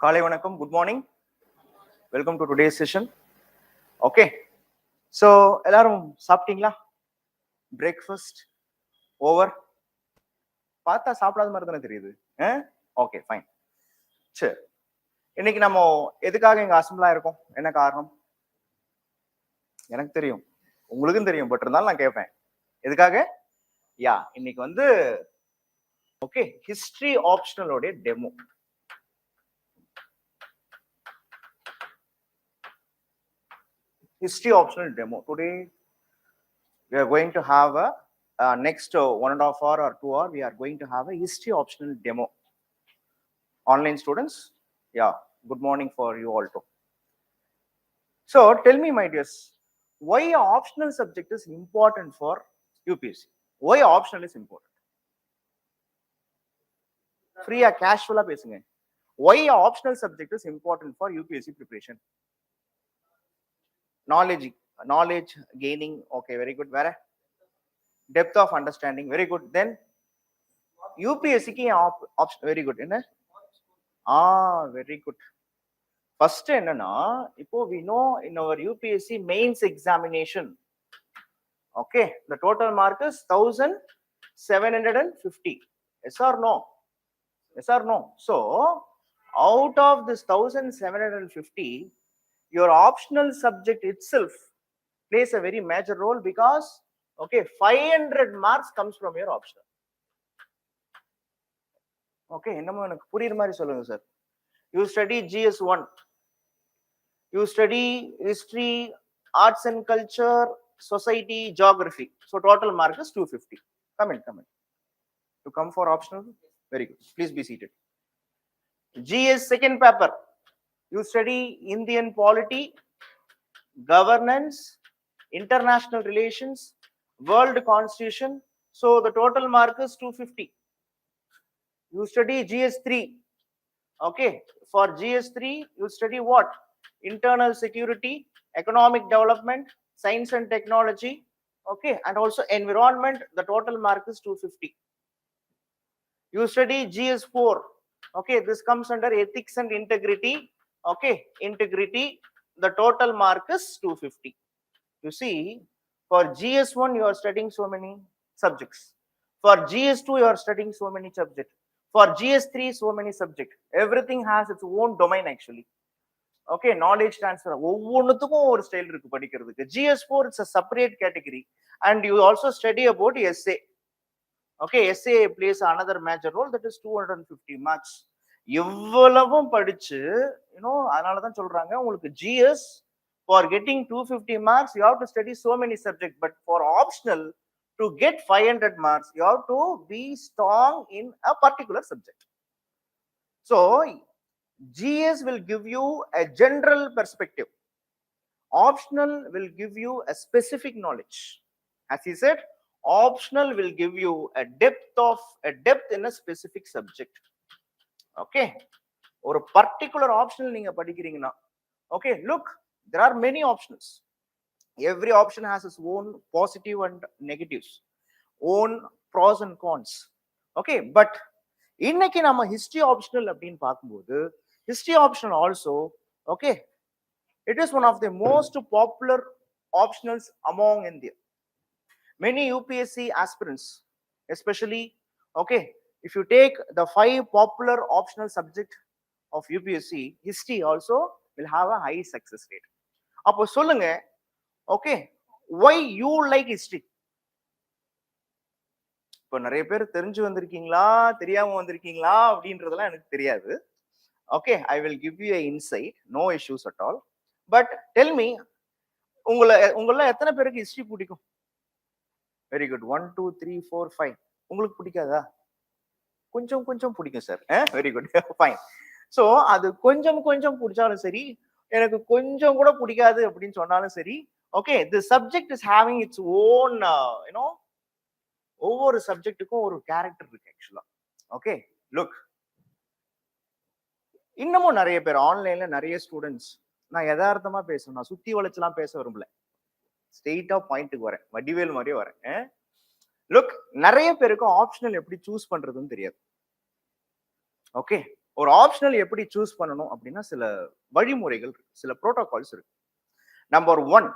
காலை வணக்கம், good morning, welcome to today session. Okay, so எல்லாரும் சாப்பிட்டீங்களா? Breakfast over? பார்த்தா சாப்பிடாத மாதிரி தானே தெரியுது. Okay, fine. சரி, இன்னைக்கு நம்ம எதுக்காக இங்க அசம்பிளா இருக்கோம்? என்ன காரணம்? எனக்கு தெரியும், உங்களுக்கும் தெரியும், பட் இருந்தாலும் நான் கேட்பேன், எதுக்காக? யா, இன்னைக்கு வந்து ஓகே ஹிஸ்டரி ஆப்ஷனலோட demo. History optional demo. Today we are going to have a next 1.5 hour or 2 hour we are going to have a history optional demo. Online students, yeah, good morning for you all too. So tell me, my dears, why optional subject is important for UPSC? Why optional is important? Free casual பேசுங்க. Why optional subject is important for UPSC preparation? Knowledge gaining, okay, very good. Where depth of understanding, very good. Then UPSC ki option, very good. Very good. First என்னன்னா, இப்போ we know in our UPSC mains examination, okay, the total mark is 1750. Yes or no? Yes or no? So out of this 1750, your optional subject itself plays a very major role, because okay, 500 marks comes from your optional. Okay, என்னமோ எனக்கு புரியுற மாதிரி சொல்லுங்க sir. You study GS1, you study history, arts and culture, society, geography, so total mark is 250. Come in. You come for optional? Very good, please be seated. GS second paper, you study Indian polity, governance, international relations, world constitution, so the total mark is 250. You study GS3, okay, for GS3 you study what? Internal security, economic development, science and technology, okay, and also environment, the total mark is 250. You study GS4, okay, this comes under ethics and integrity, okay, integrity, the total mark is 250. You see, for GS1 you are studying so many subjects, for GS2 you are studying so many subjects, for GS3 so many subjects, everything has its own domain actually. Okay, knowledge transfer, ஒவ்வொன்றுத்துக்கும் ஒரு style இருக்கு படிக்கிறதுக்கு. GS4 it's a separate category, and you also study about essay. Okay, essay plays another major role, that is 250 marks. இவ்வளவும் படிச்சு, அதனால தான் சொல்றாங்க உங்களுக்கு GS for getting 250 marks you have to study so many subjects, but for optional to get 500 marks you have to be strong in a particular subject. So GS will give you a general perspective, optional will give you a specific knowledge. As he said, optional will give you a depth in a specific subject. Okay, or a particular optional நீங்க படிக்கிறீங்கன்னா, okay, look, there are many options. Every option has its own positive and negatives, own pros and cons. Okay, but இன்னைக்கு நம்ம history optional அப்படின்னு பார்க்கும்போது, history optional also, okay, it is one of the most popular optionals among India. Many UPSC aspirants, especially, okay, if you take the 5 popular optional subject of UPSC, history also will have a high success rate. அப்போ சொல்லுங்க, okay, why you like history? இப்போ நிறைய பேர் தெரிஞ்சு வந்திருக்கீங்களா, தெரியாம வந்திருக்கீங்களா அப்படின்றதெல்லாம் எனக்கு தெரியாது. Okay, I will give you a insight, no issues at all. But tell me, உங்கள எத்தனை பேருக்கு ஹிஸ்டரி பிடிக்கும்? Very good, 1 2 3 4 5. உங்களுக்கு பிடிக்காதா? கொஞ்சம் பிடிக்கும் sir. Very good, fine. So அது கொஞ்சம் பிடிச்சாலும் சரி, எனக்கு கொஞ்சம் கூட பிடிக்காது அப்படின்னு சொன்னாலும் சரி, okay, the subject is having its own, ஒவ்வொரு சப்ஜெக்ட்டுக்கும் ஒரு கேரக்டர் இருக்கு ஆக்சுவலா. ஓகே, லுக், இன்னமும் நிறைய பேர் ஆன்லைன்ல நிறைய ஸ்டூடெண்ட்ஸ், நான் யதார்த்தமா பேசணும், நான் சுத்தி வளைச்செல்லாம் பேச விரும்பல, ஸ்ட்ரெயிட்டா பாயிண்ட்டுக்கு வரேன், வடிவேல் மாதிரியே வரேன். லுக், நிறைய பேருக்கு ஆப்ஷனல் எப்படி சூஸ் பண்றதுன்னு தெரியாது. ஓகே, ஒரு ஆப்ஷனல் எப்படி சூஸ் பண்ணணும் அப்படின்னா சில வழிமுறைகள் இருக்கு, சில புரோட்டோகால்ஸ் இருக்கு. நம்பர் 1,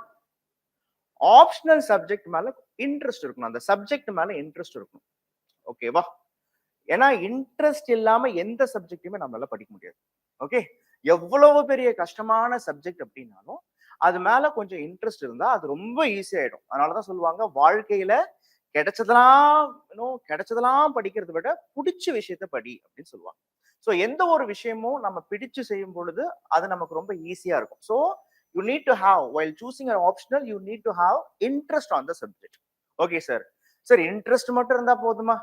ஆப்ஷனல் சப்ஜெக்ட் மேல இன்ட்ரெஸ்ட் இருக்கணும். அந்த சப்ஜெக்ட் மேல இன்ட்ரெஸ்ட் இருக்கணும். ஓகேவா? ஏன்னா இன்ட்ரெஸ்ட் இல்லாம எந்த சப்ஜெக்டையுமே நம்மளால படிக்க முடியாது. ஓகே, எவ்வளவு பெரிய கஷ்டமான சப்ஜெக்ட் அப்படின்னாலும் அது மேல கொஞ்சம் இன்ட்ரெஸ்ட் இருந்தா அது ரொம்ப ஈஸி ஆயிடும். அதனாலதான் சொல்லுவாங்க, வாழ்க்கையில கிடைச்சதெல்லாம் படிக்கிறதை விட பிடிச்ச விஷயத்த படி அப்படின்னு சொல்லுவாங்க. ஸோ எந்த ஒரு விஷயமும் நம்ம பிடிச்சு செய்யும் பொழுது அது நமக்கு ரொம்ப ஈஸியா இருக்கும். So you need to have while choosing an optional you need to have interest on the subject. Okay sir, sir interest மட்டும் இருந்தா போதுமா?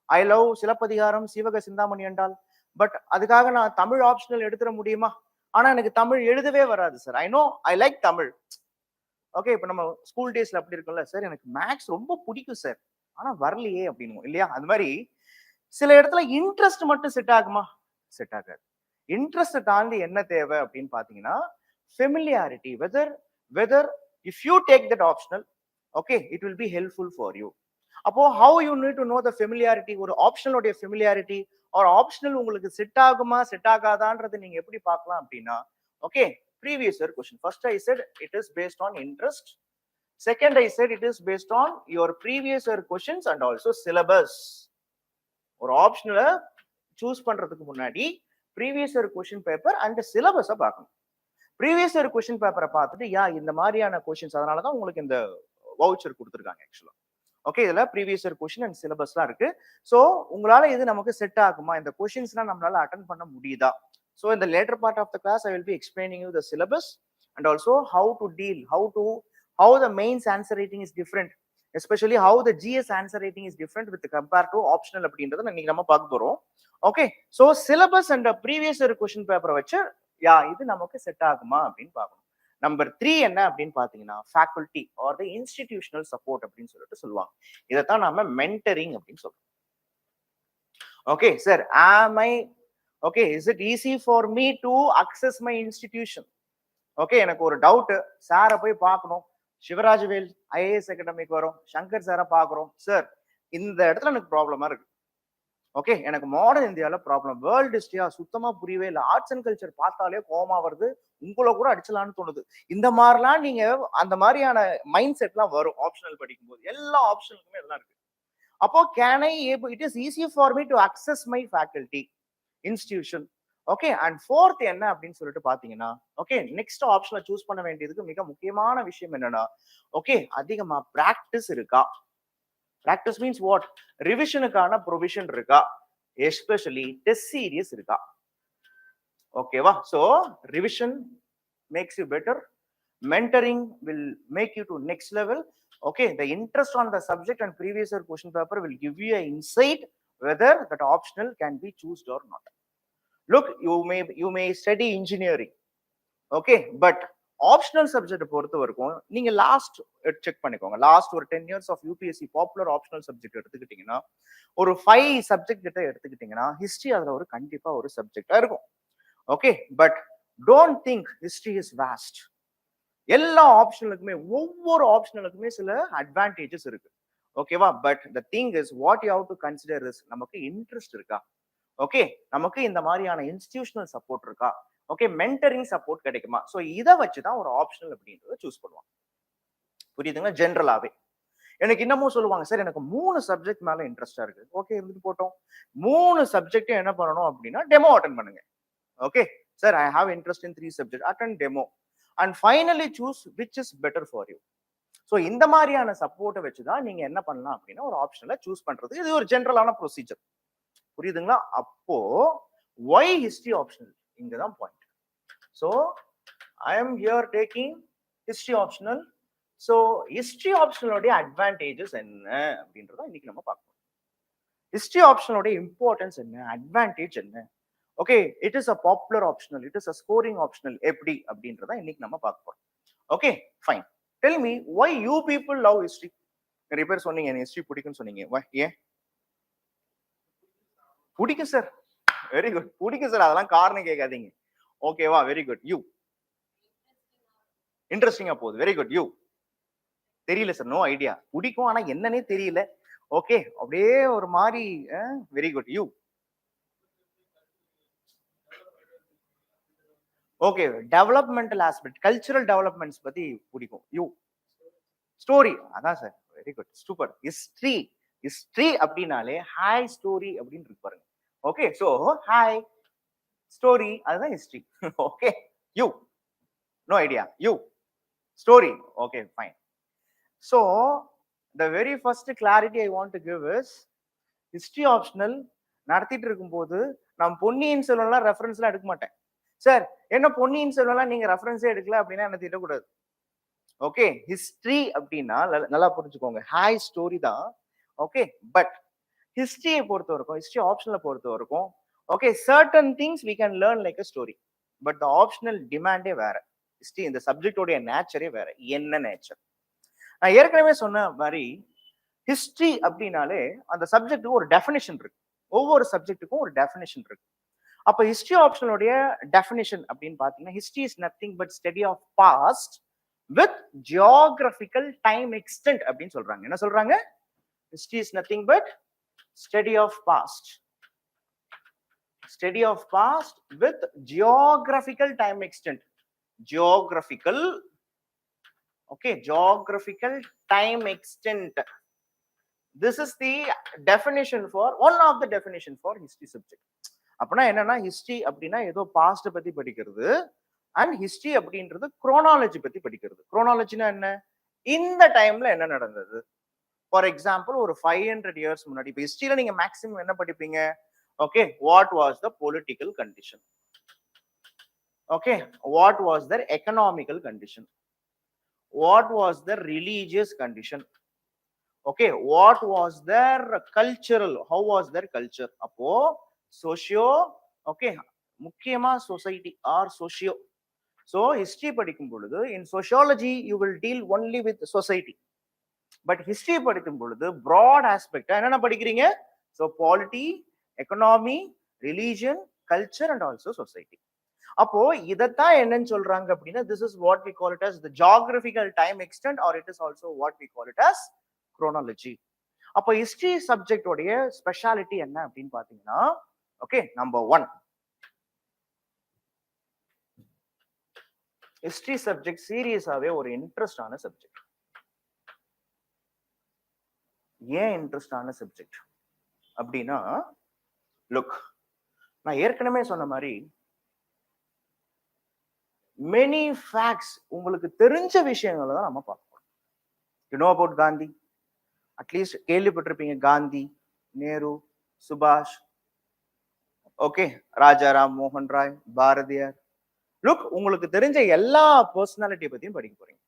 ஐ லவ் சிலப்பதிகாரம் சீவக சிந்தாமணி என்றால், பட் அதுக்காக நான் தமிழ் ஆப்ஷனல் எடுத்துட முடியுமா? ஆனா எனக்கு தமிழ் எழுதவே வராது sir. I know I like Tamil. Okay, இப்ப நம்ம ஸ்கூல் டேஸ்ல அப்படி இருக்கும்ல, சார் எனக்கு மேக்ஸ் ரொம்ப பிடிக்கும் சார், ஆனா வரலையே அப்படின்னு இல்லையா? அது மாதிரி சில இடத்துல இன்ட்ரெஸ்ட் மட்டும் செட் ஆகுமா? செட் ஆகாது. இன்ட்ரெஸ்ட் தாண்டி என்ன தேவை அப்படின்னு பாத்தீங்கன்னா familiarity. Whether if you take that optional, okay, it will be helpful for you. அப்போ how you need to know the familiarity, ஒரு ஆப்ஷனோட ஃபெமிலியாரிட்டி ஒரு ஆப்ஷனல் உங்களுக்கு செட் ஆகுமா செட் ஆகாதான்றது நீங்க எப்படி பார்க்கலாம் அப்படின்னா, okay, previous year question. First I said it is based on interest. Second I said it is based on your previous year questions and also syllabus. ஒரு ஆப்ஷனலை சூஸ் பண்றதுக்கு முன்னாடி previous year question paper and சிலபஸை பார்க்கணும். Previous year question பேப்பரை பார்த்துட்டு இந்த மாதிரியான questions, அதனால தான் உங்களுக்கு இந்த வவுச்சர் கொடுத்துருக்காங்க ஆக்சுவலா. ஓகே, இதுல ப்ரீவியஸ் இயர் கொஸ்டின் அண்ட் சிலபஸ்லாம் இருக்கு. ஸோ உங்களால இது நமக்கு செட் ஆகுமா, இந்த கொஸ்டின்ஸ்லாம் நம்மளால அட்டன் பண்ண முடியுதா? ஸோ இந்த later part of the class I will be explaining you the syllabus and also how to deal, how the mains answer rating is different, especially how the GS answer rating is different with compared to optional அப்படின்றத இன்னைக்கு நம்ம பார்க்க போறோம். Okay, so syllabus and previous year question பேப்பரை வச்சு இது நமக்கு set ஆகுமா அப்படின்னு பார்க்கணும். நம்பர் 3 என்ன அப்படின்னு பாத்தீங்கன்னா ஃபேக்கல்டி ஆர் த இன்ஸ்டிடியூஷனல் சப்போர்ட் அப்படின்னு சொல்லிட்டு சொல்லுவாங்க. இதைத்தான் நாம மென்டரிங் அப்படின்னு சொல்றோம். Okay sir, okay, is it easy for me to access my institution? Okay, எனக்கு ஒரு டவுட், சாரை போய் பார்க்கணும், சிவராஜ்வேல் ஐஏஎஸ் அகாடமிக்கு வரும், சங்கர் சாரை பார்க்குறோம், சார் இந்த இடத்துல எனக்கு ப்ராப்ளமா இருக்கு. ஓகே, எனக்கு மாடர்ன் இந்தியாவில ப்ராப்ளம், வேர்ல்டு ஹிஸ்டரியா சுத்தமா புரியவே இல்லை, ஆர்ட்ஸ் அண்ட் கல்ச்சர் பார்த்தாலே கோமா வருது, உங்களை கூட அடிச்சலான்னு தோணுது. இந்த மாதிரிலாம் நீங்க அந்த மாதிரியான மைண்ட் செட்லாம் வரும் ஆப்ஷனல் படிக்கும்போது. எல்லா ஆப்ஷனுக்குமே இதெல்லாம் இருக்கு. அப்போ can I able, it is easy for me to access my faculty institution. Okay, and fourth என்ன அப்படின்னு சொல்லிட்டு பாத்தீங்கன்னா, ஓகே, நெக்ஸ்ட் ஆப்ஷனை சூஸ் பண்ண வேண்டியதுக்கு மிக முக்கியமான விஷயம் என்னன்னா, ஓகே, அதிகமா பிராக்டிஸ் இருக்கா? Practice means what? ரிவிஷனுக்கான ப்ரொவிஷன் இருக்கா? எஸ்பெஷலி டெஸ்ட் சீரியஸ் இருக்கா? ஓகேவா? So revision makes you better, mentoring will make you to next level. Okay, the interest on the subject and previous year question paper will give you an insight whether that optional can be chosen or not. Look, you may study engineering, okay, but optional subject பொறுத்த வரைக்கும் நீங்க last check பண்ணிக்கோங்க. Last ஒரு 10 years of UPSC popular optional subject எடுத்துக்கிட்டீங்கன்னா, ஒரு 5 subject கிட்ட எடுத்துக்கிட்டீங்கன்னா history அதுல ஒரு கண்டிப்பா ஒரு சப்ஜெக்டா இருக்கும். Okay, but don't think history is waste. எல்லா ஆப்ஷனலுக்குமே, ஒவ்வொரு ஆப்ஷனலுக்குமே சில அட்வான்டேஜஸ் இருக்கு. ஓகேவா? But the thing is what you have to consider is நமக்கு இன்ட்ரெஸ்ட் இருக்கா? ஓகே, நமக்கு இந்த மாதிரியான இன்ஸ்டிடியூஷனல் சப்போர்ட் இருக்கா? ஓகே, மென்டரிங் சப்போர்ட் கிடைக்குமா? ஸோ இதை வச்சுதான் ஒரு ஆப்ஷனல் அப்படின்றத சூஸ் பண்ணுவாங்க. புரியுதுங்க? ஜென்ரலாவே எனக்கு இன்னமும் சொல்லுவாங்க, சார் எனக்கு 3 சப்ஜெக்ட் மேல இன்ட்ரெஸ்டா இருக்கு. ஓகே, இருந்துட்டு போட்டோம். 3 சப்ஜெக்டும் என்ன பண்ணணும் அப்படின்னா டெமோ அட்டன் பண்ணுங்க. Okay sir, I have interest in 3 subject, attend demo and finally choose which is better for you. So இந்த மாதிரியான சப்போர்ட்டை வச்சுதான் நீங்க என்ன பண்ணலாம் அப்படின்னா ஒரு ஆப்ஷன்ல சூஸ் பண்றது. இது ஒரு ஜென்ரலான ப்ரொசீஜர். புரியுதுங்களா? அப்போ ஒய் ஹிஸ்டரி ஆப்ஷனல், இங்கதான் point. So I am here taking history optional. So history ஆப்ஷனோடைய அட்வான்டேஜஸ் என்ன அப்படின்றத இன்னைக்கு நம்ம பார்க்கணும். ஹிஸ்டரி ஆப்ஷனோட இம்பார்ட்டன்ஸ் என்ன, அட்வான்டேஜ் என்ன? Okay, it is a popular optional, it is a scoring optional, எப்படி அப்படின்றத இன்னைக்கு நம்ம பார்க்க போறோம். Okay fine, tell me why you people love history. நிறைய பேர் சொன்னீங்க எனக்கு ஹிஸ்டரி பிடிக்கும்னு சொன்னீங்க. ஏன் பிடிக்கும் சார்? வெரி குட், பிடிக்கும் சார், அதெல்லாம் காரணம் கேட்காதீங்க. ஓகேவா? Very good. யூ இன்ட்ரெஸ்டிங்கா போகுது. Very good. யூ தெரியல சார், நோ ஐடியா. பிடிக்கும் ஆனா என்னன்னே தெரியல. ஓகே, அப்படியே ஒரு மாதிரி. Very good. You okay, developmental aspect, cultural developments பத்தி பிடிக்கும். யூ ஸ்டோரி, அதான் sir, very good, super. History, history அப்படின்னாலே ஹாய் ஸ்டோரி அப்படின்னு இருக்கு பாருங்க. ஓகே, ஸோ ஹாய் ஸ்டோரி, அதுதான் history. Okay, you know idea, you story. Okay, fine. So the very first clarity I want to give is history optional நடத்திட்டு இருக்கும்போது நான் பொன்னியின் செல்வன்லாம் ரெஃபரன்ஸ்லாம் எடுக்க மாட்டேன். சார் என்ன பொன்னியின் செல்வன்லாம் நீங்க ரெஃபரன்ஸே எடுக்கல அப்படின்னா என்ன திட்டக்கூடாது. ஓகே, ஹிஸ்டரி அப்படின்னா நல்லா புரிஞ்சுக்கோங்க, ஹாய் ஸ்டோரி தான். ஓகே, பட் ஹிஸ்டரியை பொறுத்த வரைக்கும், ஹிஸ்டரி ஆப்ஷனலை பொறுத்த வரைக்கும், okay, certain things we can learn like a story, but the optional டிமாண்டே வேற. ஹிஸ்டரி இந்த சப்ஜெக்டோடைய நேச்சரே வேற. என்ன நேச்சர்? நான் ஏற்கனவே சொன்ன மாதிரி ஹிஸ்டரி அப்படின்னாலே அந்த சப்ஜெக்ட்டுக்கு ஒரு டெஃபினேஷன் இருக்கு. ஒவ்வொரு சப்ஜெக்ட்டுக்கும் ஒரு டெஃபினேஷன் இருக்கு. அப்ப ஹிஸ்டரி ஆப்ஷனுடைய டெஃபினேஷன் அப்படின்னு பாத்தீங்கன்னா, history is nothing but study of past with geographical time extent அப்படின்னு சொல்றாங்க. என்ன சொல்றாங்க? History is nothing but study of past, study of past with geographical time extent. Geographical, okay, geographical time extent. This is the definition for one of the definition for history subject. அப்படின்னா என்னன்னா, history அப்படின்னா ஏதோ past பத்தி படிக்கிறது, and history அப்படின்றது chronology பத்தி படிக்கிறது. குரோனாலஜினா என்ன? இந்த டைம்ல என்ன நடந்தது. ஃபார் எக்ஸாம்பிள் ஒரு 500 இயர்ஸ் முன்னாடி, இப்போ ஹிஸ்டரியில நீங்க மேக்ஸிமம் என்ன படிப்பீங்க? Okay, what was the political condition, okay, what was their economical condition, what was the religious condition, okay, what was their cultural, how was their culture. அப்போ socio, okay, முக்கியமா society or socio. so history படிக்கும் பொழுது in sociology you will deal only with society, but history படிக்கும் பொழுது broad aspect என்னென்ன படிக்கிறீங்க? so polity, economy, religion, culture and also society. அப்போ இதத்தான் என்னன்னு சொல்றாங்க அப்படின்னா, this is what we call it as the geographical time extent, or it is also what we call it as chronology. அப்போ history subject உடைய speciality என்ன அப்படின்னு பாத்தீங்கன்னா, ஓகே, நம்பர் 1, ஹிஸ்டரி சப்ஜெக்ட் சீரியஸாவே ஒரு இன்ட்ரெஸ்டான சப்ஜெக்ட். ஏன் இன்ட்ரெஸ்டான சப்ஜெக்ட் அப்படின்னா, லுக், நான் ஏற்கனவே சொன்ன மாதிரி மெனி ஃபேக்ட்ஸ், உங்களுக்கு தெரிஞ்ச விஷயங்களை தான் நம்ம பார்ப்போம். You know about Gandhi, at least கேள்விப்பட்டிருப்பீங்க, காந்தி, நேரு, சுபாஷ், ஓகே, ராஜாராம் மோகன் ராய், பாரதியார். லுக், உங்களுக்கு தெரிஞ்ச எல்லா பர்சனாலிட்டியை பத்தியும் படிக்க போறீங்க.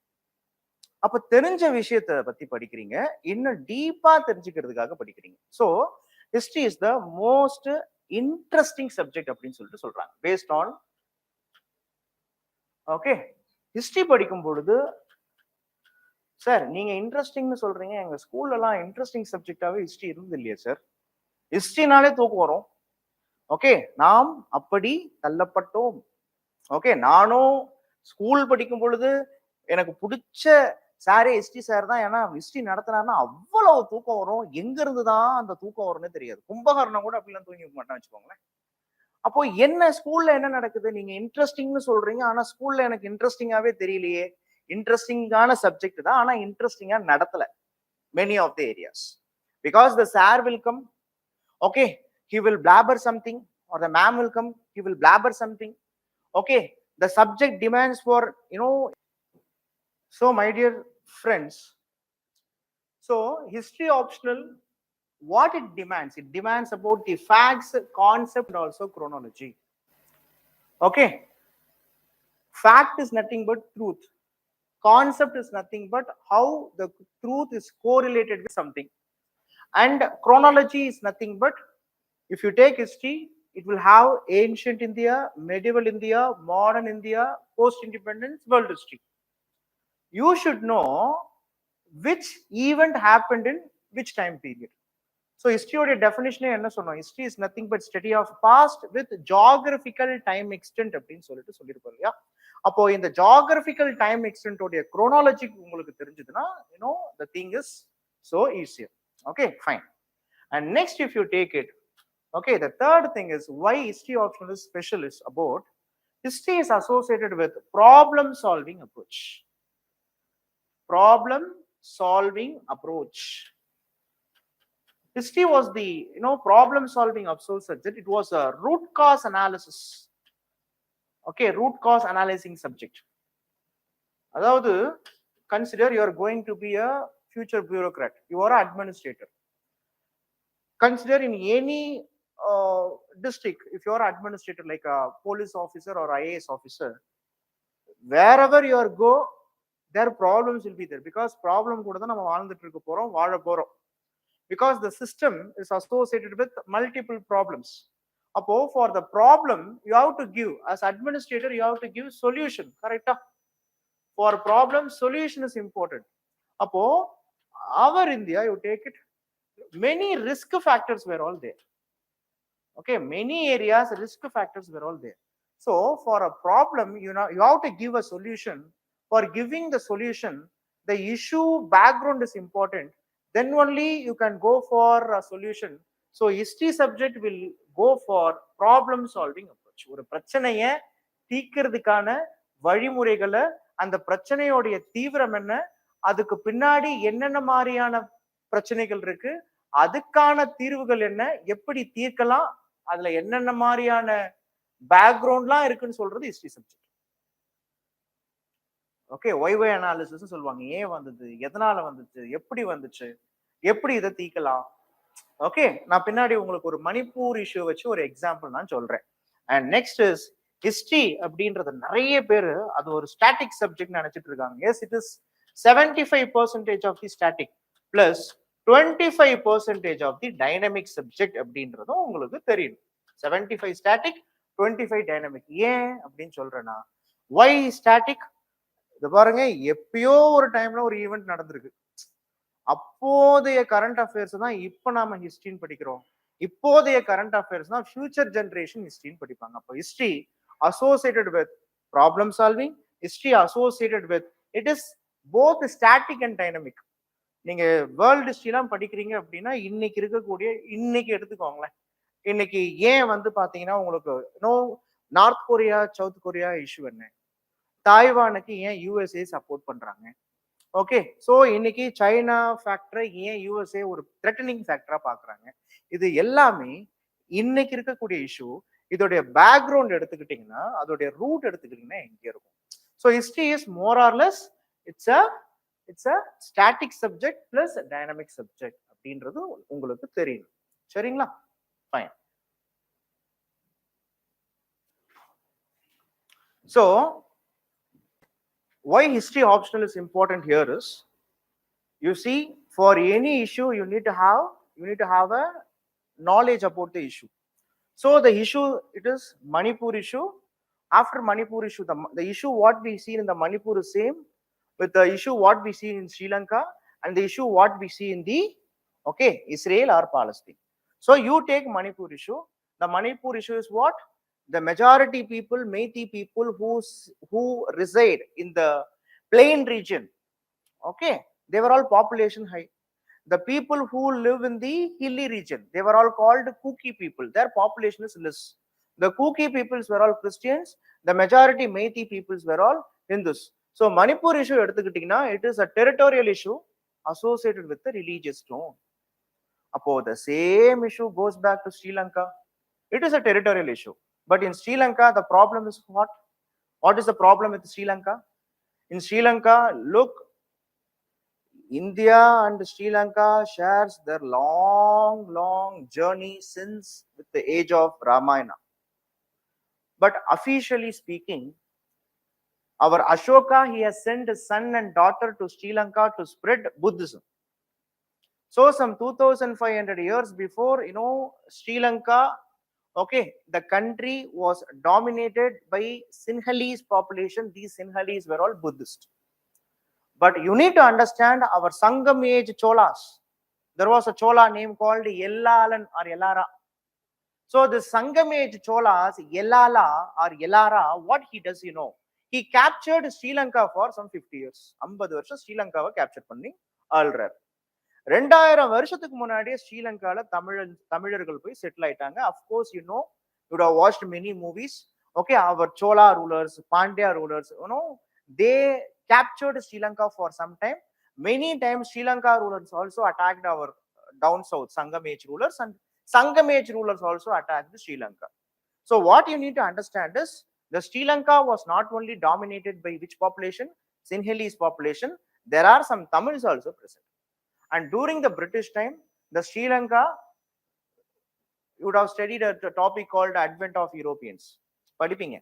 அப்ப தெரிஞ்ச விஷயத்தை பத்தி படிக்கிறீங்க, இன்னும் டீப்பா தெரிஞ்சுக்கிறதுக்காக படிக்கிறீங்க. So history is the most interesting subject அப்படின்னு சொல்லிட்டு சொல்றாங்க, பேஸ்ட் ஆன். ஓகே, ஹிஸ்டரி படிக்கும் பொழுது, சார் நீங்க இன்ட்ரெஸ்டிங்னு சொல்றீங்க, எங்க ஸ்கூல்ல எல்லாம் இன்ட்ரெஸ்டிங் சப்ஜெக்டாவே ஹிஸ்டரி இருந்தது இல்லையா சார்? ஹிஸ்டரினாலே தூக்கம் வரும். ஓகே, நாம் அப்படி தள்ளப்பட்டோம். ஓகே, நானும் ஸ்கூல் படிக்கும் பொழுது எனக்கு பிடிச்ச சாரே ஹிஸ்டரி சார் தான். ஏன்னா ஹிஸ்டரி நடத்தினாருன்னா அவ்வளவு தூக்கம் வரும். எங்க இருந்து தான் அந்த தூக்கம் வரும்னு தெரியாது. கும்பகர்ணம் கூட அப்படிலாம் தூங்கி மாட்டேன் வச்சுக்கோங்களேன். அப்போ என்ன ஸ்கூல்ல என்ன நடக்குது? நீங்க இன்ட்ரெஸ்டிங்னு சொல்றீங்க, ஆனா ஸ்கூல்ல எனக்கு இன்ட்ரெஸ்டிங்காவே தெரியலையே. இன்ட்ரெஸ்டிங்கான சப்ஜெக்ட் தான், ஆனா இன்ட்ரெஸ்டிங்கா நடத்தல many of the areas, because the sir will come, okay, he will blabber something, or the ma'am will come, he will blabber something. Okay, the subject demands for, you know. So my dear friends, so history optional, what it demands about the facts, concept and also chronology. Okay, fact is nothing but truth, concept is nothing but how the truth is correlated with something, and chronology is nothing but, if you take history, it will have ancient India, medieval India, modern India, post independence, world history. You should know which event happened in which time period. So history oda definition enna sonnom, history is nothing but study of past with geographical time extent அப்படினு சொல்லிட்டு சொல்லிருப்பாங்க இல்லையா. அப்போ இந்த geographical time extent உடைய chronology உங்களுக்கு தெரிஞ்சதுன்னா, you know, the thing is so easier. Okay, fine. And next, if you take it, okay, the third thing is why history optional is special is about History is associated with problem solving approach. Problem solving approach. History was the problem solving approach subject. It was a root cause analysis. Okay, root cause analyzing subject. அதாவது consider you are going to be a future bureaucrat, you are an administrator. Consider in any district, if you are an administrator like a police officer or IAS officer, wherever you are go, their problems will be there, because problem கூட தான் நம்ம வாழ்ந்துட்டு இருக்க போறோம், வாழ போறோம். Because the system is associated with multiple problems. அப்போ for the problem you have to give, as administrator you have to give solution, correct? For problem solution is important. அப்போ our India, you take it, many risk factors were all there. Okay, many areas risk factors were all there. So for a problem, you have to give a solution. For giving the solution, the issue background is important, then only you can go for a solution. So history subject will go for problem solving approach. ஒரு பிரச்சனையை தீர்க்கிறதுக்கான வழிமுறைகளை, அந்த பிரச்சனையோடைய தீவிரம் என்ன, அதுக்கு பின்னாடி என்னென்ன மாதிரியான பிரச்சனைகள் இருக்கு, அதுக்கான தீர்வுகள் என்ன, எப்படி தீர்க்கலாம், அதுல என்னென்ன மாதிரியான பேக்ரவுண்ட்லாம் இருக்குன்னு சொல்றது ஹிஸ்டரி சப்ஜெக்ட். ஓகே, ஒய்வை அனாலிசிஸ் சொல்லுவாங்க. ஏன் வந்தது, எதனால வந்துச்சு, எப்படி வந்துச்சு, எப்படி இதை தீர்க்கலாம். ஓகே, நான் பின்னாடி உங்களுக்கு ஒரு மணிப்பூர் இஷ்யூ வச்சு ஒரு எக்ஸாம்பிள் நான் சொல்றேன். அண்ட் நெக்ஸ்ட் இஸ் ஹிஸ்டரி அப்படின்றது நிறைய பேர் அது ஒரு ஸ்டாட்டிக் சப்ஜெக்ட் நினைச்சிட்டு இருக்காங்க. Yes, it is 75% of the static plus 25% of the dynamic subject அப்படின்றதும் உங்களுக்கு தெரியும். 75 ஸ்டாட்டிக், 25 டைனமிக். ஏன் அப்படின்னு சொல்றேன்னா, ஒய் ஸ்டாட்டிக், இது பாருங்க, எப்பயோ ஒரு டைம்ல ஒரு ஈவெண்ட் நடந்திருக்கு, அப்போதைய கரண்ட் அஃபேர்ஸ் தான் இப்ப நாம ஹிஸ்டரின்னு படிக்கிறோம். இப்போதைய கரண்ட் அஃபேர்ஸ் தான் ஃபியூச்சர் ஜெனரேஷன் ஹிஸ்டரின்னு படிப்பாங்க. அப்போ history associated with problem solving, history associated with, it is both static and dynamic. நீங்க வேர்ல்ட் ஹிஸ்டரிலாம் படிக்கிறீங்க அப்படின்னா, இன்னைக்கு இருக்கக்கூடிய, இன்னைக்கு எடுத்துக்கோங்களேன், இன்னைக்கு ஏன் வந்து பாத்தீங்கன்னா உங்களுக்கு north Korea south Korea issue என்ன, தாய்வானுக்கு ஏன் யூஎஸ்ஏ சப்போர்ட் பண்றாங்க, ஓகே, சோ இன்னைக்கு சைனா ஃபேக்டரை ஏன் யூஎஸ்ஏ ஒரு த்ரெட்டனிங் ஃபேக்டரா பாக்குறாங்க, இது எல்லாமே இன்னைக்கு இருக்கக்கூடிய இஷ்யூ. இதோடைய பேக்ரவுண்ட் எடுத்துக்கிட்டீங்கன்னா, அதோடைய ரூட் எடுத்துக்கிட்டீங்கன்னா எங்க இருக்கும். So history is more or less it's a static subject plus dynamic subject அப்படின்றது உங்களுக்கு தெரியும். சரிங்களா? Fine. So why history optional is important here is, you see, for any issue you need to have a knowledge about the issue. So the issue, it is Manipur issue. After Manipur issue, the issue what we see in the Manipur is same with the issue what we see in Sri Lanka and the issue what we see in the Israel or Palestine. So you take Manipur issue. The Manipur issue is what? The majority people, Meitei people who reside in the plain region. Okay, they were all population high. The people who live in the hilly region, they were all called Kuki people. Their population is less. The Kuki peoples were all Christians. The majority Meitei peoples were all Hindus. So Manipur issue எடுத்துக்கிட்டீங்கன்னா, it is a territorial issue associated with the religious tone. Appo the same issue goes back to Sri Lanka. It is a territorial issue. But in Sri Lanka, the problem is what? What is the problem with Sri Lanka? In Sri Lanka, look, India and Sri Lanka shares their long journey since with the age of Ramayana. But officially speaking, our Ashoka, he has sent his son and daughter to Sri Lanka to spread Buddhism. So some 2500 years before, Sri Lanka, the country was dominated by Sinhalese population. These Sinhalese were all Buddhist. But you need to understand our Sangam age Cholas. There was a Chola name called Yellalan or Yellara. So the Sangam age Cholas, Yellala or Yellara, what he does, he captured Sri Lanka for some 50 years. 50 வருஷம் Sri Lanka capture பண்ணி ஆள்றார். 2000 வருஷத்துக்கு முன்னாடியே ஸ்ரீலங்கால தமிழர்கள் போய் settle ஆயிட்டாங்க. Of course, you would have watched many movies. Okay, our Chola rulers, Pandya rulers, they captured Sri Lanka for some time. Many times Sri Lanka rulers also attacked our down south Sangam age rulers, and Sangam age rulers also attacked Sri Lanka. So what you need to understand is the Sri Lanka was not only dominated by which population? Sinhalese population. There are some Tamils also present. And during the British time, the Sri Lanka, you would have studied a topic called Advent of Europeans. படிப்பீங்க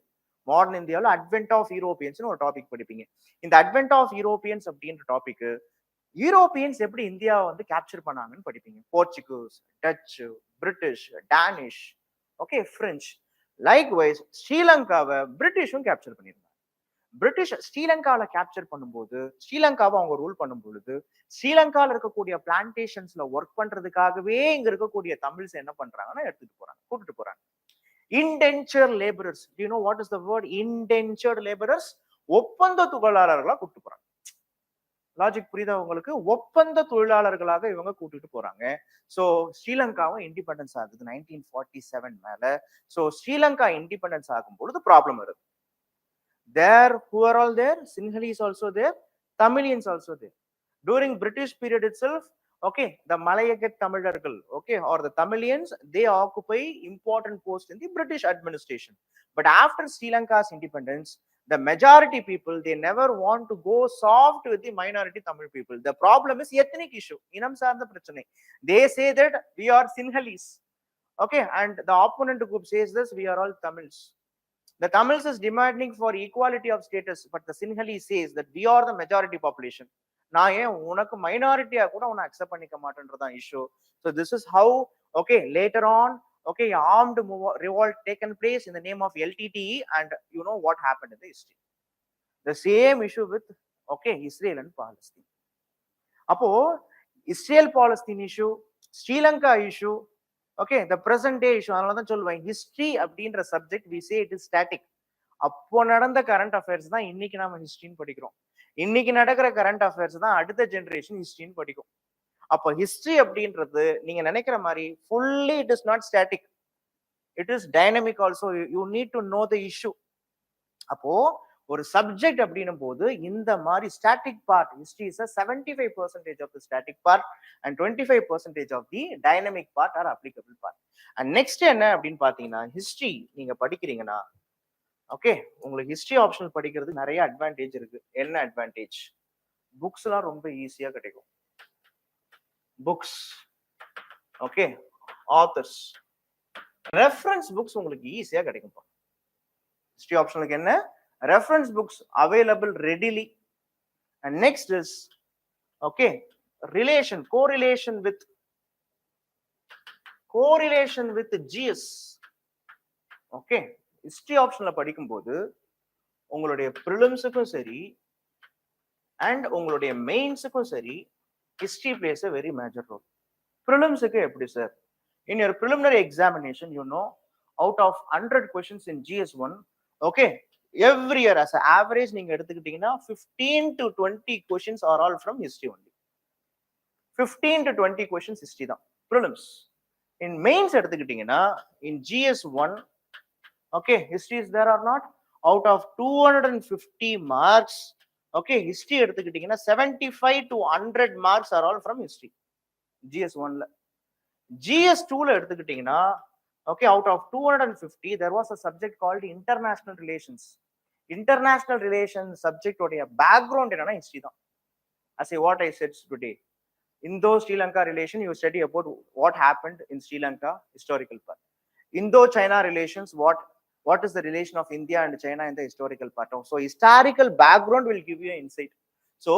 modern இந்தியாவில் advent of Europeans ஒரு topic படிப்பீங்க. இந்த advent of Europeans அப்படின்ற topic Europeans எப்படி இந்தியாவை வந்து capture பண்ணாங்கன்னு படிப்பீங்க. Portuguese, Dutch, British, Danish, okay, French. Likewise ஸ்ரீலங்காவை பிரிட்டிஷும் கேப்சர் பண்ணியிருந்தாங்க. பிரிட்டிஷ் ஸ்ரீலங்காவில் கேப்சர் பண்ணும்போது ஸ்ரீலங்காவை அவங்க ரூல் பண்ணும் பொழுது ஸ்ரீலங்காவில் இருக்கக்கூடிய பிளான்டேஷன்ஸ்ல ஒர்க் பண்றதுக்காகவே இங்க இருக்கக்கூடிய தமிழ்ஸ் என்ன பண்றாங்கன்னா எடுத்துட்டு போறாங்க, கூட்டிட்டு போறாங்க. Indenture labourers, you know what is the word indentured labourers? ஒப்பந்த தொழிலாளர்களா கூட்டிட்டு போறாங்க. லாஜிக் புரியுதா உங்களுக்கு? ஒப்பந்த தொழிலாளர்களாக இவங்க கூட்டிட்டு போறாங்க. சோ ஸ்ரீலங்காவும் இண்டிபெண்டன்ஸ் ஆகுது 1947 மேல. சோ ஸ்ரீலங்கா இண்டிபெண்டன்ஸ் ஆகும் பொழுது ப்ராப்ளம் வருது. There, who are all there? Sinhalese also there, Tamilians also there. During British period itself, okay, the Malayakat Tamilர்கள், okay, or the Tamilians, they occupy important post in the British administration. But after Sri Lanka's independence, the majority people, they never want to go soft with the minority Tamil people. The problem is ethnic issue. Inam saarndha prachanai. They say that we are Sinhalese, okay, and the opponent group says this, we are all Tamils. The Tamils is demanding for equality of status, but the Sinhalese says that we are the majority population. நான் ஏன் உனக்கு மைனாரிட்டியா கூட உன்னை accept பண்ணிக்க மாட்டேன்றதான் issue. So this is how, okay, later on, okay, armed revolt taken place in the name of LTTE, and you know what happened in the history. The same issue with, okay, Israel and Palestine. அப்போ Israel Palestine issue, Sri Lanka issue, okay, the present day issue. அதனால தான் சொல்லுவேன் history அப்படின்ற subject we say it is static. அப்போ நடந்த current affairs தான் இன்னைக்கு நாம ஹிஸ்டரின்னு படிக்கிறோம். இன்னைக்கு நடக்கிற கரண்ட் அஃபேர்ஸ் தான் அடுத்த ஜெனரேஷன் ஹிஸ்டரின்னு படிக்கும். அப்போ ஹிஸ்டரி அப்படின்றது நீங்க நினைக்கிற மாதிரி fully it is not static, it is dynamic also. You need to know the issue. அப்போ ஒரு சப்ஜெக்ட் அப்படின்னும் போது இந்த மாதிரி static part, history is 75% of the static part and 25% of the dynamic part or applicable part. And next என்ன அப்படின்னு பாத்தீங்கன்னா, history நீங்க படிக்கிறீங்கன்னா, ஓகே, உங்களுக்கு ஹிஸ்டரி ஆப்ஷனல் படிக்கிறது நிறைய அட்வான்டேஜ் இருக்கு. என்ன அட்வான்டேஜ்? புக்ஸ் எல்லாம் ரொம்ப ஈஸியா கிடைக்கும். Books, okay, authors, reference books உங்களுக்கு ஈஸியா கிடைக்கும். ஹிஸ்டரி ஆப்ஷனுக்கு என்ன? Reference books available readily. And next is, okay, relation, correlation with GS. Okay, history ஆப்ஷன்ல படிக்கும்போது உங்களுடைய ப்ரிலிம்ஸுக்கும் சரி அண்ட் உங்களுடைய மெயின்ஸுக்கும் சரி history place a very major role. ப்ரிலிம்ஸுக்கு எப்படி sir? In your preliminary examination, you know, out of 100 questions in GS1, okay, every year as an average நீங்க எடுத்துக்கிட்டீங்கன்னா 15 to 20 questions are all from history only. 15 to 20 questions history தான் prelims. In mains எடுத்துக்கிட்டீங்கன்னா in GS1, okay, history is there or not? Out of 250 marks, okay, history எடுத்துக்கிட்டீங்கன்னா 75 to 100 marks are all from history. GS1ல. GS2ல எடுத்துக்கிட்டீங்கன்னா, okay, out of 250 there was a subject called international relations. International relations subject உடைய background என்னன்னா history தான். As what I said today, Indo-Sri Lanka relation, you study about what happened in Sri Lanka, historical part. Indo-China relations, what is the relation of India and China in the historical part. So historical background will give you insight. So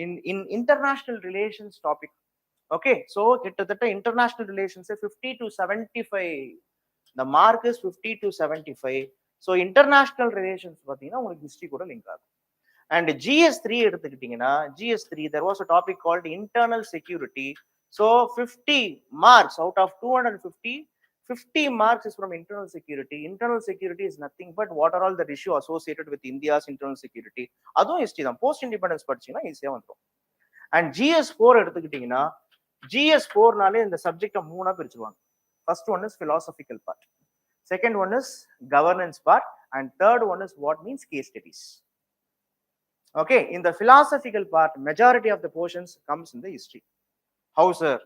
in international relations topic, okay, so கிட்டத்தட்ட international relations 50 to 75, the mark is 50 to 75. so international relations பாத்தீங்கன்னா உங்களுக்கு history கூட link ஆகும். and GS3 எடுத்துக்கிட்டீங்கன்னா, GS3 there was a topic called internal security. so 50 marks out of 250, 50 marks is from internal security. Internal security is nothing but what are all the issue associated with India's internal security. அதுவும் history தான். post independence படிச்சீங்கன்னா ஈஸியா வந்துடும். and GS4 எடுத்துக்கிட்டீங்கன்னா, GS4 நாலே இந்த சப்ஜெக்ட மூணா பிரிச்சுவாங்க. First one is philosophical part, second one is governance part, and third one is what means case studies. Okay, in the philosophical part, majority of the portions comes in the history. How, sir?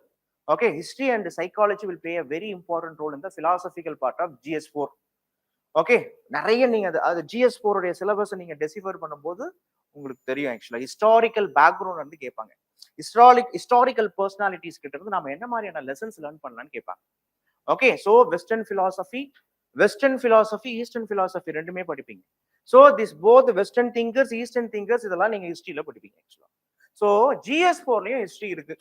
Okay, history and psychology will play a very important role in the philosophical part of GS4. Okay, நிறைய நீங்க அது GS4 உடைய syllabus நீங்க decipher பண்ணும்போது உங்களுக்கு தெரியும். ஆக்சுவலா historical background வந்து கேட்பாங்க. ஹிஸ்டாரிக்கல் பர்சனாலிட்டிஸ் கிட்ட இருந்து நம்ம என்ன மாதிரியான லெசன்ஸ் லேர்ன் பண்ணலாம்னு கேட்பாங்க. Okay, so western philosophy, eastern philosophy ரெண்டுமே படிப்பீங்க. So this both western thinkers, eastern thinkers இதெல்லாம் நீங்க ஹிஸ்டரியில படிப்பீங்க ஆக்சுவலா. ஸோ GS4லயும் ஹிஸ்டரி இருக்கு.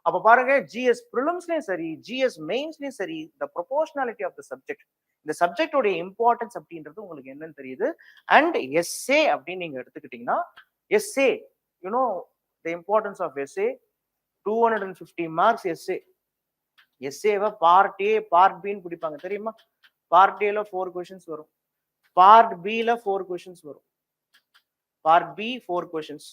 அப்ப பாருங்க, ஜிஎஸ் ப்ரிலிம்ஸ்லயும் சரி, ஜிஎஸ் மெயின்ஸ்லயும் சரி, த ப்ரொபோர்ஷனாலிட்டி ஆஃப் த சப்ஜெக்ட், இந்த சப்ஜெக்டோடைய இம்பார்ட்டன்ஸ் அப்படின்றது உங்களுக்கு என்னன்னு தெரியுது. அண்ட் எஸ்ஏ அப்படின்னு நீங்க எடுத்துக்கிட்டீங்கன்னா, essay you know the importance of essay, 250 marks essay. எஸ்ஏவை பார்ட் ஏ பார்ட் பின்னு பிடிப்பாங்க தெரியுமா? பார்ட் ஏல 4 கொஸ்டின்ஸ் வரும், பார்ட் பில 4 கொஸ்டின்ஸ் வரும், part B 4 questions,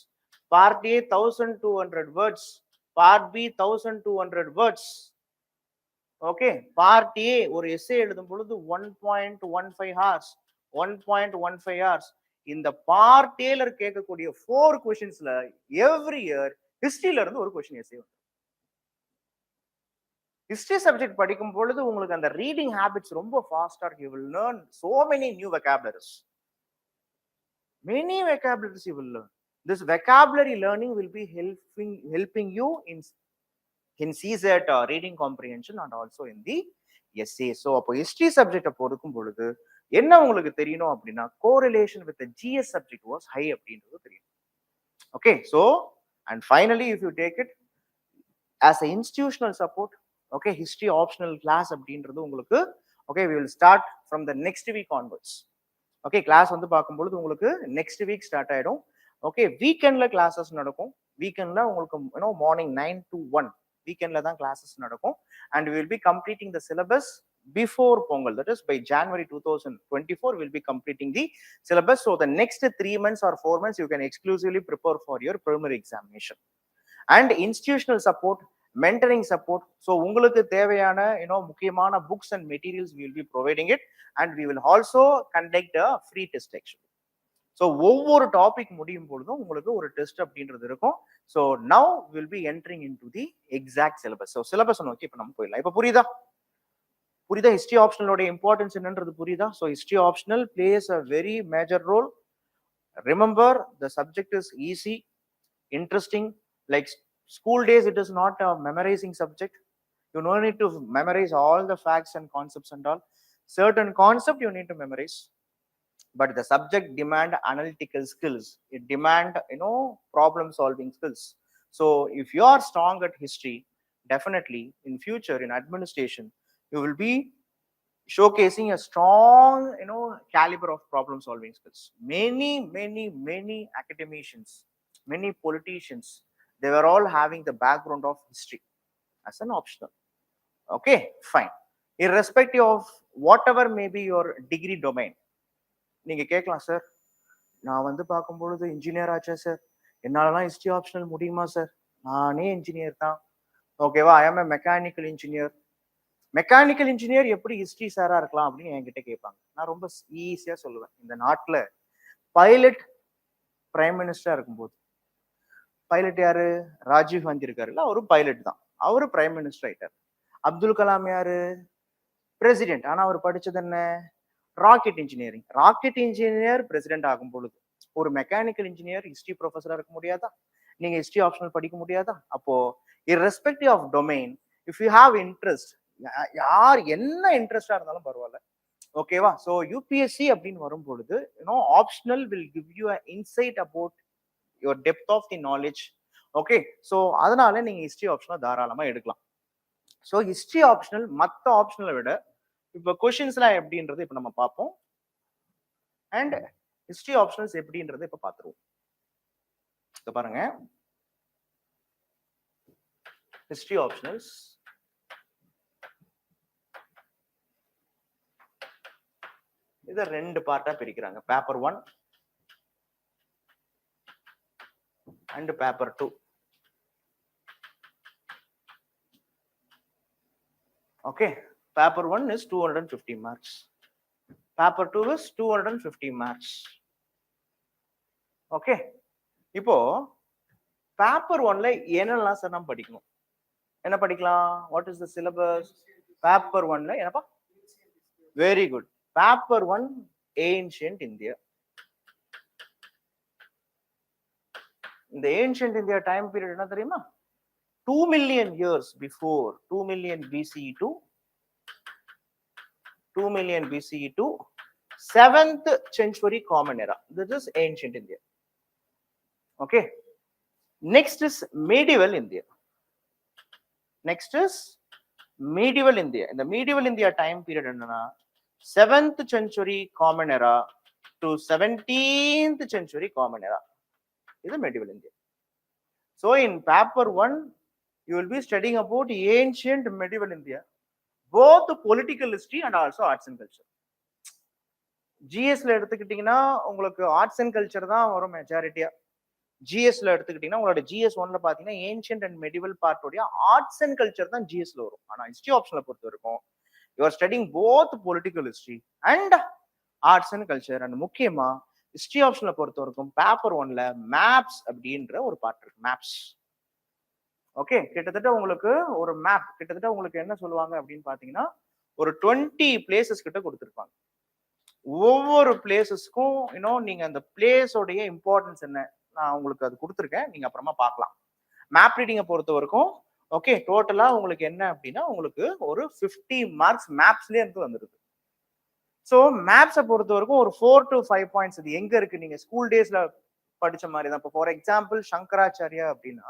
part A 1200 words, part B 1200 words. Okay, part A ஒரு எஸ்ஏ எழுதும் பொழுது 1.15 ஹார்ஸ், 1.15 ஹார்ஸ். இந்த பார்ட் ஏல கேட்கக்கூடிய 4 கொஸ்டின்ஸ்ல எவ்ரி இயர் ஹிஸ்டரியில இருந்து ஒரு கொஸ்டின் எஸ்ஏ. ஹிஸ்டரி சப்ஜெக்ட் படிக்கும் பொழுது உங்களுக்கு அந்த ரீடிங் ஹேபிட்ஸ் ரொம்ப ஃபாஸ்டா இருக்கு. You will learn so many new vocabularies. Many vocabularies you will learn. This vocabulary learning will be helping you in CSAT reading comprehension and also in the essay. So அப்போ history சப்ஜெக்ட பொறுக்கும் பொழுது என்ன உங்களுக்கு தெரியணும் அப்படின்னா, correlation with GS subject was high அப்படின்றது தெரியும். Okay, so and finally if you take it as a institutional support, okay, history optional class அப்படின்றது உங்களுக்கு, okay, we will start from the next week onwards. Okay, class வந்து பார்க்கும்பொழுது உங்களுக்கு next week start ஆயிடும். Okay, வீக்கெண்ட்ல classes நடக்கும். வீக்கெண்ட்ல உங்களுக்கு மார்னிங் 9 to 1 வீக்கெண்ட்ல தான் கிளாஸஸ் நடக்கும். And we will be completing the syllabus before Pongal, that is by January 2024 we'll be completing the syllabus. So the next 3 months or 4 months you can exclusively prepare for your preliminary examination. And institutional support, mentoring support, so உங்களுக்கு தேவையான முக்கியமான books and materials we will be providing it, and we will also conduct a free test actually. So ஒவ்வொரு topic முடியும் பொழுதும் உங்களுக்கு ஒரு test அப்படின்றது இருக்கும். So now will be entering in to the exact syllabus. So syllabus நோக்கி இப்போ நம்ம போயிடலாம். இப்போ புரியுதா? ஹிஸ்டரி ஆப்ஷனலோட இம்பார்ட்டன்ஸ் என்னன்றது புரியுதா? So history optional plays a very major role. Remember the subject is easy, interesting. Like school days it is not a memorising subject. You no need to memorise all the facts and concepts and all. Certain concept you need to memorize, but the subject demand analytical skills, it demand problem solving skills. So if you are strong at history, definitely in future in administration you will be showcasing a strong caliber of problem solving skills. Many academicians, many politicians, they were all having the background of history as an optional. Okay, fine. Irrespective of whatever may be your degree domain, நீங்க கேட்கலாம், sir நான் வந்து பார்க்கும்பொழுது engineer ஆச்சேன் sir, என்னாலலாம் history optional முடியுமா sir? நானே engineer தான், ஓகேவா, ஐ ஆம் எ மெக்கானிக்கல் இன்ஜினியர். மெக்கானிக்கல் இன்ஜினியர் எப்படி ஹிஸ்டரி சாரா இருக்கலாம் அப்படின்னு என்கிட்ட கேட்பாங்க. நான் ரொம்ப ஈஸியா சொல்லுவேன், இந்த நாட்டுல பைலட் பிரைம் மினிஸ்டரா இருக்கும்போது, பைலட் யாரு? ராஜீவ் காந்தி இருக்காருல்ல, அவரு பைலட் தான், அவரு பிரைம் மினிஸ்டர் ஆயிட்டார். அப்துல் கலாம் யாரு? பிரசிடென்ட். ஆனா அவர் படிச்சது என்ன? Rocket engineering. Rocket engineer president ஆகும் பொழுது ஒரு மெக்கானிக்கல் இன்ஜினியர் ஹிஸ்டரி ப்ரொஃபஸரா இருக்க முடியாதா? நீங்க ஹிஸ்டரி ஆப்ஷனல் படிக்க முடியாதா? அப்போ irrespective of domain, if you have interest, யார் என்ன இன்ட்ரெஸ்டா இருந்தாலும் பரவாயில்ல, ஓகேவா? ஸோ யூபிஎஸ்சி அப்படின்னு வரும் பொழுது optional will give you insight about your depth of the knowledge. Okay, so அதனால நீங்க ஹிஸ்டரி ஆப்ஷனல் தாராளமா எடுக்கலாம். ஸோ ஹிஸ்டரி ஆப்ஷனல் மற்ற ஆப்ஷனலை விட இப்போ கொஸ்டின்ஸ்லாம் எப்படின்றது இப்போ நம்ம பார்ப்போம். அண்ட் ஹிஸ்டரி ஆப்ஷனல்ஸ் எப்படின்றது இப்போ பார்த்துருவோம். இப்போ பாருங்க, ஹிஸ்டரி ஆப்ஷனல்ஸ் இதை 2 பார்ட்டா பிரிக்கிறாங்க, paper 1 and paper 2. Okay, paper 1 is 250 marks. Paper 2 is 250 marks. Okay, இப்போ பேப்பர் 1ல என்னெல்லாம் சார் நம்ம படிக்கணும்? என்ன படிக்கலாம்? What is the syllabus? Paper 1ல என்னப்பா? Very good. Paper 1 ancient India. இந்த ஏன்ஷியன்ட் இந்தியா டைம் பீரியட் என்ன தெரியுமா? 2 million years before 2 million BCE to 2 million BCE to 7th century common era. This is ancient India. Okay. Next is medieval India. Next is medieval India. In the medieval India time period, 7th century common era to 17th century common era. This is medieval India. So in paper 1, you will be studying about ancient medieval India, both political history and also arts and culture. GSல எடுத்துக்கிட்டீங்கன்னா உங்களுக்கு arts and culture தான் வரும் மெஜாரிட்டியா. GSல எடுத்துக்கிட்டீங்கன்னா உங்களோட GS 1ல பாத்தீங்கன்னா ancient and medieval பார்ட்டோடைய arts and culture தான் GSல வரும். ஆனா ஹிஸ்டரி ஆப்ஷன்ல பொறுத்த வரைக்கும் you are studying both political history and arts and culture. And முக்கியமா ஹிஸ்டரி ஆப்ஷன்ல பொறுத்த வரைக்கும் பேப்பர் 1ல மேப்ஸ் அப்படின்ற ஒரு பார்ட் இருக்கு. மேப்ஸ். ஓகே, கிட்டத்தட்ட உங்களுக்கு ஒரு மேப் கிட்டத்தட்ட உங்களுக்கு என்ன சொல்லுவாங்க அப்படின்னு பாத்தீங்கன்னா ஒரு 20 பிளேசஸ் கிட்ட கொடுத்துருப்பாங்க. ஒவ்வொரு பிளேசஸ்க்கும் நீங்க அந்த பிளேஸோடைய இம்பார்ட்டன்ஸ் என்ன நான் உங்களுக்கு அது கொடுத்துருக்கேன், நீங்க அப்புறமா பார்க்கலாம். மேப் ரீடிங்கை பொறுத்த வரைக்கும் ஓகே, டோட்டலா உங்களுக்கு என்ன அப்படின்னா உங்களுக்கு ஒரு 50 மார்க்ஸ் மேப்ஸ்லேயே இருந்து வந்துருது. ஸோ மேப்ஸை பொறுத்த வரைக்கும் ஒரு 4 to 5 பாயிண்ட்ஸ். இது எங்க இருக்கு? நீங்க ஸ்கூல் டேஸ்ல படிச்ச மாதிரி தான். இப்போ ஃபார் எக்ஸாம்பிள் சங்கராச்சாரியா அப்படின்னா,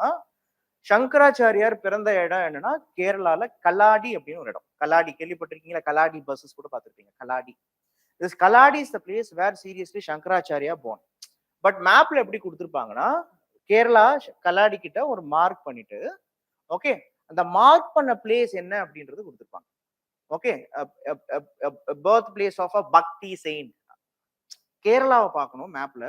சங்கராச்சாரியார் பிறந்த இடம் என்னன்னா கேரளால கலாடி அப்படின்னு ஒரு இடம். கலாடி கேள்விப்பட்டிருக்கீங்களா? கலாடி பஸ்ஸஸ் கூட பார்த்துருப்பீங்க. Kalady. This Kaladi is the place where seriously Shankaracharya born. But மேப்ல எப்படி கொடுத்துருப்பாங்கன்னா கேரளா கலாடி கிட்ட ஒரு மார்க் பண்ணிட்டு ஓகே, அந்த மார்க் பண்ண பிளேஸ் என்ன அப்படின்றது கொடுத்துருப்பாங்க. Okay, birth place of a bhakti saint. கேரளாவை பார்க்கணும் மேப்ல.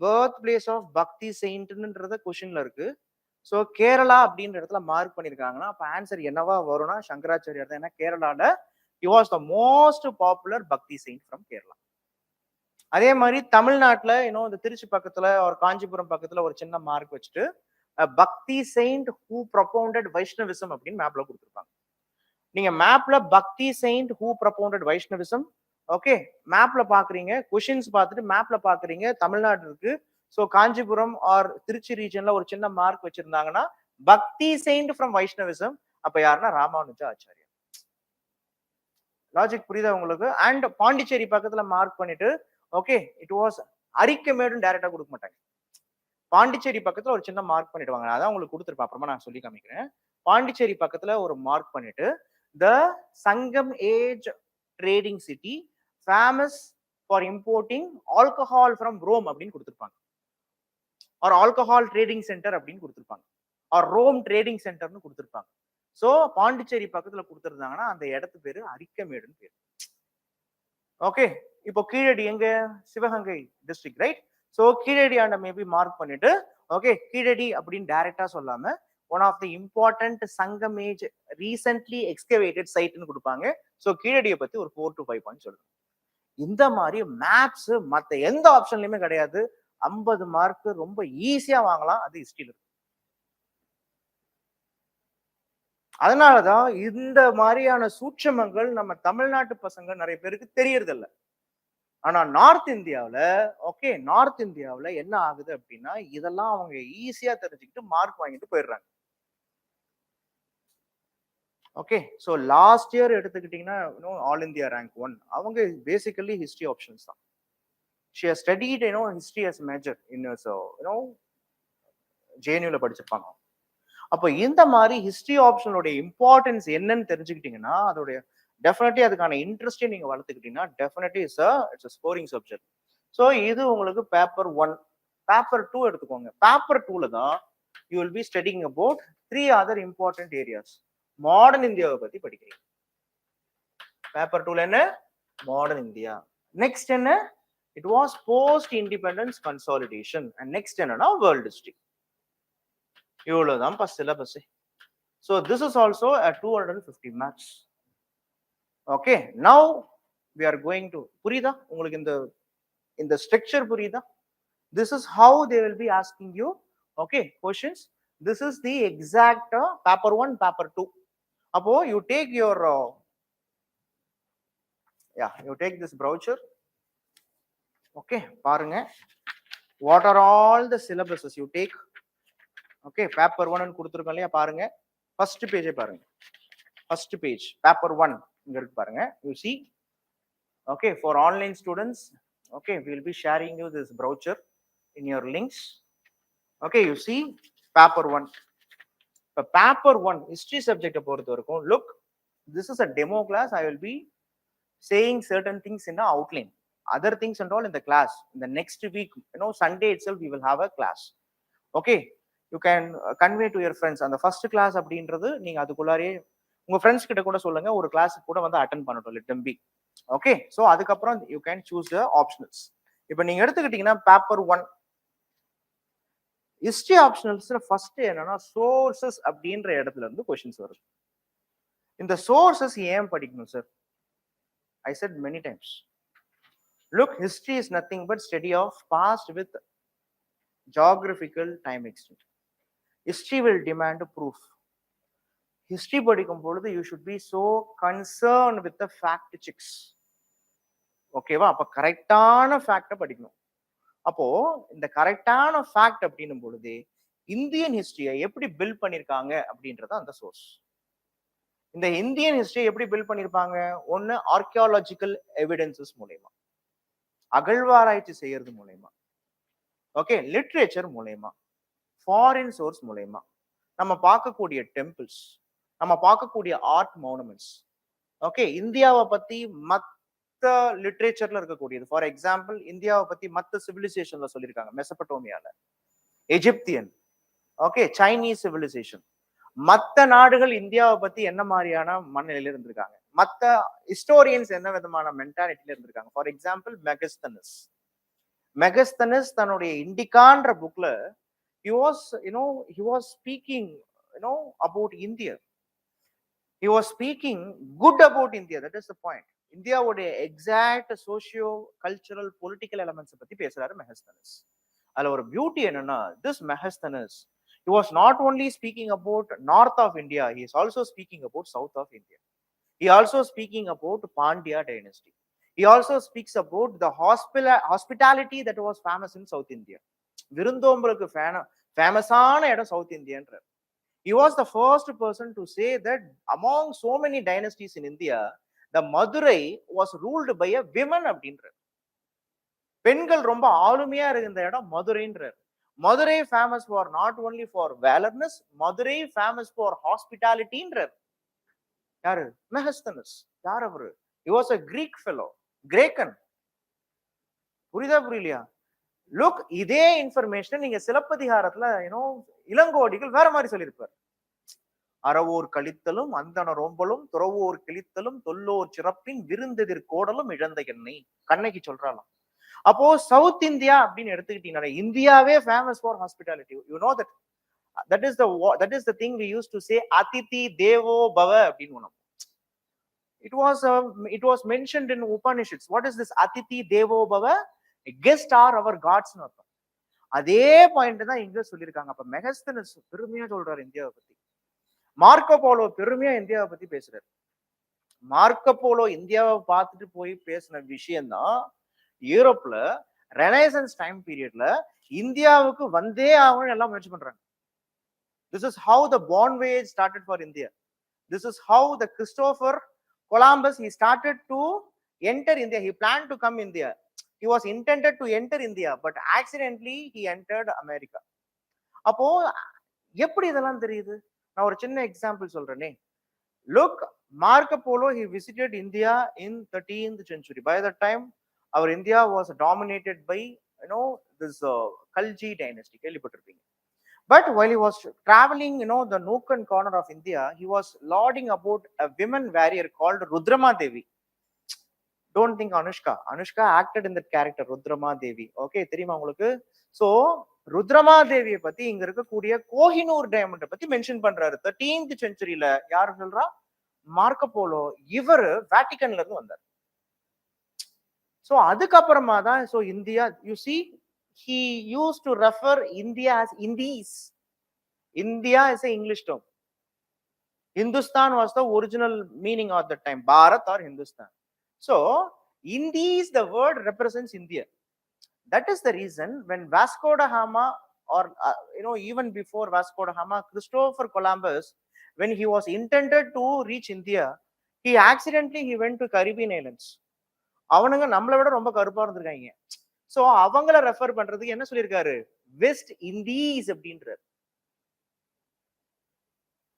பர்த் பிளேஸ் ஆஃப் பக்தி செயின்ட்ன்றத கொஸ்டின்ல இருக்கு. ஸோ கேரளா அப்படின்ற இடத்துல மார்க் பண்ணிருக்காங்கன்னா அப்ப ஆன்சர் என்னவா வரும்னா சங்கராச்சாரியார் தான். ஏன்னா கேரளால he was the most popular bhakti saint from Kerala. அதே மாதிரி தமிழ்நாட்டுல இந்த திருச்சி பக்கத்துல ஒரு காஞ்சிபுரம் பக்கத்துல ஒரு சின்ன மார்க் வச்சுட்டு பக்தி செயின்ட் ஹூ ப்ரொபவுண்டட் வைஷ்ணவிசம் அப்படின்னு மேப்ல கொடுத்துருப்பாங்க. நீங்க மேப்ல பக்தி செயின்ட் ஹூ ப்ரொபவுண்டட் வைஷ்ணவிசம் ஓகே மேப்ல பாக்குறீங்க, கொஸ்டின்ஸ் பார்த்துட்டு மேப்ல பாக்குறீங்க தமிழ்நாடு இருக்கு. ஸோ காஞ்சிபுரம் ஆர் திருச்சி ரீஜன்ல ஒரு சின்ன மார்க் வச்சிருந்தாங்கன்னா பக்தி செயின்ட் ஃப்ரம் வைஷ்ணவிசம், அப்ப யாருன்னா ராமானுஜ ஆச்சாரியா. லாஜிக் புரியுதா உங்களுக்கு? அண்ட் பாண்டிச்சேரி பக்கத்துல மார்க் பண்ணிட்டு ஓகே இட் வாஸ் அரிக்கமேடுன்னு டைரக்டா கொடுக்க மாட்டாங்க. பாண்டிச்சேரி பக்கத்துல ஒரு சின்ன மார்க் பண்ணிடுவாங்க. அதான் உங்களுக்கு கொடுத்துருப்பேன், அப்புறமா நான் சொல்லி காமிக்கிறேன். பாண்டிச்சேரி பக்கத்துல ஒரு மார்க் பண்ணிட்டு the Sangam age trading city famous for importing alcohol from Rome அப்படின்னு கொடுத்துருப்பாங்க. ஆர் ஆல்கஹால் ட்ரேடிங் சென்டர் அப்படின்னு கொடுத்துருப்பாங்க. ஆர் ரோம் ட்ரேடிங் சென்டர்னு கொடுத்துருப்பாங்க. சோ பாண்டிச்சேரி பக்கத்துல கொடுத்துருந்தாங்கன்னா அந்த இடத்து பேரு அரிக்கமேடுன்னு பேரு. ஓகே, இப்போ கீழடி எங்க? Sivaganga district, right? So Keeladi and maybe mark பண்ணிட்டு ஓகே கீழடி அப்படின்னு டைரக்டா சொல்லாம one of the important Sangam age recently excavated சைட்னு கொடுப்பாங்க. சோ கீழடியை பத்தி ஒரு 4 to 5 பாயிண்ட்ஸ் சொல்லுங்க. இந்த மாதிரி மேப்ஸ் மத்த எந்த ஆப்ஷன்லயுமே கிடையாது. 50 மார்க் ரொம்ப ஈஸியா வாங்கலாம். அது ஹிஸ்டரியில இருக்கு. அதனாலதான் இந்த மாதிரியான சூட்சமங்கள் நம்ம தமிழ்நாட்டு பசங்க நிறைய பேருக்கு தெரியறது இல்லை. ஆனா நார்த் இந்தியாவில ஓகே நார்த் இந்தியாவில என்ன ஆகுது அப்படின்னா இதெல்லாம் அவங்க ஈஸியா தெரிஞ்சுக்கிட்டு மார்க் வாங்கிட்டு போயிடுறாங்க. ஓகே, ஸோ லாஸ்ட் இயர் எடுத்துக்கிட்டீங்கன்னா ஆல் இந்தியா ரேங்க் 1 அவங்க பேசிக்கலி ஹிஸ்டரி ஆப்ஷன்ஸ் தான். she has studied history as a major in JNUல படிச்சிருப்பாங்க. அப்போ இந்த மாதிரி ஹிஸ்டரி ஆப்ஷனோட இம்பார்ட்டன்ஸ் என்னன்னு தெரிஞ்சுக்கிட்டீங்கன்னா அதோடைய டெஃபினெட்லி அதுக்கான இன்ட்ரெஸ்டே நீங்க வளர்த்துக்கிட்டீங்கன்னா definitely it's a scoring subject. So இது உங்களுக்கு பேப்பர் 1. பேப்பர் 2 எடுத்துக்கோங்க. பேப்பர் 2ல தான் you will be studying about 3 other important areas. Modern இந்தியாவை பத்தி படிக்கிறீங்க. பேப்பர் 2ல என்ன? Modern India. நெக்ஸ்ட் என்ன? It was post-independence consolidation. And next என்னன்னா world history. இவ்வளவுதான் syllabus. So this is also at 250 marks. Okay, now we are going to புரியுதா உங்களுக்கு இந்த ஸ்ட்ரக்சர் புரியுதா? This is how they will be asking you, okay, questions. This is the exact paper 1, paper 2. Appo you take your you take this brochure. Okay, பாருங்க, what are all the syllabuses you take. Okay, paper 1 ன்னு கொடுத்திருக்கோம் இல்லையா, பாருங்க first page பாருங்க, first page paper 1 இங்க இருக்கு பாருங்க. You see, okay, for online students, okay, we will be sharing you this brochure in your links. Okay, you see paper 1. இப்போ paper 1 history subject பொறுத்த வரைக்கும், look, this is a demo class. I will be saying certain things in the outline, other things and all in the class. In the next week, Sunday itself we will have a class. Okay, you can convey to your friends. And the first class அப்படின்றது நீங்க அதுக்குள்ளாரே உங்க friends கிட்ட கூட சொல்லுங்க, ஒரு class கூட வந்து attend பண்ணட்டும், let them be. Okay, so அதுக்கப்புறம் you can choose the optionals. இப்போ நீங்க எடுத்துக்கிட்டீங்கன்னா paper 1 ஹிஸ்டரி ஆப்ஷனல்ஸ்ல ஃபர்ஸ்ட் என்னன்னா சோர்சஸ் அப்படின்ற இடத்துல இருந்து கொஸ்டின்ஸ் வருது. இந்த சோர்சஸ் ஏன் படிக்கணும் sir? I said many times, look, history is nothing but study of past with geographical time extent. History will demand proof. History படிக்கும் பொழுது you should be so concerned with the fact checks. ஓகேவா? அப்ப கரெக்டான ஃபேக்டை படிக்கணும். அப்போ இந்த கரெக்டான fact அப்படின்னும் பொழுது இந்தியன் ஹிஸ்டரியை எப்படி பில்ட் பண்ணிருக்காங்க அப்படின்றத அந்த சோர்ஸ். இந்த இந்தியன் ஹிஸ்டரி எப்படி பில்ட் பண்ணிருப்பாங்க? ஒன்னு ஆர்கியாலஜிக்கல் எவிடன்சஸ் மூலயமா, அகழ்வாராய்ச்சி செய்யறது மூலயமா, ஓகே, லிட்ரேச்சர் மூலயமா, ஃபாரின் சோர்ஸ் மூலயமா, நம்ம பார்க்கக்கூடிய டெம்பிள்ஸ், நம்ம பார்க்கக்கூடிய ஆர்ட் மோனுமெண்ட்ஸ், ஓகே, இந்தியாவை பத்தி மத்த லிட்ரேச்சர்ல இருக்கக்கூடியது. ஃபார் எக்ஸாம்பிள், இந்தியாவை பத்தி மத்த சிவிலைசேஷன்ல சொல்லியிருக்காங்க, மெசபடோமியால, எஜிப்தியன், ஓகே, சைனீஸ் சிவிலைசேஷன். மற்ற நாடுகள் இந்தியாவை பத்தி என்ன மாதிரியான மனநிலையில இருந்திருக்காங்க, மற்ற ஹிஸ்டோரியன்ஸ் என்ன விதமான மென்டாலிட்டியில இருந்திருக்காங்க. ஃபார் எக்ஸாம்பிள், மெகஸ்தனஸ் தன்னுடைய இண்டிகான்ற புக்ல he was speaking about India. He was speaking good about India. That is the point. இந்தியாவுடைய exact socio cultural political elements பத்தி பேசுறாரு மெகஸ்தனஸ். அதுல ஒரு பியூட்டி என்னன்னா, this Megasthenes, he was not only speaking about north of India, he is also speaking about south of India. He also speaking about Pandya dynasty. He also speaks about the hospitality that was famous in South India. விருந்தோம்பலுக்கு ஃபேமஸான இடம் south இந்தியன்ற. He was the first person to say that among so many dynasties in India, the Madurai was ruled by a women அப்படின்ற. பெண்கள் ரொம்ப ஆளுமையா இருந்த இடம் மதுரைன்றார். Madurai famous for not only for valourness, Madurai famous for ஹாஸ்பிட்டாலிட்டின்றார். யாரு? மெகஸ்தனஸ். யார் அவரு? he was a Greek fellow, கிரேக்கன். புரியுதா புரியலையா? லுக், இதே இன்ஃபர்மேஷன் நீங்க சிலப்பதிகாரத்துல இளங்கோடிகள் வேற மாதிரி சொல்லியிருப்பார். அறவோர் கழித்தலும் அந்தன ரோம்பலும் துறவோர் கிழித்தலும் தொல்லோர் சிறப்பின் விருந்தெதிர் கோடலும் இழந்த எண்ணெய் கண்ணகி சொல்றாளாம். அப்போ சவுத் இந்தியா அப்படின்னு எடுத்துக்கிட்டீங்கன்னா இந்தியாவே famous for hospitality. You know that is the thing we use to say அதிதி தேவோ பவ அப்படின்னு. It was mentioned in Upanishads. What is this Aditi தேவோ பவ? கெஸ்ட் ஆர் அவர் காட்ஸ் அர்த்தம். அதே பாயிண்ட் தான் இங்க சொல்லியிருக்காங்க. அப்ப மெகஸ்தனஸ் பெருமையா சொல்றாரு இந்தியாவை பத்தி. மார்க்கோ போலோ பெருமையா இந்தியாவை பத்தி பேசுறாரு. மார்க்கோ போலோ இந்தியாவை பார்த்துட்டு போய் பேசின விஷயம்தான் யூரோப்ல ரெனைசன்ஸ் டைம் பீரியட்ல இந்தியாவுக்கு வந்தே ஆகணும்னு எல்லாம் முயற்சி பண்றாங்க. This is how the Bond voyage started for India. This is how the Christopher Columbus, he started to enter India. He planned to come India. He was intended to enter India, but accidentally he entered America. அப்போ எப்படி இதெல்லாம் தெரியுது? நான் ஒரு சின்ன example சொல்றேனே. Look, Marco Polo, he visited India in 13th century. By that time, our India was dominated by this Khalji dynasty. கேள்விப்பட்டிருப்பீங்க. But while he was traveling, the nook and corner of India, he was lauding about a women warrior called Rudrama Devi. Don't think Anushka. Anushka acted in that character, Rudrama Devi. Okay, தெரியுமா உங்களுக்கு? So Rudrama தேவியை பத்தி இங்க இருக்கக்கூடிய கோஹினூர் டைமண்டை பத்தி mention பண்றாரு. 13th centuryல யாரு சொல்றா? Marco polo. இவரு வேட்டிகன்ல இருந்து வந்தார். ஸோ அதுக்கப்புறமா தான் so India you see he used to refer India as Indies. India is an English term. Hindustan was the original meaning of the time, Bharat or Hindustan. So Indies, the word represents India. That is the reason when Vasco da Gama, or even before Vasco da Gama, Christopher Columbus, when he was intended to reach India, he accidentally went to Caribbean islands. அவனுங்க நம்மளை விட ரொம்ப கருப்பா இருந்திருக்காங்க. So அவங்கள refer பண்றதுக்கு என்ன சொல்லியிருக்காரு, வெஸ்ட் இண்டீஸ் அப்படின்றார்.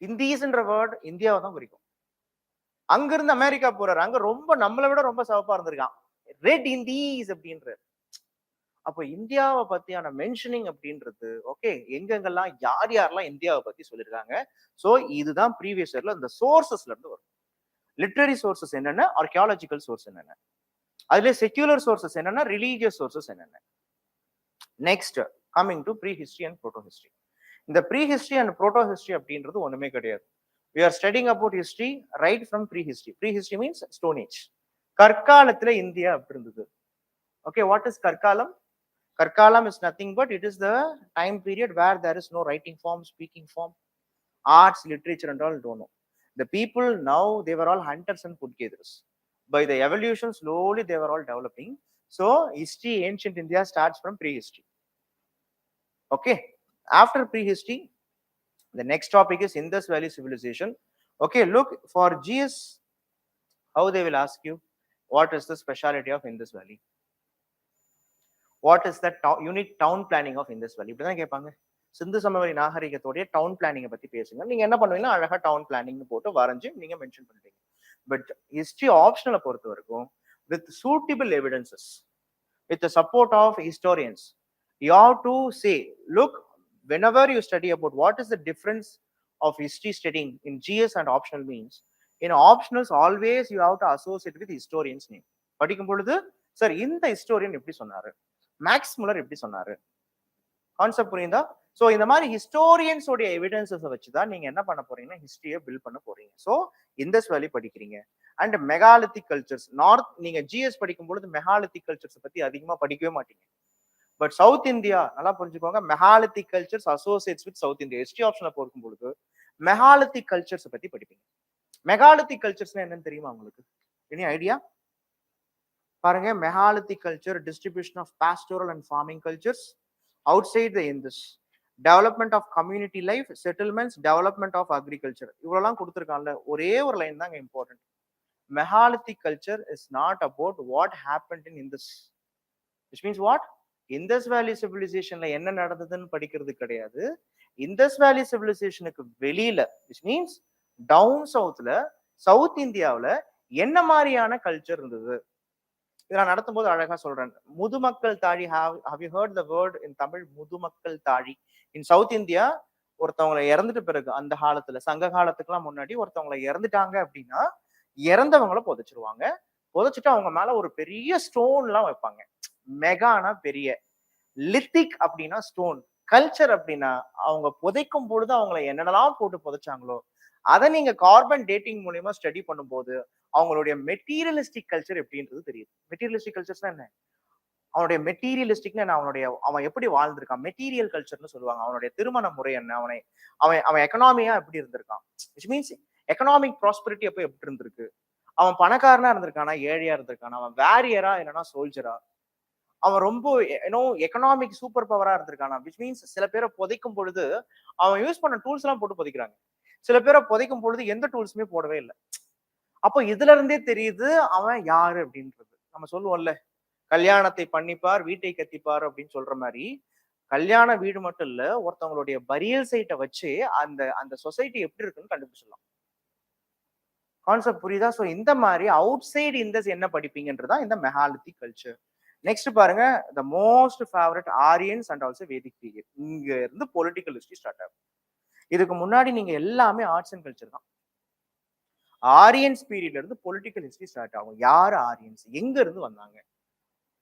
இந்தீஸ்ன்ற வேர்ட் இந்தியாவை தான் குறிக்கும். அங்கிருந்து அமெரிக்கா போறாரு, அங்க ரொம்ப நம்மளை விட ரொம்ப சிவப்பா இருந்திருக்கான், ரெட் இண்டீஸ் அப்படின்றார். அப்போ இந்தியாவை பத்தியான மென்ஷனிங் அப்படின்றது ஓகே, எங்கெங்கெல்லாம் யார் யாரெல்லாம் இந்தியாவை பத்தி சொல்லியிருக்காங்க. சோ இதுதான் ப்ரீவியஸ் இயர்ல இந்த சோர்சஸ்ல இருந்து வரும். லிட்ரரி சோர்சஸ் என்னென்ன, ஆர்கியாலஜிக்கல் சோர்ஸ் என்னென்ன, அதுல செக்யூலர் சோர்சஸ் என்னென்ன, ரிலீஜியஸ் சோர்சஸ் என்னென்ன. Next coming to pre history and proto history. இந்த pre history and proto history அப்படின்றது ஒண்ணுமே கிடையாது. we are studying about history right from prehistory. Prehistory means stone age. கற்காலத்துல India அப்படி இருந்தது. Okay, what is கற்காலம்? கற்காலம் is nothing but it is the time period where there is no writing form, speaking form, arts, literature and all don't know. The people now, they were all hunters and food gatherers. By the evolution, slowly they were all developing. So history, ancient India starts from prehistory. Okay, after prehistory, the next topic is Indus Valley civilization. Okay, look for GS, how they will ask you, what is the speciality of Indus Valley? What is the unique town planning of Indus Valley? இப்படிதான் கேட்பாங்க. சிந்து சமவெளி நாகரிகத்தோடைய down பிளானிங்கை பத்தி பேசுங்க. நீங்க என்ன பண்ணுவீங்கன்னா அழகா down பிளானிங்னு போட்டு வரைஞ்சு நீங்க மென்ஷன் பண்ணுவீங்க. பட் ஹிஸ்டரி ஆப்ஷனலை பொறுத்த வரைக்கும் with suitable evidences, with the support of historians, you have to say, look, whenever you study about what is the difference of history studying in GS and optional means, in optionals always you have to associate with historians name. படிக்கும் பொழுது sir இந்த historian எப்படி சொன்னாரு, maths Muller எப்படி சொன்னாரு, concept புரியுதா? So இந்த மாதிரி ஹிஸ்டோரியன்ஸ் உடைய எவிடன்சஸ் வச்சுதான் நீங்க என்ன பண்ண போறீங்கன்னா ஹிஸ்டரியை பில்ட் பண்ண போறீங்க. சோ இண்டஸ் வேலி படிக்கிறீங்க. அண்ட் மெகாலித்திக் கல்ச்சர்ஸ், நார்த் நீங்க ஜிஎஸ் படிக்கும் பொழுது மெகாலித்திக் கல்ச்சர்ஸ் பத்தி அதிகமா படிக்கவே மாட்டீங்க. பட் சவுத் இந்தியா நல்லா புரிஞ்சுக்கோங்க, megalithic cultures Associates with south India. History ஆப்ஷன்ல போகும் பொழுது மெகாலித்திக் கல்ச்சர்ஸ் பத்தி படிப்பீங்க. மெகாலித்திக் கல்ச்சர்ஸ் என்னன்னு தெரியுமா உங்களுக்கு? Any idea? பாருங்க, megalithic culture distribution of pastoral and farming cultures outside the Indus, development of community life, settlements, development of agriculture. இவ்வளவுலாம் கொடுத்துருக்காங்கல்ல, ஒரே ஒரு லைன் தாங்க important. Megalithic culture is not about what happened in Indus, which means what? Indus Valley civilizationல என்ன நடந்ததுன்னு படிக்கிறது கிடையாது. Indus Valley civilizationக்கு வெளியில, which means down southல, சவுத் இந்தியாவுல என்ன மாதிரியான கல்ச்சர் இருந்தது இதெல்லாம் நடத்தும் போது அழகா சொல்றேன். முதுமக்கள் தாழி, have you heard the word in Tamil, முதுமக்கள் தாழி? இன் சவுத் இந்தியா ஒருத்தவங்களை இறந்துட்டு பிறகு, அந்த காலத்துல சங்க காலத்துக்குலாம் முன்னாடி ஒருத்தவங்களை இறந்துட்டாங்க அப்படின்னா இறந்தவங்கள புதைச்சிருவாங்க. புதைச்சிட்டு அவங்க மேல ஒரு பெரிய ஸ்டோன் எல்லாம் வைப்பாங்க. மெகானா பெரிய, லித்திக் அப்படின்னா ஸ்டோன், கல்ச்சர் அப்படின்னா அவங்க புதைக்கும் பொழுது அவங்கள என்னென்னலாம் போட்டு புதைச்சாங்களோ அதை நீங்க கார்பன் டேட்டிங் மூலியமா ஸ்டடி பண்ணும்போது அவங்களுடைய மெட்டீரியலிஸ்டிக் கல்ச்சர் எப்படின்றது தெரியுது. மெட்டீரியலிஸ்டிக் கல்ச்சர்ஸ்னா என்ன? அவனுடைய மெட்டீரியலிஸ்டிக்னு அவன் எப்படி வாழ்ந்திருக்கான், மெட்டீரியல் கல்ச்சர்னு சொல்லுவாங்க. அவனுடைய திருமண முறை என்ன, அவன் எக்கனாமியா எப்படி இருந்திருக்கான், விச் மீன்ஸ் எக்கனாமிக் ப்ராஸ்பரிட்டி அப்ப எப்படி இருந்திருக்கு, அவன் பணக்காரனா இருந்திருக்கானா, ஏழையா இருந்திருக்கானா, அவன் வேரியரா இல்லைன்னா சோல்ஜரா, அவன் ரொம்ப எக்கனாமிக் சூப்பர் பவரா இருந்திருக்கானா. விச் மீன்ஸ் சில பேரை புதைக்கும் பொழுது அவன் யூஸ் பண்ண டூல்ஸ் எல்லாம் போட்டு புதைக்கிறாங்க, சில பேரை புதைக்கும் பொழுது எந்த டூல்ஸுமே போடவே இல்லை. அப்போ இதுல இருந்தே தெரியுது அவன் யாரு அப்படின்றது. நம்ம சொல்லுவோம்ல, கல்யாணத்தை பண்ணிப்பார் வீட்டை கத்திப்பார் அப்படின்னு சொல்ற மாதிரி, கல்யாண வீடு மட்டும் இல்ல, ஒருத்தவங்களுடைய பரியல் சைட்டை வச்சு அந்த அந்த சொசைட்டி எப்படி இருக்குன்னு கண்டுபிடிச்சிடலாம். கான்செப்ட் புரியுதா? சோ இந்த மாதிரி அவுட் சைடு இண்டஸ் என்ன படிப்பீங்கன்றதா இந்த மெகாலித்திக் கல்ச்சர். நெக்ஸ்ட் பாருங்க, the most favourite Aryans and also Vedic period. இங்க இருந்து பொலிட்டிக்கல் ஹிஸ்டரி ஸ்டார்ட் ஆகும். இதுக்கு முன்னாடி நீங்க எல்லாமே ஆர்ட்ஸ் அண்ட் கல்ச்சர் தான். ஆரியன்ஸ் பீரியட்ல இருந்து பொலிட்டிக்கல் ஹிஸ்டரி ஸ்டார்ட் ஆகும். யாரு ஆரியன்ஸ், எங்க இருந்து வந்தாங்க,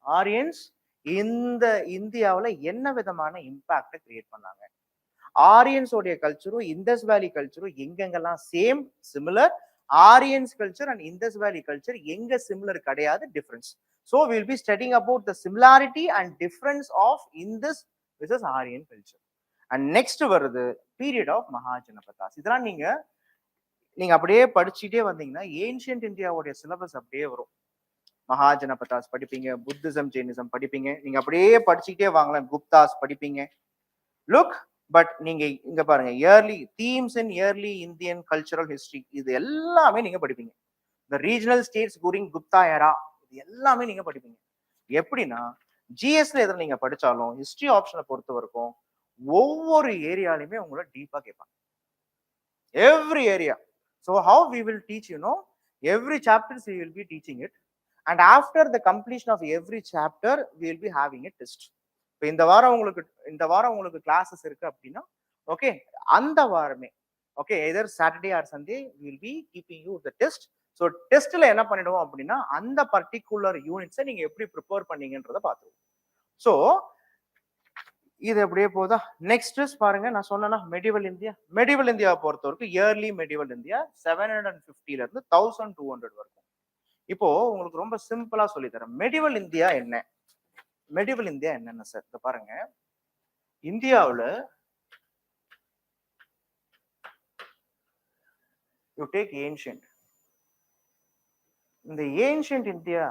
ஆரியன்ஸ் இந்த இந்தியாவுல என்ன விதமான இம்பாக்ட கிரியேட் பண்ணாங்க, ஆரியன்ஸோடைய கல்ச்சரும் இண்டஸ் வேலி கல்ச்சரும் எங்கெங்கெல்லாம் same, similar Aryans culture and Indus valley culture எங்க சிமிலர் கிடையாது, difference. So will be studying about the similarity and difference of Indus versus Aryan culture. And next வருது பீரியட் ஆஃப் மகாஜனபதாஸ். இதெல்லாம் நீங்க அப்படியே படிச்சுட்டே வந்தீங்கன்னா ஏன்ஷியன்ட் இந்தியாவுடைய சிலபஸ் அப்படியே வரும். மகாஜனபதாஸ் படிப்பீங்க, புத்திசம் ஜெயினிசம் படிப்பீங்க, நீங்க அப்படியே படிச்சுக்கிட்டே வாங்கலாம், குப்தாஸ் படிப்பீங்க. லுக், பட் நீங்க இங்க பாருங்க, early themes in early Indian cultural history, இது எல்லாமே நீங்க படிப்பீங்க. இந்த regional states during Gupta era, இது எல்லாமே நீங்க படிப்பீங்க. எப்படின்னா ஜிஎஸ்ல எதில் நீங்க படிச்சாலும் ஹிஸ்டரி ஆப்ஷனை பொறுத்த வரைக்கும் ஒவ்வொரு ஏரியாலையுமே உங்களை டீப்பா கேட்பாங்க, every area. So how we will teach, every chapters we will be teaching it, and after the completion of every chapter we will be having a test. இப்போ இந்த வாரம் உங்களுக்கு கிளாஸஸ் இருக்கு அப்படின்னா ஓகே, அந்த வாரமே okay either Saturday or Sunday we will be keeping you the test. ஸோ டெஸ்ட்ல என்ன பண்ணிடுவோம் அப்படின்னா அந்த பர்டிகுலர் யூனிட்ஸை நீங்க எப்படி ப்ரிப்பேர் பண்ணீங்கன்றத பார்த்துருவோம். ஸோ இது அப்படியே போதா. நெக்ஸ்ட் பாருங்க, நான் சொன்னேன்னா மெடிவல் இந்தியாவை பொறுத்த வரைக்கும் இயர்லி மெடிவல் இந்தியா 750 இருந்து 1200 வரைக்கும். இப்போ உங்களுக்கு ரொம்ப சிம்பிளா சொல்லி தரேன், மெடிவல் இந்தியா என்னென்ன சார். இத பாருங்க, இந்தியாவில் யூ டேக் ஏன்ஷியன்ட். இந்த ஏன்ஷியன்ட் இந்தியா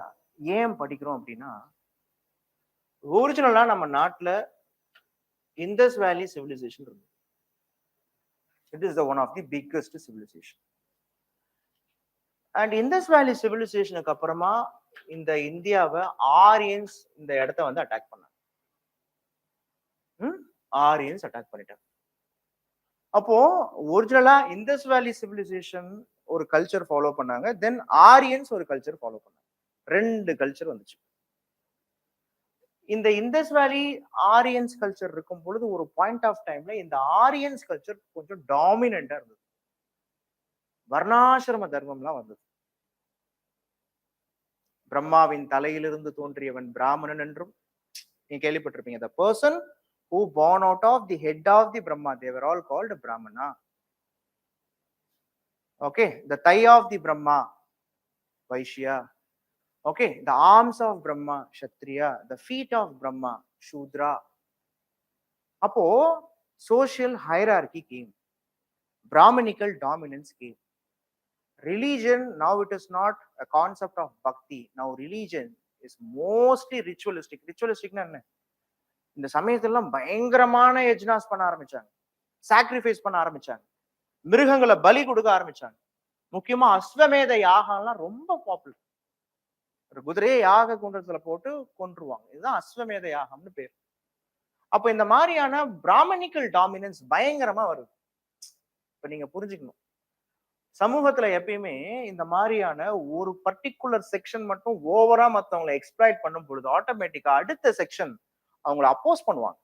ஏன் படிக்கிறோம் அப்படின்னா, ஒரிஜினலா நம்ம நாட்டில் இந்தஸ் வேலி சிவிலைசேஷன் இருக்கு. It is the one of the biggest civilisation. And Indus valley சிவிலைசேஷனுக்கு அப்புறமா இந்த இந்தியாவை ஆரியன்ஸ் இந்த இடத்த வந்து அட்டாக் பண்ணாங்க. ஆரியன்ஸ் அட்டாக் பண்ணிட்டாங்க. அப்போ ஒரிஜினலா இந்தஸ் வேலி சிவிலைசேஷன் ஒரு கல்ச்சர் ஃபாலோ பண்ணாங்க, தென் ஆரியன்ஸ் ஒரு கல்ச்சர் ஃபாலோ பண்ணாங்க. 2 கல்ச்சர் வந்துச்சு. இந்த இந்தஸ் வேலி ஆரியன்ஸ் கல்ச்சர் இருக்கும் பொழுது ஒரு பாயிண்ட் ஆஃப் டைம்ல இந்த ஆரியன்ஸ் கல்ச்சர் கொஞ்சம் டாமினண்டா இருந்தது. வர்ணாசிரம தர்மம்லாம் வந்தது. பிரம்மாவின் தலையிலிருந்து தோன்றியவன் பிராமணன் என்றும் நீங்க கேள்விப்பட்டிருப்பீங்க. the person who born out of the head of the Brahma, they were all called Brahmana. Okay, the thigh of the Brahma, Vaishya. Okay, the arms of Brahma, Kshatriya. The feet of Brahma, Shudra. அப்போ social hierarchy came, Brahmanical dominance came. Religion, now it is not a concept of bhakti. Now religion is mostly ritualistic. Ritualisticனா என்ன? இந்த சமயத்துல பயங்கரமான யஜ்னாஸ் பண்ண ஆரம்பிச்சாங்க, sacrifice பண்ண ஆரம்பிச்சாங்க, மிருகங்களை பலி கொடுக்க ஆரம்பிச்சாங்க. முக்கியமா அஸ்வமேத யாகம்லாம் ரொம்ப பாப்புலர். ஒரு குதிரையை யாக குண்டத்துல போட்டு கொன்றுவாங்க, இதுதான் அஸ்வமேத யாகம்னு பேர். அப்ப இந்த மாதிரியான பிராமணிக்கல் டாமினன்ஸ் பயங்கரமா வருது. இப்ப நீங்க புரிஞ்சுக்கணும், சமூகத்துல எப்பயுமே இந்த மாதிரியான ஒரு பர்டிகுலர் செக்ஷன் மட்டும் ஓவரா மத்தவங்களை எக்ஸ்பிளாய்ட் பண்ணும் பொழுது ஆட்டோமேட்டிக்கா அடுத்த செக்ஷன் அவங்கள அப்போஸ் பண்ணுவாங்க,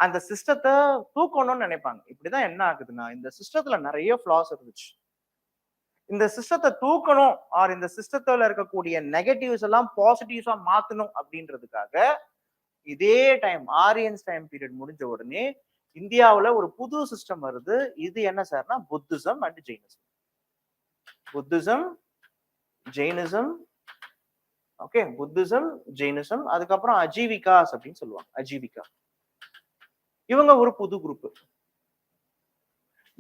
அந்த சிஸ்டத்தை தூக்கணும்னு நினைப்பாங்க. இப்படிதான் என்ன ஆகுதுன்னா, இந்த சிஸ்டத்துல நிறைய ஃபிளாஸ் இருந்துச்சு. இந்த சிஸ்டத்தை தூக்கணும் ஆர் இந்த சிஸ்டத்துல இருக்கக்கூடிய நெகட்டிவ்ஸ் எல்லாம் பாசிட்டிவ்ஸா மாத்தணும் அப்படின்றதுக்காக இதே டைம் ஆரியன்ஸ் டைம் பீரியட் முடிஞ்ச உடனே இந்தியாவுல ஒரு புது சிஸ்டம் வருது. இது என்ன சார்னா Buddhism and Jainism. Buddhism Jainism, okay, Buddhism Jainism. அதுக்கப்புறம் அஜீவிகாஸ் அப்படின்னு சொல்லுவாங்க, அஜீவிகா. இவங்க ஒரு புது குரூப்.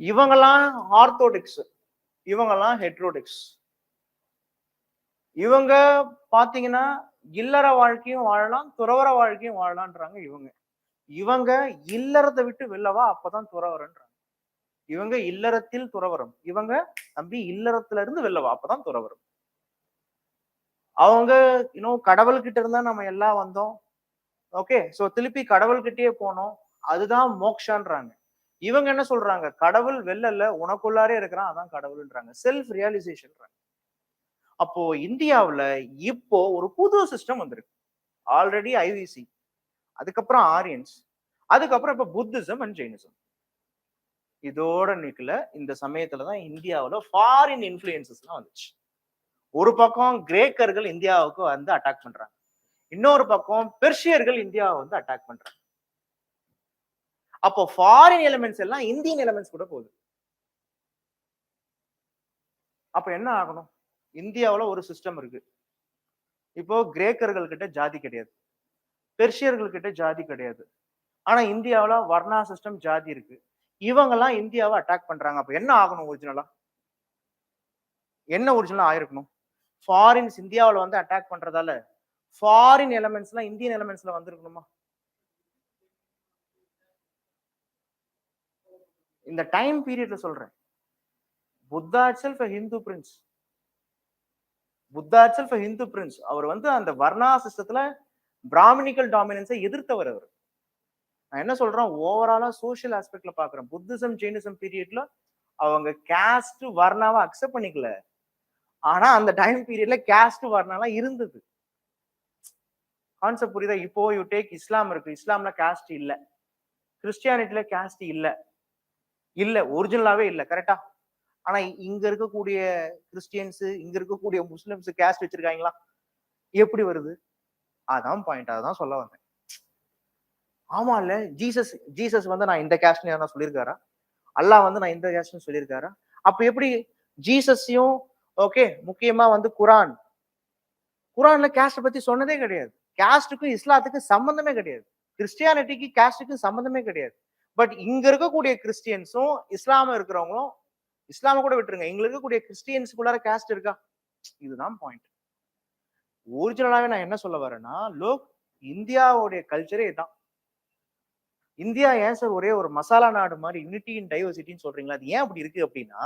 இவங்கெல்லாம் ஆர்த்தோடிக்ஸ், இவங்கெல்லாம் ஹெட்ரோடிக்ஸ். இவங்க பாத்தீங்கன்னா இல்லற வாழ்க்கையும் வாழலாம், துறவர வாழ்க்கையும் வாழலான்றாங்க. இவங்க இல்லறத்தை விட்டு வெளிலவா அப்பதான் துறவரன்றாங்க. இவங்க இல்லறத்தில் துறவரம், இவங்க தம்பி இல்லறத்துல இருந்து வெளிலவா அப்பதான் துறவரம். அவங்க இன்னும் கடவுள்கிட்ட இருந்தா நம்ம எல்லாம் வந்தோம், ஓகே, சோ திருப்பி கடவுள்கிட்டயே போனோம், அதுதான் மோக்ஷான்றாங்க. இவங்க என்ன சொல்றாங்க, கடவுள் வெள்ளல்ல உனக்குள்ளாரே இருக்கிறான், அதான் கடவுள்ன்றாங்க, செல்ஃப் ரியலைசேஷன். அப்போ இந்தியாவுல இப்போ ஒரு புது சிஸ்டம் வந்திருக்கு. ஆல்ரெடி ஐவிசி, அதுக்கப்புறம் ஆரியன்ஸ், அதுக்கப்புறம் இப்ப புத்திசம் அண்ட் ஜெயினிசம். இதோட நிக்கல, இந்த சமயத்துலதான் இந்தியாவுல ஃபாரின் இன்ஃபுளுசஸ் எல்லாம் வந்துச்சு. ஒரு பக்கம் கிரேக்கர்கள் இந்தியாவுக்கு வந்து அட்டாக் பண்றாங்க, இன்னொரு பக்கம் பெர்ஷியர்கள் இந்தியாவை வந்து அட்டாக் பண்றாங்க. அப்போ ஃபாரின் எலிமெண்ட்ஸ் எல்லாம் இந்தியன் எலிமெண்ட்ஸ் கூட போகுது. அப்ப என்ன ஆகணும்? இந்தியாவுல ஒரு சிஸ்டம் இருக்கு. இப்போ கிரேக்கர்கள் கிட்ட ஜாதி கிடையாது, பெர்ஷியர்கள் கிட்ட ஜாதி கிடையாது. ஆனா இந்தியாவுல வர்ணா சிஸ்டம், ஜாதி இருக்கு. இவங்க எல்லாம் இந்தியாவை அட்டாக் பண்றாங்க. அப்ப என்ன ஆகணும்? ஒரிஜினலா என்ன ஒரிஜினலா ஆயிருக்கணும்? ஃபாரின்ஸ் இந்தியாவுல வந்து அட்டாக் பண்றதால ஃபாரின் எலிமெண்ட்ஸ்லாம் இந்தியன் எலிமெண்ட்ஸ்ல வந்திருக்கணுமா? இந்த டைம் பீரியட்ல சொல்றேன். Buddha itself a Hindu prince. Buddha itself a Hindu prince. அவர் வந்து அந்த வர்ணா சிஸ்டத்துல பிராமணிக்கல் டாமினன்ஸை எதிர்த்தவர் அவர். நான் என்ன சொல்றேன், ஓவராலா சோசியல் ஆஸ்பெக்ட்ல பாக்குறேன். புத்திசம் ஜெயினிசம் பீரியட்ல அவங்க கேஸ்ட் வர்ணாவை அக்செப்ட் பண்ணிக்கல. ஆனா அந்த டைம் பீரியட்ல கேஸ்ட் வர்ணாலாம் இருந்தது. கான்செப்ட் புரியுதா? இப்போ யூ டேக் இஸ்லாம் இருக்கு, இஸ்லாம்ல காஸ்ட் இல்ல. கிறிஸ்டியானிட்டில காஸ்ட் இல்ல, இல்ல ஒரிஜினலாவே இல்ல, கரெக்டா? ஆனா இங்க இருக்கக்கூடிய கிறிஸ்டியன்ஸ், இங்க இருக்கக்கூடிய முஸ்லிம்ஸ் காஸ்ட் வச்சிருக்காங்களா? எப்படி வருது? அதான் பாயிண்ட், அதான் சொல்ல வந்தேன். ஆமா இல்ல, ஜீசஸ் ஜீசஸ் வந்து நான் இந்த காஸ்ட்னு யாரா சொல்லியிருக்காரா? அல்லாஹ் வந்து நான் இந்த காஸ்ட்னு சொல்லியிருக்காரா? அப்ப எப்படி ஜீசஸையும் ஓகே, முக்கியமா வந்து குரான்ல காஸ்ட் பத்தி சொன்னதே கிடையாது. காஸ்டுக்கும் இஸ்லாத்துக்கும் சம்பந்தமே கிடையாது. கிறிஸ்டியானிட்டிக்கு காஸ்டுக்கும் சம்பந்தமே கிடையாது. பட் இங்க இருக்கக்கூடிய கிறிஸ்டியன்ஸும் இஸ்லாம இருக்கிறவங்களும், இஸ்லாம கூட விட்டுருங்க, இங்க இருக்கக்கூடிய கிறிஸ்டியன்ஸுக்குள்ளார காஸ்ட் இருக்கா? இதுதான் பாயிண்ட். ஒரிஜினலாவே நான் என்ன சொல்ல வரேன்னா, லோக் இந்தியாவுடைய கல்ச்சரே இதுதான். இந்தியா ஏன் சார் ஒரே ஒரு மசாலா நாடு மாதிரி யூனிட்டி இன் டைவர்சிட்டின்னு சொல்றீங்களா? அது ஏன் அப்படி இருக்கு அப்படின்னா,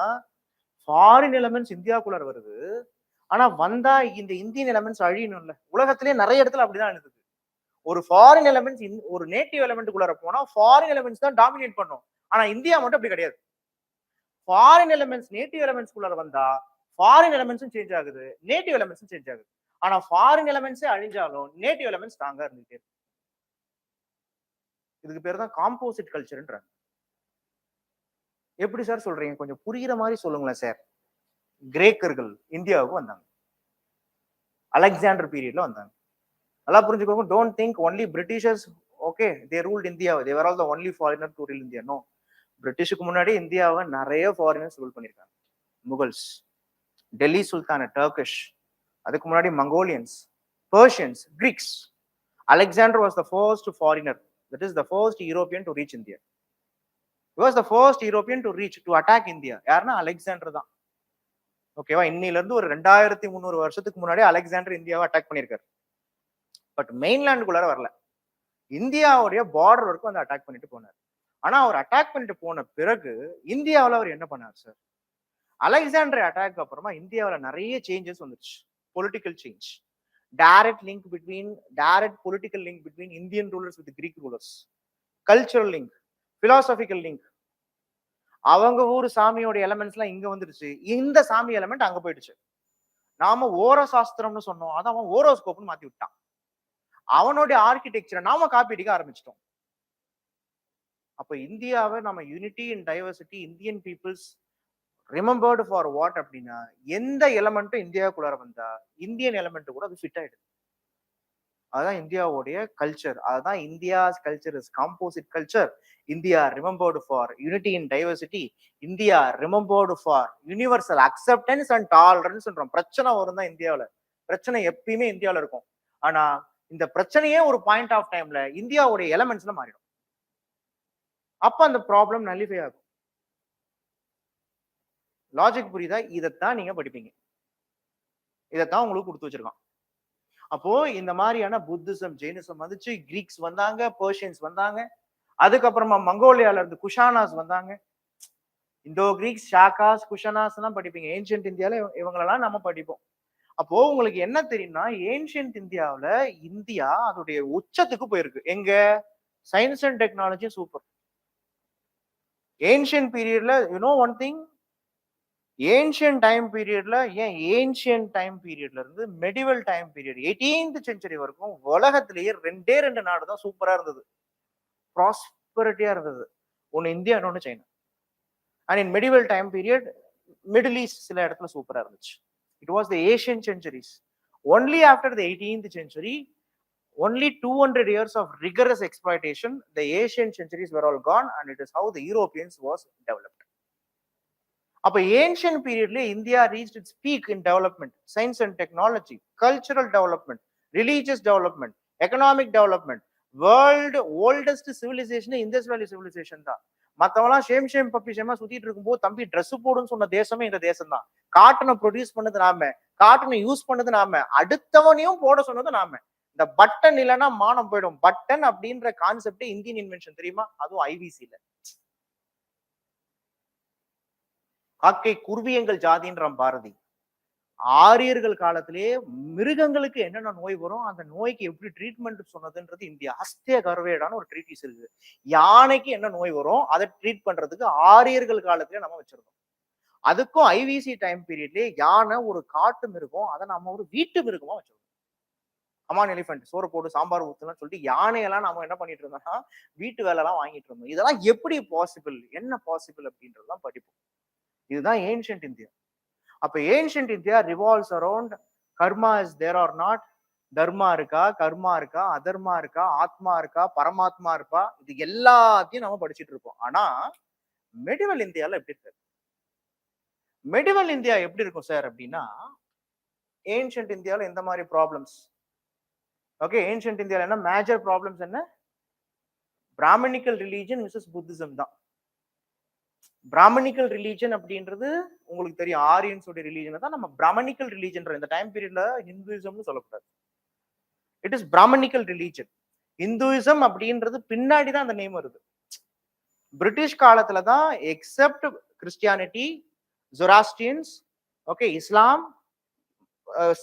ஃபாரின் எலிமெண்ட்ஸ் இந்தியாவுக்குள்ளார வருது. ஆனா வந்தா இந்த இந்தியன் எலிமெண்ட்ஸ் அழியணும்ல. உலகத்திலேயே நிறைய இடத்துல அப்படிதான் இருந்தது. ஒரு ஃபாரின் எலிமெண்ட்ஸ் ஒரு நேட்டிவ் எலிமெண்ட்டுக்குள்ளார போனா ஃபாரின் எலிமெண்ட்ஸ் தான் டாமினேட் பண்ணும். ஆனா இந்தியா மட்டும் அப்படி கிடையாது. ஃபாரின் எலிமெண்ட்ஸ் நேட்டிவ் எலிமெண்ட்ஸ்க்குள்ளார வந்தா ஃபாரின் எலிமெண்ட்ஸும் சேஞ்ச் ஆகுது, நேட்டிவ் எலிமெண்ட்ஸும் சேஞ்ச் ஆகுது. ஆனா ஃபாரின் எலிமெண்ட்ஸே அழிஞ்சாலும் நேட்டிவ் எலிமெண்ட்ஸ் ஸ்ட்ராங்கா இருந்துட்டே இருக்கு. இதுக்கு பேர் தான் காம்போசிட் கல்ச்சர்ன்றாங்க. எப்படி சார் சொல்றீங்க? கொஞ்சம் புரியுற மாதிரி சொல்லுங்களேன் சார். கிரேக்கர்கள் இந்தியாவுக்கு வந்தாங்க, அலெக்சாண்டர் பீரியட்ல வந்தாங்க. நல்லா புரிஞ்சுக்கோங்க. Don't think only Britishers okay they ruled India, they were all the only foreigner to rule India. No, பிரிட்டிஷுக்கு முன்னாடி இந்தியாவை நிறைய ஃபாரினர்ஸ் ரூல் பண்ணிருக்காங்க. முகல்ஸ், டெல்லி சுல்தான், டர்கிஷ், அதுக்கு முன்னாடி Mongolians, Persians, Greeks. Alexander was the first foreigner, that is the first European to reach India. He was the first European to reach to attack India. யாருன்னா Alexander தான். ஓகேவா? இன்னில இருந்து ஒரு 2300 வருஷத்துக்கு முன்னாடி அலெக்சாண்டர் இந்தியாவை அட்டாக் பண்ணிருக்காரு. பட் மெயின்லேண்டுக்குள்ளார வரல, இந்தியாவுடைய பார்டர் வரைக்கும் வந்து அட்டாக் பண்ணிட்டு போனார். ஆனா அவர் அட்டாக் பண்ணிட்டு போன பிறகு இந்தியாவில் அவர் என்ன பண்ணார் சார்? அலெக்சாண்டர் அட்டாக் அப்புறமா இந்தியாவில் நிறைய சேஞ்சஸ் வந்துச்சு. Political change, direct political link between Indian rulers with Greek rulers, cultural link, philosophical link. அவங்க ஊர் சாமியோட எலமெண்ட்ஸ் எல்லாம் இங்க வந்துருச்சு, இந்த சாமி எலமெண்ட் அங்க போயிடுச்சு. நாம ஓர சாஸ்திரம்னு சொன்னோம், அதை அவன் ஓரோஸ்கோப்னு மாத்தி விட்டான். அவனுடைய ஆர்கிடெக்சரை நாம காப்பி அடிக்க ஆரம்பிச்சிட்டோம். அப்ப இந்தியாவை நம்ம unity and diversity, Indian peoples remembered for what அப்படின்னா, எந்த எலமெண்ட்டும் இந்தியாவுக்குள்ளார வந்தா இந்தியன் எலமெண்ட் கூட அது ஃபிட் ஆயிடுது. அதுதான் இந்தியாவுடைய கல்ச்சர். அதுதான் India's culture is composite culture. India remembered for unity in diversity. India remembered for universal acceptance and tolerance. பிரச்சனை வரும் தான் இந்தியாவில், பிரச்சனை எப்பயுமே இந்தியாவில் இருக்கும். ஆனா இந்த பிரச்சனையே ஒரு பாயிண்ட் ஆஃப் டைம்ல இந்தியாவுடைய எலமெண்ட்ஸ்ல மாறிடும். அப்ப அந்த ப்ராப்ளம் நல்லிஃபை ஆகும். லாஜிக் புரியுதா? இதைத்தான் நீங்க படிப்பீங்க, இதைத்தான் உங்களுக்கு கொடுத்து வச்சிருக்கான். அப்போ இந்த மாதிரியான புத்திசம் ஜெயினிசம் வந்துச்சு, கிரீக்ஸ் வந்தாங்க, பெர்ஷியன்ஸ் வந்தாங்க, அதுக்கப்புறமா மங்கோலியால இருந்து குஷானாஸ் வந்தாங்க. இந்தோ கிரீக்ஸ், ஷாக்காஸ், குஷானாஸ் எல்லாம் படிப்பீங்க. ஏன்ஷியன்ட் இந்தியால இவங்களெல்லாம் நம்ம படிப்போம். அப்போ உங்களுக்கு என்ன தெரியும்னா, ஏன்ஷியன்ட் இந்தியாவில இந்தியா அதோடைய உச்சத்துக்கு போயிருக்கு. எங்க? Science and technology super. Ancient பீரியட்ல you know one thing, ancient time பீரியட்ல, ஏன் ஏன்ஷியன்ட் டைம் பீரியட்ல இருந்து medieval time period 18th century வரைக்கும் உலகத்திலேயே ரெண்டு நாடு தான் சூப்பரா இருந்தது, ப்ராஸ்பரிட்டியா இருந்தது. ஒன்னு இந்தியா, இன்னொன்னு China. And in medieval time period Middle East சில இடத்துல சூப்பரா இருந்துச்சு. It was the Asian centuries. Only after the 18th century, only 200 years of rigorous exploitation, the Asian centuries were all gone, and it is how the Europeans was developed. அப்ப ancient பீரியட்ல India reached its peak in development, science and technology, cultural development, religious development, economic development. World oldest civilisation Indus valley civilisation தான். மத்தவெல்லாம் shame puppy ஷேமா சுத்திட்டு இருக்கும்போது தம்பி dress போடுன்னு சொன்ன தேசமே இந்த தேசம் தான். காட்டனை ப்ரொடியூஸ் பண்ணது நாம, காட்டனை யூஸ் பண்ணது நாம, அடுத்தவனையும் போட சொன்னது நாம. இந்த பட்டன் இல்லைன்னா மானம் போயிடும். பட்டன் அப்படின்ற கான்செப்ட் இந்தியன் இன்வென்ஷன் தெரியுமா? அதுவும் ஐவிசில. காக்கை குருவியங்கள் ஜாதின்றான் பாரதி. ஆரியர்கள் காலத்திலே மிருகங்களுக்கு என்னென்ன நோய் வரும், அந்த நோய்க்கு எப்படி ட்ரீட்மெண்ட் சொன்னதுன்றது இந்தியா. ஹஸ்தே கர்வேடான ஒரு ட்ரீட்டிஸ் இருக்கு. யானைக்கு என்ன நோய் வரும் அதை ட்ரீட் பண்றதுக்கு ஆரியர்கள் காலத்திலே நம்ம வச்சிருக்கோம். அதுக்கும் ஐவிசி டைம் பீரியட்லயே யானை ஒரு காட்டு மிருகம், அதை நம்ம ஒரு வீட்டு மிருகமா வச்சிருக்கோம். அமான் எலிஃபென்ட் சோறு போட்டு சாம்பார் ஊத்துலாம் சொல்லிட்டு யானையெல்லாம் நம்ம என்ன பண்ணிட்டு இருந்தோம்னா வீட்டு வேலை எல்லாம் வாங்கிட்டு இருந்தோம். இதெல்லாம் எப்படி பாசிபிள், என்ன பாசிபிள் அப்படின்றதுதான் படிப்போம். இதுதான் ஏன்ஷியன்ட் இந்தியா. அப்ப ancient India revolves around karma is there or not, dharma இருக்கா, கர்மா இருக்கா, அதர்மா இருக்கா, ஆத்மா இருக்கா, பரமாத்மா இருக்கா, இது எல்லாத்தையும் நம்ம படிச்சுட்டு இருக்கோம். ஆனா மெடிவல் இந்தியால எப்படி இருக்கு? மெடிவல் இந்தியா எப்படி இருக்கும் சார் அப்படின்னா, ஏன்ஷியன்ட் இந்தியால எந்த மாதிரி ப்ராப்ளம்ஸ்? ஓகே, ஏன்ஷியன்ட் இந்தியால என்ன மேஜர் ப்ராப்ளம்ஸ்? என்ன? பிராமணிக்கல் ரிலீஜன் விசஸ் புத்திசம் தான். பிராமணிக்கல் ரிலீஜன் அப்படின்றது உங்களுக்கு தெரியும், ஆரியன்ஸோட ரிலீஜனை தான் நம்ம பிராமணிக்கல் ரிலீஜன் இந்த டைம் பீரியட்ல ஹிந்துயிசம்னு சொல்லக்கூடாது. It is Brahmanical religion. Hinduism அப்படின்றது பின்னாடி தான் அந்த நேம் வருது. பிரிட்டிஷ் காலத்துல தான் எக்ஸப்ட் கிறிஸ்டியானிட்டி, ஜொராஸ்டியன்ஸ், ஓகே, இஸ்லாம்,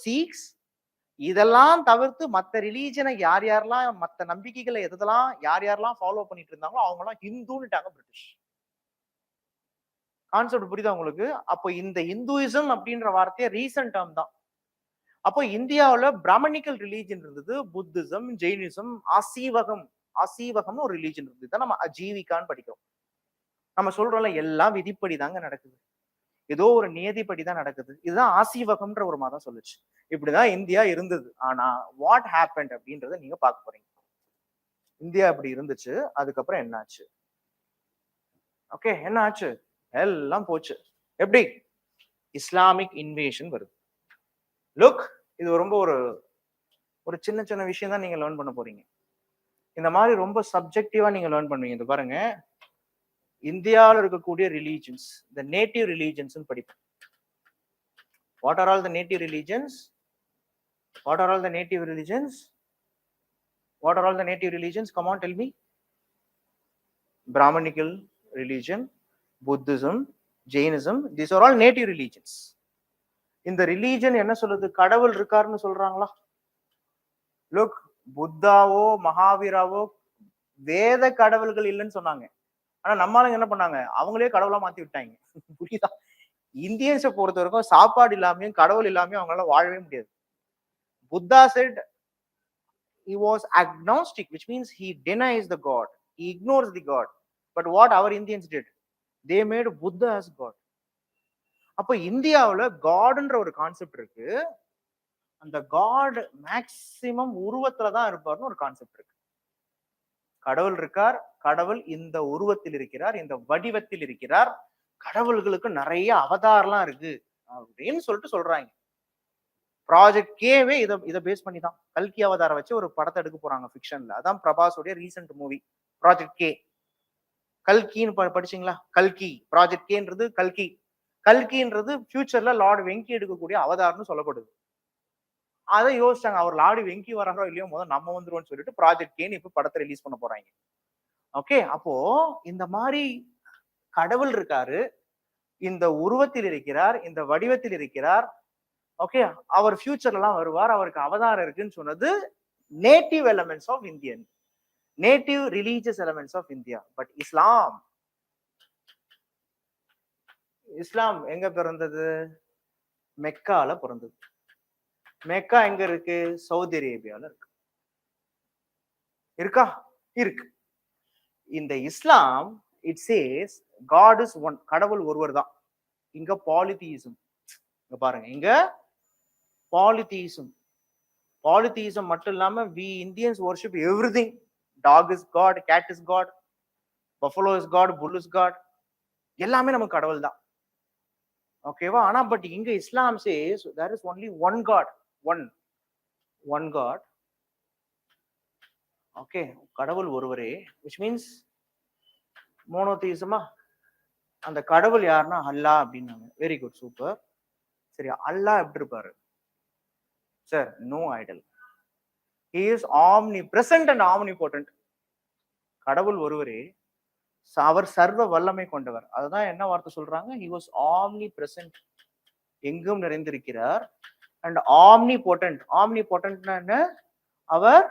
சீக்ஸ், இதெல்லாம் தவிர்த்து மற்ற ரிலீஜனை யார் யாரெல்லாம், மற்ற நம்பிக்கைகளை எதெல்லாம் யார் யாரெல்லாம் ஃபாலோ பண்ணிட்டு இருந்தாங்களோ அவங்க எல்லாம் ஹிந்துன்னுட்டாங்க பிரிட்டிஷ். கான்செப்ட் புரியுதா உங்களுக்கு? அப்போ இந்த இந்துயிசம் அப்படின்ற வார்த்தையை ரீசன்ட் டேர்ம் தான். அப்போ இந்தியாவில் பிராமணிக்கல் ரிலீஜன் இருந்தது, புத்திசம், ஜெயினிசம், ஆசீவகம்னு ஒரு ரிலீஜன் இருந்தது. தான் நம்ம அஜீவிகான்னு படிக்கிறோம். நம்ம சொல்றோம்ல எல்லாம் விதிப்படி தாங்க நடக்குது, ஏதோ ஒரு நியதிப்படி தான் நடக்குது. இதுதான் ஆசீவகம்ன்ற ஒரு மதம் சொல்லுச்சு. இப்படிதான் இந்தியா இருந்தது. ஆனா வாட் ஹேப்பன்ட் அப்படின்றத நீங்க பார்க்க போறீங்க. இந்தியா இப்படி இருந்துச்சு, அதுக்கப்புறம் என்னாச்சு? ஓகே, என்ன ஆச்சு? எல்லாம் போச்சு. எப்படி? இஸ்லாமிக் இன்வேஷன் வருது. லுக், இது ரொம்ப ஒரு சின்ன சின்ன விஷயம் தான் நீங்க லேர்ன் பண்ண போறீங்க. இந்த மாதிரி ரொம்ப சப்ஜெக்டிவா நீங்க லேர்ன் பண்ணுவீங்க. இது பாருங்க, இந்தியாவில் இருக்கக்கூடிய ரிலீஜன்ஸ், இந்த நேட்டிவ் ரிலீஜன்ஸ் படிப்போம். What are all the native religions? What are all the native religions? What are all the native religions? Come on, tell me. Brahmanical religion, Buddhism, Jainism, these are all native religions. இந்த religion என்ன சொல்லுது? கடவுள் இருக்காருன்னு சொல்றாங்களா? Look, புத்தாவோ மகாவீராவோ வேத கடவுள்கள் இல்லைன்னு சொன்னாங்க. ஆனா நம்மளுங்க என்ன பண்ணாங்க? அவங்களே கடவுளா மாத்தி விட்டாங்க. புரியுதா? இந்தியன்ஸை பொறுத்த வரைக்கும் சாப்பாடு இல்லாமையும் கடவுள் இல்லாமையும் அவங்களால வாழவே முடியாது. Buddha said he was agnostic, which means he denies the god, he ignores the god. But what our Indians did, they made Buddha as god. அப்ப இந்தியாவுல காட்ன்ற ஒரு கான்செப்ட் இருக்கு. அந்த காட் மேக்சிமம் உருவத்துல தான் இருப்பார்னு ஒரு கான்செப்ட் இருக்கு. கடவுள் இருக்கார், கடவுள் இந்த உருவத்தில் இருக்கிறார், இந்த வடிவத்தில் இருக்கிறார், கடவுள்களுக்கு நிறைய அவதாரம்லாம் இருக்கு அப்படின்னு சொல்லிட்டு சொல்றாங்க. ப்ராஜெக்ட் கேவே இதை பேஸ் பண்ணி தான் கல்கி அவதாரம் வச்சு ஒரு படத்தை எடுக்க போறாங்க ஃபிக்ஷன்ல. அதான் பிரபாஸோடைய ரீசெண்ட் மூவி ப்ராஜெக்ட் கே. கல்கின்னு படிச்சீங்களா? கல்கி. ப்ராஜெக்ட் கேன்றது கல்கி. கல்கின்றது ஃபியூச்சர்ல லார்டு வெங்கி எடுக்கக்கூடிய அவதாரம்னு சொல்லப்படுது. அதை யோசிச்சாங்க, அவர் லார்டு வெங்கி வராரோ இல்லையோ முதல் நம்ம வந்துருவோம்னு சொல்லிட்டு ப்ராஜெக்ட் கேன்னு இப்ப படத்தை ரிலீஸ் பண்ண போறாங்க. ஓகே, அப்போ இந்த மாதிரி கடவுள் இருக்காரு, இந்த உருவத்தில் இருக்கிறார், இந்த வடிவத்தில் இருக்கிறார். ஓகே, அவர் ஃபியூச்சர்ல எல்லாம் வருவார், அவருக்கு அவதாரம் இருக்குன்னு சொன்னது native elements of Indian, native religious elements of India. But Islam எங்க பிறந்தது? மெக்கால பிறந்தது. மெக்கா எங்க இருக்கு? சவுதி அரேபியால இருக்கு. இருக்கா? இருக்கு. இந்த Islam it says God is one, கடவுள் ஒருவர் தான். இங்க பாலிதீசம், இங்க பாருங்க, இங்க பாலிதீசம். பாலிதீசம் மட்டும் இல்லாம we Indians worship everything. Dog is God, cat is God, buffalo is God, bull is God. எல்லாமே நமக்கு கடவுள் தான். ஓகேவா? ஆனா பட் இங்க இஸ்லாம் says there is only one God, one God. Okay, கடவுள் ஒருவரே, which means மோனோதீசமா. அந்த கடவுள் யாருன்னா அல்லாஹ் அப்படின்னாங்க. Very good, super. சரி, அல்லாஹ் எப்படி இருப்பாரு sir? No idol. he is omnipresent and omnipotent. கடவுள் ஒருவரே, அவர் சர்வ வல்லமை கொண்டவர். அதுதான் என்ன வார்த்தை சொல்றாங்க? he was omnipresent, எங்கும் நிறைந்திருக்கிறார். அண்ட் omnipotent, omnipotentனா என்ன? அவர்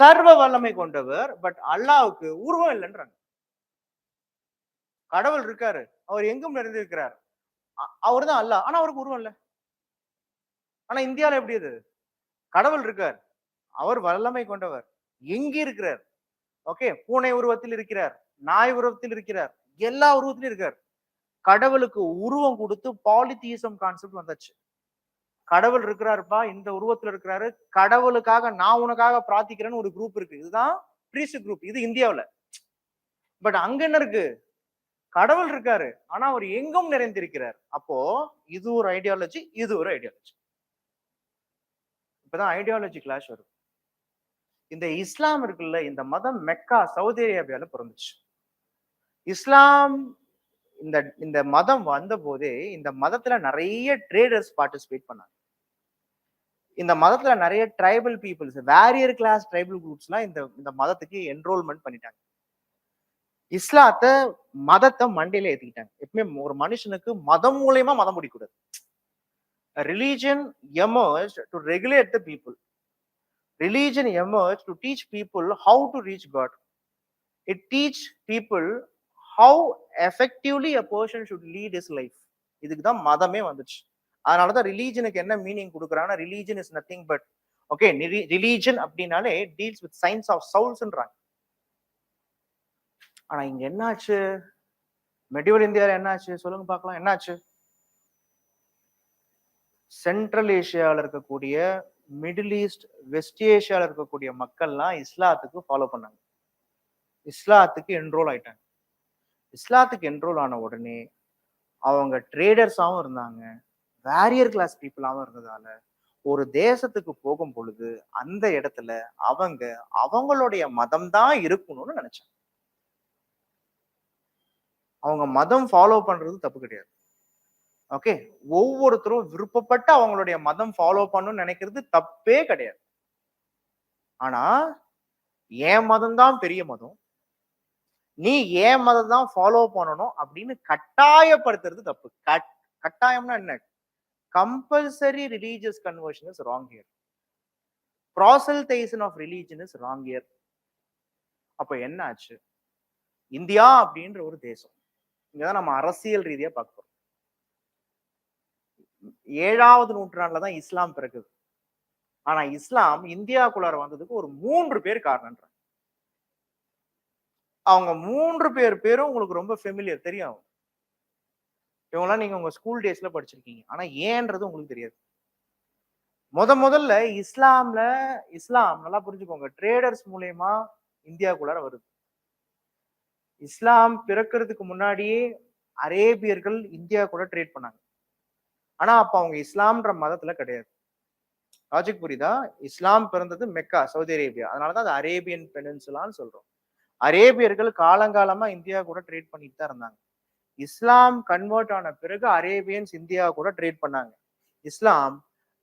சர்வ வல்லமை கொண்டவர். பட் அல்லாஹ்வுக்கு உருவம் இல்லைன்றாங்க. கடவுள் இருக்காரு, அவர் எங்கும் நிறைந்திருக்கிறார், அவர் தான் அல்லாஹ், ஆனா அவருக்கு உருவம் இல்ல. ஆனா இந்தியால எப்படி அது? கடவுள் இருக்கார், அவர் வல்லமை கொண்டவர், எங்கே இருக்கிறார்? ஓகே, பூனை உருவத்தில் இருக்கிறார், நாய் உருவத்தில் இருக்கிறார், எல்லா உருவத்திலும் இருக்கார். கடவுளுக்கு உருவம் கொடுத்து பாலிதீசம் கான்செப்ட் வந்தாச்சு. கடவுள் இருக்கிறாருப்பா, இந்த உருவத்துல இருக்கிறாரு, கடவுளுக்காக நான் உனக்காக பிரார்த்திக்கிறேன்னு ஒரு குரூப் இருக்கு. இதுதான் பிரீஸ்ட் குரூப், இது இந்தியாவுல. பட் அங்க என்ன இருக்கு? கடவுள் இருக்காரு, ஆனா அவர் எங்கும் நிறைந்திருக்கிறார். அப்போ இது ஒரு ஐடியாலஜி, இது ஒரு ஐடியாலஜி. இப்பதான் ஐடியாலஜி கிளாஷ் வரும். இந்த இஸ்லாம் இருக்குல்ல, இந்த மதம் மெக்கா சவுதி அரேபியால பிறந்துச்சு. இஸ்லாம் இந்த இந்த மதம் வந்த போதே இந்த மதத்துல நிறைய ட்ரேடர்ஸ் பார்ட்டிசிபேட் பண்ணாங்க. இந்த மதத்துல நிறைய tribal peoples, warrior class tribal குரூப்ஸ்லாம் இந்த மதத்துக்கு என்ரோல்மெண்ட் பண்ணிட்டாங்க. இஸ்லாத்தை மதத்தை மண்டையில ஏத்திக்கிட்டாங்க. எப்பவுமே ஒரு மனுஷனுக்கு மதம் மூலயமா மதம் முடிக்கூடாது. Religion emerged to regulate the people. Religion emerged to teach people how to reach God. It teach people how effectively a person should lead his life. இதுக்கு தான் மதமே வந்துச்சு. அதனாலதான் ரிலீஜனுக்கு என்ன மீனிங் கொடுக்குறாங்கன்னா, religion is nothing but, okay, religion அப்படின்னாலே deals with science of சவுல்ஸ்ன்றாங்க. ஆனா இங்க என்னாச்சு? மெடிவல் இந்தியாவில் என்னாச்சு சொல்லுங்க பார்க்கலாம். என்னாச்சு? சென்ட்ரல் ஏஷியாவில் இருக்கக்கூடிய, மிடில் ஈஸ்ட், வெஸ்ட் ஏஷியாவில் இருக்கக்கூடிய மக்கள்லாம் இஸ்லாத்துக்கு ஃபாலோ பண்ணாங்க, இஸ்லாத்துக்கு என்ரோல் ஆயிட்டாங்க. இஸ்லாத்துக்கு என்ரோல் ஆன உடனே அவங்க ட்ரேடர்ஸாகவும் இருந்தாங்க, வேரியர் கிளாஸ் பீப்புளாகவும் இருந்ததால ஒரு தேசத்துக்கு போகும் பொழுது அந்த இடத்துல அவங்க அவங்களுடைய மதம் தான் இருக்கணும்னு நினைச்சாங்க. அவங்க மதம் ஃபாலோ பண்றது தப்பு கிடையாது. ஓகே, ஒவ்வொருத்தரும் விருப்பப்பட்டு அவங்களுடைய மதம் ஃபாலோ பண்ணணும்னு நினைக்கிறது தப்பே கிடையாது. ஆனா என் மதம் தான் பெரிய மதம், நீ ஏன் மதம் தான் ஃபாலோ பண்ணணும் அப்படின்னு கட்டாயப்படுத்துறது தப்பு. கட்டாயம்னா என்ன? Compulsory religious conversion is wrong here. Proselytisation of religion is wrong here. அப்ப என்ன ஆச்சு? இந்தியா அப்படின்ற ஒரு தேசம், இங்கதான் நம்ம அரசியல் ரீதியா பார்க்கிறோம். 7வது நூற்றாண்டுல தான் இஸ்லாம் பிறக்குது. ஆனா இஸ்லாம் இந்தியாக்குள்ளார வந்ததுக்கு ஒரு 3 பேர் காரணம்ன்றாங்க. அவங்க 3 பேரும் உங்களுக்கு ரொம்ப ஃபெமிலியர், தெரியும். இவங்கெல்லாம் நீங்க உங்க ஸ்கூல் டேஸ்ல படிச்சிருக்கீங்க, ஆனா ஏன்றது உங்களுக்கு தெரியாது. முதல்ல இஸ்லாம் நல்லா புரிஞ்சுக்கோங்க, ட்ரேடர்ஸ் மூலயமா இந்தியாக்குள்ளார வருது. இஸ்லாம் பிறக்கிறதுக்கு முன்னாடியே அரேபியர்கள் இந்தியா கூட ட்ரேட் பண்ணாங்க. ஆனா அப்ப அவங்க இஸ்லாம்ன்ற மதத்துல கிடையாது. லாஜிக் புரியுதா? இஸ்லாம் பிறந்தது மெக்கா, சவுதி அரேபியா. அதனாலதான் அது அரேபியன் பெனின்சுலான்னு சொல்றோம். அரேபியர்கள் காலங்காலமா இந்தியா கூட ட்ரேட் பண்ணிட்டு தான் இருந்தாங்க. இஸ்லாம் கன்வெர்ட் ஆன பிறகு அரேபியன்ஸ் இந்தியா கூட ட்ரேட் பண்ணாங்க. இஸ்லாம்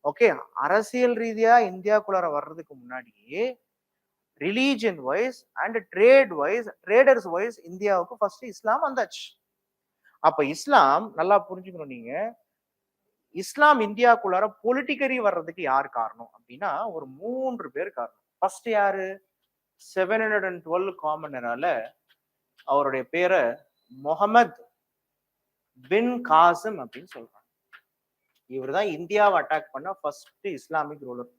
ஓகே அரசியல் ரீதியா இந்தியாக்குள்ளார வர்றதுக்கு முன்னாடியே religion wise and traders wise இந்தியாவுக்கு ஃபர்ஸ்ட் இஸ்லாம் வந்தாச்சு. அப்ப இஸ்லாம் நல்லா புரிஞ்சுக்கணும் நீங்க, இஸ்லாம் இந்தியாக்குள்ளார பொலிட்டிக்கலி வர்றதுக்கு யார் காரணம் அப்படின்னா ஒரு 3 பேர் காரணம். ஃபர்ஸ்ட் யாரு? 712 காமன் எரால அவருடைய பேரை முகமது பின் காசிம் அப்படின்னு சொல்றாங்க. இவர் தான் இந்தியாவை அட்டாக் பண்ண ஃபர்ஸ்ட் இஸ்லாமிக் ரூலர்.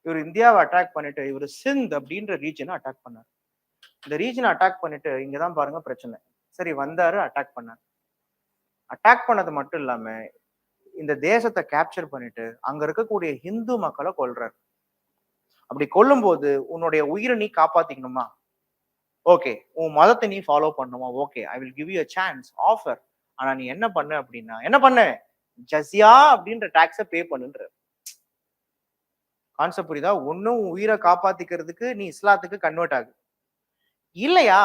இவர் இந்தியாவை அட்டாக் பண்ணிட்டு இவர் சிந்த் அப்படின்ற ரீஜனை அட்டாக் பண்ணார். இந்த ரீஜனை அட்டாக் பண்ணிட்டு இங்கதான் பாருங்க பிரச்சனை. சரி, வந்தாரு, அட்டாக் பண்ணார். அட்டாக் பண்ணது மட்டும் இல்லாம இந்த தேசத்தை கேப்சர் பண்ணிட்டு அங்க இருக்கக்கூடிய ஹிந்து மக்களை கொல்றாரு. அப்படி கொல்லும் போது உன்னுடைய உயிரை நீ காப்பாத்திக்கணுமா? ஓகே, உன் மதத்தை நீ ஃபாலோ பண்ணுமா? Okay, I will give you a chance, offer. ஆனா நீ என்ன பண்ண அப்படின்னா என்ன பண்ண, ஜஸியா அப்படின்ற டாக்ஸ பே பண்ணுன்ற கான்செப்ட் புரியுதா? ஒன்னும் உயிரை காப்பாத்திக்கிறதுக்கு நீ இஸ்லாத்துக்கு கன்வெர்ட் ஆகு, இல்லையா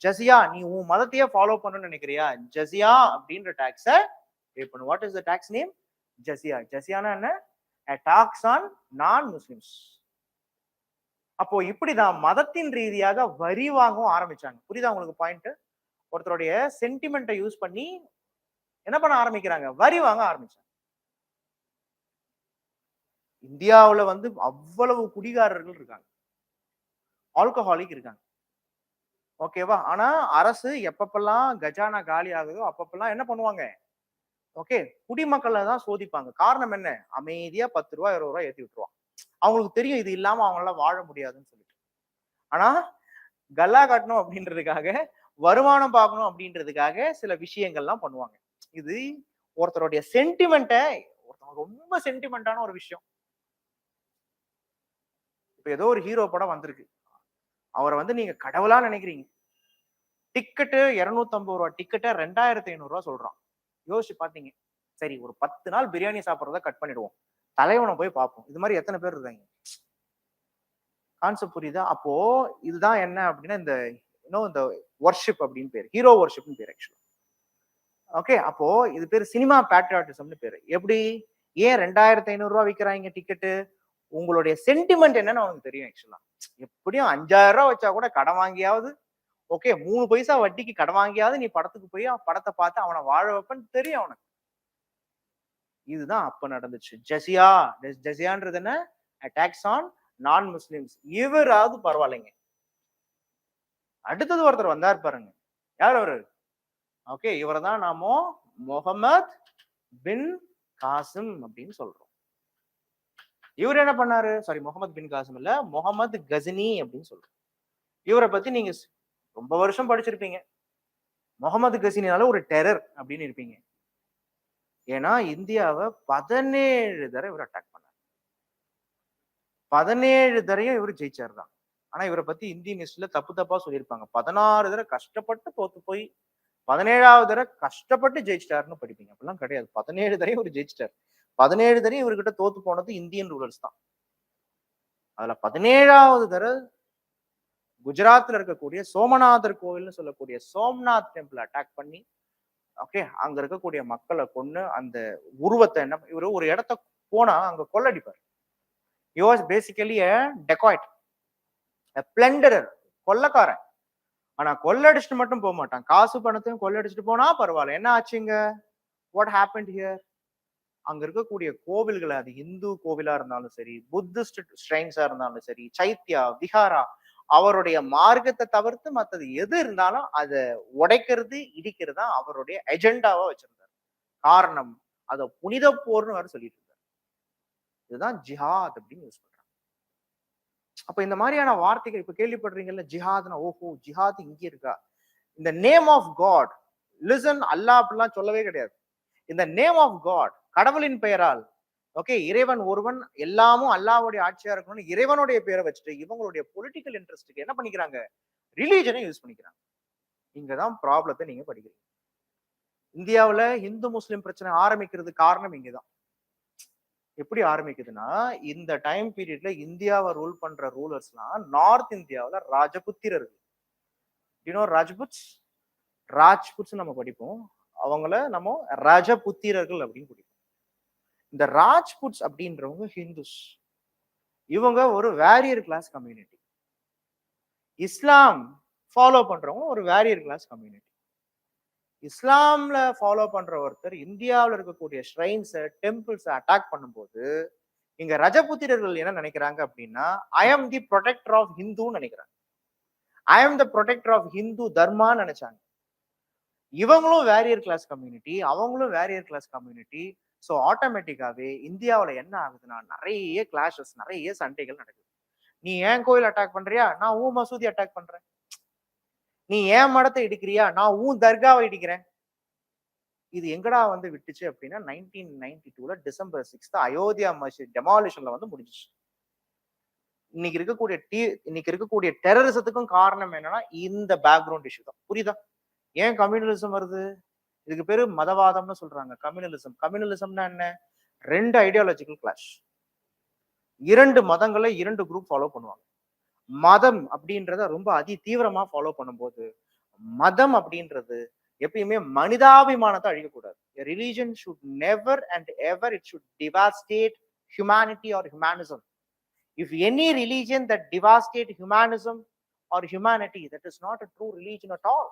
ஜஸியா நீ உன் மதத்தையே ஃபாலோ பண்ணணும்னு நினைக்கிறியா, ஜஸியா அப்படின்ற டாக்ஸ பே பண்ணு. What is the tax name? Jizya. ஜஸியானா என்ன? a tax on non muslims. அப்போ இப்படிதான் மதத்தின் ரீதியாக வரி வாங்கவும் ஆரம்பிச்சாங்க. புரியுதா உங்களுக்கு பாயிண்ட்? ஒருத்தருடைய சென்டிமெண்ட்டை யூஸ் பண்ணி என்ன பண்ண ஆரம்பிக்கிறாங்க, வரி வாங்க ஆரம்பிச்சாங்க. இந்தியாவுல வந்து அவ்வளவு குடிகாரர்கள் இருக்காங்க, ஆல்கஹாலிக் இருக்காங்க, ஓகேவா? ஆனா அரசு எப்பப்பெல்லாம் கஜானா காலி ஆகுதோ அப்பப்பெல்லாம் என்ன பண்ணுவாங்க, ஓகே, குடிமக்களை தான் சோதிப்பாங்க. காரணம் என்ன? அமைதியா 10 ரூபாய் 20 ரூபாய் ஏத்தி விட்டுருவான். அவங்களுக்கு தெரியும் இது இல்லாம அவங்களால வாழ முடியாதுன்னு சொல்லிட்டு. ஆனா கல்லா காட்டணும் அப்படின்றதுக்காக, வருமானம் பார்க்கணும் அப்படின்றதுக்காக சில விஷயங்கள்லாம் பண்ணுவாங்க. இது ஒருத்தருடைய சென்டிமெண்ட்டை, ஒருத்தவங்க ரொம்ப சென்டிமெண்டான ஒரு விஷயம். இப்ப ஏதோ ஒரு ஹீரோ படம் வந்திருக்கு, அவரை வந்து நீங்க கடவுளா நினைக்கிறீங்க. டிக்கெட்டு 250 ரூபாய் டிக்கெட்டை 2500 ரூபாய் சொல்றான். யோசிச்சு பாத்தீங்க? சரி ஒரு 10 நாள் பிரியாணி சாப்பிட்றத கட் பண்ணிடுவோம், தலைவனை போய் பார்ப்போம். இது மாதிரி எத்தனை பேர் இருக்காங்க? கான்செப்ட் புரியுதா? அப்போ இதுதான் என்ன அப்படின்னா இந்த இந்த வர்ஷிப் அப்படின்னு பேரு, ஹீரோ வர்ஷிப்னு பேரு ஆக்சுவலா. ஓகே, அப்போ இது பேரு சினிமா பேட்ரியாட்டிசம்னு பேரு. எப்படி? ஏன் 2500 ரூபாய் விற்கிறாங்க டிக்கெட்டு? உங்களுடைய சென்டிமெண்ட் என்னன்னு அவனுக்கு தெரியும் ஆக்சுவலா. எப்படியும் 5000 ரூபாய் வச்சா கூட கடன் வாங்கியாவது, ஓகே 3 பைசா வட்டிக்கு கடன் வாங்கியாவது நீ படத்துக்கு போய் படத்தை பார்த்து அவனை வாழ வைப்பன்னு தெரியும் அவனுக்கு. இதுதான் அப்ப நடந்துச்சு. ஜஸியா, ஜஸியான்றது என்ன? டாக்ஸ் ஆன் நான் முஸ்லிம்ஸ். இவராவது பரவாயில்லைங்க. அடுத்தது ஒருத்தர் வந்தார் பாருங்க, யார் அவரு? ஓகே, இவரை தான் நாம முகமது பின் காசிம் அப்படின்னு சொல்றோம். இவர் என்ன பண்ணாரு? சாரி, முகமது பின் காசிம் இல்ல, முகமது கஜினி அப்படின்னு சொல்றோம். இவரை பத்தி நீங்க ரொம்ப வருஷம் படிச்சிருப்பீங்க. முகமது கஜினியால ஒரு டெரர் அப்படின்னு இருப்பீங்க. ஏன்னா இந்தியாவை 17 தடவை இவர் அட்டாக் பண்ணார். 17 தடவையும் இவர் ஜெயிச்சார் தான். ஆனா இவரை பத்தி இந்தியன் ஹிஸ்டரியில தப்பு தப்பா சொல்லியிருப்பாங்க. 16 தடவை கஷ்டப்பட்டு தோத்து போய் 17வது தடவை கஷ்டப்பட்டு ஜெயிச்சிட்டாருன்னு படிப்பீங்க. அப்படிலாம் கிடையாது. 17 தடவை இவர் ஜெயிச்சிட்டார். 17 தடவை இவர்கிட்ட தோத்து போனது இந்தியன் ரூலர்ஸ் தான். அதுல 17வது தடவை குஜராத்ல இருக்கக்கூடிய சோமநாதர் கோவில்னு சொல்லக்கூடிய சோம்நாத் டெம்பிள் அட்டாக் பண்ணி, ஓகே, அங்க இருக்கக்கூடிய மக்களை கொன்னு அந்த உருவத்தை என்ன இவரு ஒரு இடத்த போனா அங்க கொள்ளடிப்பார். He was basically a dacoit, a plunderer, கொள்ளக்காரன். ஆனா கொள்ளடிச்சுட்டு மட்டும் போக மாட்டான், காசு பணத்தையும் கொள்ளடிச்சுட்டு போனா பரவாயில்ல. என்ன ஆச்சுங்க? What happened here? அங்க இருக்கக்கூடிய கோவில்களை, அது இந்து கோவிலா இருந்தாலும் சரி, புத்திஸ்ட் ஸ்ட்ரைன்ஸா இருந்தாலும் சரி, சைத்யா, விஹாரா, அவருடைய மார்க்கத்தை தவிர்த்து மற்றது எது இருந்தாலும் அதை உடைக்கிறது, இடிக்கிறது தான் அவருடைய எஜெண்டாவா வச்சிருந்தார். காரணம், அதை புனித போர்னு வேற சொல்லிட்டு இருந்தார். இதுதான் ஜிஹாத் அப்படின்னு யூஸ் பண்றாங்க. அப்ப இந்த மாதிரியான வார்த்தைகள் இப்ப கேள்விப்படுறீங்கல்ல, ஜிஹாத்னா ஓஹோ ஜிஹாத் இங்க இருக்கா? இந்த நேம் ஆஃப் காட், லிசன், அல்லாஹ் அப்படிலாம் சொல்லவே கிடையாது. இந்த நேம் ஆஃப் காட், கடவுளின் பெயரால், ஓகே, இறைவன் ஒருவன், எல்லாமும் அல்லாஹ்வுடைய ஆட்சியா இருக்கணும்னு இறைவனுடைய பேரை வச்சுட்டு இவங்களுடைய பொலிட்டிக்கல் இன்ட்ரெஸ்ட்டுக்கு என்ன பண்ணிக்கிறாங்க? ரிலீஜனை யூஸ் பண்ணிக்கிறாங்க. இங்கதான் ப்ராப்ளத்தை நீங்க படிக்கிறீங்க. இந்தியாவுல இந்து முஸ்லிம் பிரச்சனை ஆரம்பிக்கிறது காரணம் இங்கதான். எப்படி ஆரம்பிக்குதுன்னா, இந்த டைம் பீரியட்ல இந்தியாவை ரூல் பண்ற ரூலர்ஸ்லாம் நார்த் இந்தியாவுல ராஜபுத்திரர்கள். ராஜ்புட்ஸ், ராஜ்புட்ஸ் நம்ம படிப்போம், அவங்கள நம்ம ராஜபுத்திரர்கள் அப்படின்னு படிப்போம். இந்த ராஜ்புட்ஸ் அப்படின்றவங்க ஹிந்துஸ். இவங்க ஒரு வேரியர் கிளாஸ் கம்யூனிட்டி. இஸ்லாம் ஃபாலோ பண்றவங்க ஒரு வேரியர் கிளாஸ் கம்யூனிட்டி. இஸ்லாம்ல ஃபாலோ பண்ற ஒருத்தர் இந்தியாவில் இருக்கக்கூடிய ஷ்ரைன்ஸ், டெம்பிள்ஸ் அட்டாக் பண்ணும்போது இங்க ரஜபுத்திரர்கள் என்ன நினைக்கிறாங்க அப்படின்னா, ஐ ஆம் தி ப்ரொடெக்டர் ஆஃப் ஹிந்துன்னு நினைக்கிறாங்க. ஐ ஆம் த ப்ரொடெக்டர் ஆஃப் ஹிந்து தர்மான்னு நினைச்சாங்க. இவங்களும் வேரியர் கிளாஸ் கம்யூனிட்டி, அவங்களும் வேரியர் கிளாஸ் கம்யூனிட்டி. ஸோ ஆட்டோமேட்டிக்காவே இந்தியாவில் என்ன ஆகுதுன்னா, நிறைய கிளாஷஸ், நிறைய சண்டைகள் நடக்குது. நீ ஏன் கோயில் அட்டாக் பண்றியா, நான் ஊன் மசூதி அட்டாக் பண்றேன். நீ ஏன் மடத்தை இடிக்கிறியா, நான் ஊன் தர்காவை இடிக்கிறேன். இது எங்கடா வந்து விட்டுச்சு அப்படின்னா 1992 டிசம்பர் 6 அயோத்தியா மஸ்ஜித் டெமாலிஷன்ல வந்து முடிஞ்சிச்சு. இன்னைக்கு இருக்கக்கூடிய டெரரிசத்துக்கும் காரணம் என்னன்னா இந்த பேக்ரவுண்ட் இஷ்யூ தான். புரியுதா? ஏன் கம்யூனலிசம் வருது? இதுக்கு பேரு மதவாதம்னு சொல்றாங்க. கம்யூனலிசம். கம்யூனலிசம்னா என்ன? 2 ஐடியாலஜிக்கல் கிளாஷ். 2 மதங்களை 2 குரூப் ஃபாலோ பண்ணுவாங்க. மதம் அப்படின்றத ரொம்ப அதி தீவிரமா ஃபாலோ பண்ணும்போது, மதம் அப்படின்றது எப்பயுமே மனிதாபிமானத்தை அழிக்கக்கூடாது. Religion should never and ever it should devastate humanity or humanism. If any religion that devastate humanism or humanity, that is not a true religion at all.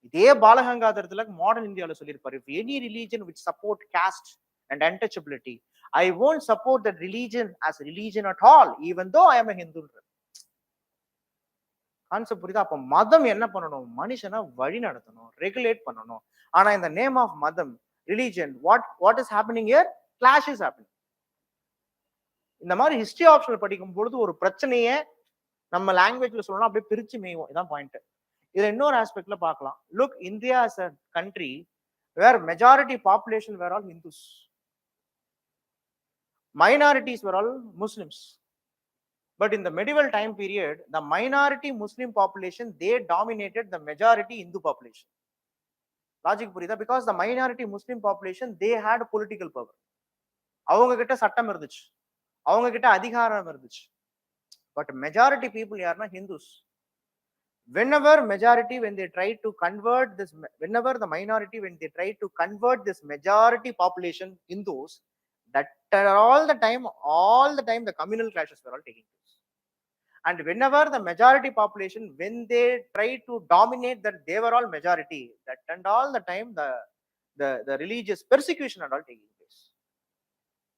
இதே பாலகங்காதர் திலக் மாடர்ன் இந்தியாவில் சொல்லியிருப்பாரு, if any religion which support caste and untouchability, I won't support that religion as a religion at all, even though I am a Hindu. Concept புரியுதா? அப்ப மதம் என்ன பண்ணணும்? மனுஷனை வழி நடத்தணும், ரெகுலேட் பண்ணணும். ஆனா இந்த நேம் ஆஃப் மதம், religion, what is happening here? Clash is happening. இந்த மாதிரி ஹிஸ்டரி ஆப்ஷனல் படிக்கும் பொழுது ஒரு பிரச்சனையை நம்ம லாங்குவேஜ்ல சொல்லணும், அப்படியே பிரிச்சு மேய்வோம். இதான் பாயிண்ட். இதுல இன்னொரு ஆஸ்பெக்ட்ல பார்க்கலாம். Look, India is a country where majority population were all Hindus, minorities were all Muslims. But in the medieval time period, the minority Muslim population, they dominated the majority Hindu population. Logic புரியுதா? Because the minority Muslim population, they had political power. அவங்க கிட்ட சட்டம் இருந்துச்சு, அவங்க கிட்ட அதிகாரம் இருந்துச்சு. But majority people யாருன்னா Hindus. Whenever majority, when they try to convert this, whenever the minority, when they try to convert this majority population Hindus, that all the time the communal clashes were all taking place. And whenever the majority population, when they try to dominate that they were all majority, that and all the time the religious persecution and all taking place.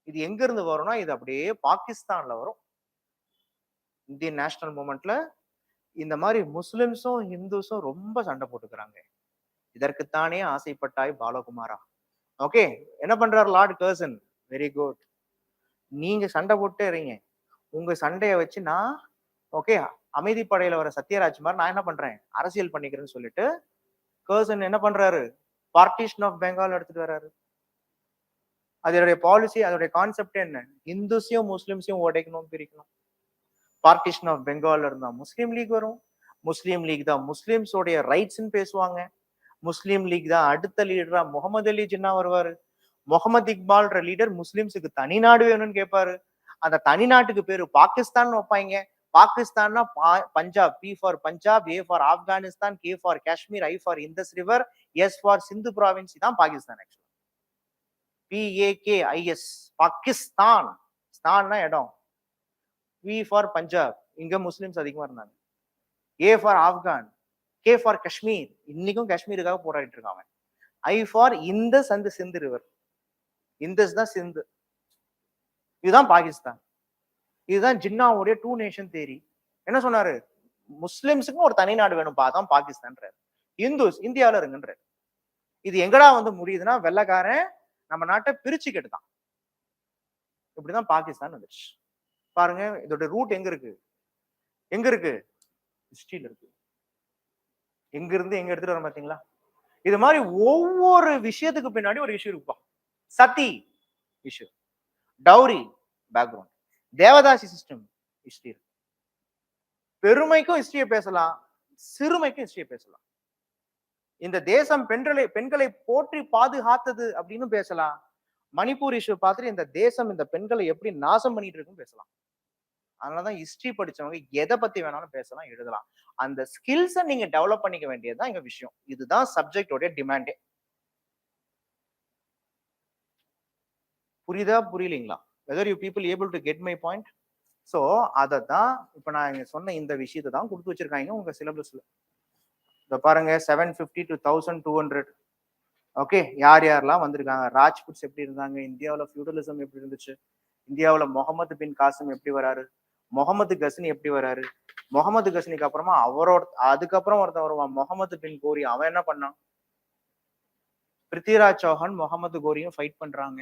இது எங்க இருந்து வரும்னா, இது அப்படியே பாகிஸ்தான்ல வரும். Indian national மூமெண்ட்ல இந்த மாதிரி முஸ்லிம்ஸும் ஹிந்துஸும் ரொம்ப சண்டை போட்டுக்கிறாங்க. இதற்குத்தானே ஆசைப்பட்டாய் பாலகுமாரா. ஓகே, என்ன பண்றாரு லார்ட் கர்சன்? Very good. நீங்க சண்டை போட்டு இருங்க, உங்க சண்டையை வச்சு நான் ஓகே அமைதிப்படையில வர சத்யராஜ் மாதிரி நான் என்ன பண்றேன், அரசியல் பண்ணிக்கிறேன்னு சொல்லிட்டு கர்சன் என்ன பண்றாரு? பார்ட்டிஷன் ஆஃப் பெங்கால் எடுத்துட்டு வர்றாரு. அதோடைய பாலிசி, அதோடைய கான்செப்ட் என்ன? இந்துஸையும் முஸ்லிம்ஸையும் உடைக்கணும், பிரிக்கணும். பார்ட்டிஷன் ஆஃப் பெங்கால் இருந்தா முஸ்லீம் லீக் வரும். முஸ்லீம் லீக் தான் முஸ்லிம்ஸோடைய ரைட்ஸ்ன்னு பேசுவாங்க. முஸ்லீம் லீக் தான் அடுத்த லீடரா முகமது அலி ஜின்னா வருவாரு. முகமது இக்பால்ன்ற லீடர் முஸ்லிம்ஸுக்கு தனி நாடு வேணும்னு கேட்பாரு. அந்த தனி நாட்டுக்கு பேரு பாகிஸ்தான் வைப்பாங்க. பாகிஸ்தான்னா Punjab, P for Punjab, A for Afghanistan, K for Kashmir, I for Indus river, S for Sindh province. தான் பாகிஸ்தான். ஆக்சுவலா PAKIS, பாகிஸ்தான். ஸ்தான்னா இடம். பி ஃபார் பஞ்சாப், இங்க முஸ்லிம்ஸ் அதிகமா இருந்தாங்க. A for Afghan, K for Kashmir, இன்னைக்கும் காஷ்மீருக்காக போராடிட்டு இருக்காங்க. ஐ ஃபார் இந்தஸ் அந்த சிந்து ரிவர், இந்தஸ் தான் சிந்து. இதுதான் பாகிஸ்தான். இதுதான் ஜின்னாவுடைய 2 நேஷன் தியரி. என்ன சொன்னாரு? முஸ்லிம்ஸுக்கும் ஒரு தனி நாடு வேணும்பா, தான் பாகிஸ்தான்றாரு. இந்துஸ் இந்தியாவில இருங்கன்றாரு. இது எங்கடா வந்து முடியுதுன்னா, வெள்ளைக்காரன் நம்ம நாட்டை பிரிச்சுக்கிட்டுதான். இப்படிதான் பாகிஸ்தான் வந்துருச்சு. பாருங்க, இதோட ரூட் எங்க இருக்கு? எங்க இருக்கு? ஹிஸ்டரியில இருக்கு. எங்க இருந்து எங்க எடுத்துட்டு வர பாத்தீங்களா? இது மாதிரி ஒவ்வொரு விஷயத்துக்கு பின்னாடி ஒரு இஷ்யூ இருக்குப்பா. சதி issue, dowry background, devadasi system history இருக்கு. பெருமைக்கும் ஹிஸ்டரியை பேசலாம், சிறுமைக்கும் ஹிஸ்டரியை பேசலாம். இந்த தேசம் பெண்களை போற்றி பாதுகாத்தது அப்படின்னு பேசலாம். மணிப்பூர் இஷ்யூ பார்த்துட்டு இந்த தேசம் இந்த பெண்களை எப்படி நாசம் பண்ணிட்டு இருக்குன்னு பேசலாம். அதனாலதான் ஹிஸ்டரி படிச்சவங்க எதை பத்தி வேணாலும் பேசலாம், எழுதலாம். அந்த ஸ்கில்ஸை நீங்க டெவலப் பண்ணிக்க வேண்டியதுதான் எங்க விஷயம். இதுதான் சப்ஜெக்டோட டிமாண்டே. புரியுதா புரியலீங்களா? Whether you people able to get my point? So அதை தான் இப்ப நான் சொன்ன இந்த விஷயத்தை தான் கொடுத்து வச்சிருக்காங்க உங்க சிலபஸ்ல. இதை பாருங்க, 750 to 1200. ஓகே, யார் யாரெல்லாம் வந்திருக்காங்க? ராஜ்புட்ஸ் எப்படி இருந்தாங்க? இந்தியாவில் ஃபியூடலிசம் எப்படி இருந்துச்சு? இந்தியாவில் முகமது பின் காசிம் எப்படி வராரு? முகமது கஸ்னி எப்படி வராரு? முகமது கஸ்னிக்கு அப்புறமா அதுக்கப்புறம் ஒருத்தன் வருவான், முகமது பின் கோரி. அவன் என்ன பண்ணான்? பிருத்திவிராஜ் சௌஹான் முகமது கோரியும் ஃபைட் பண்றாங்க.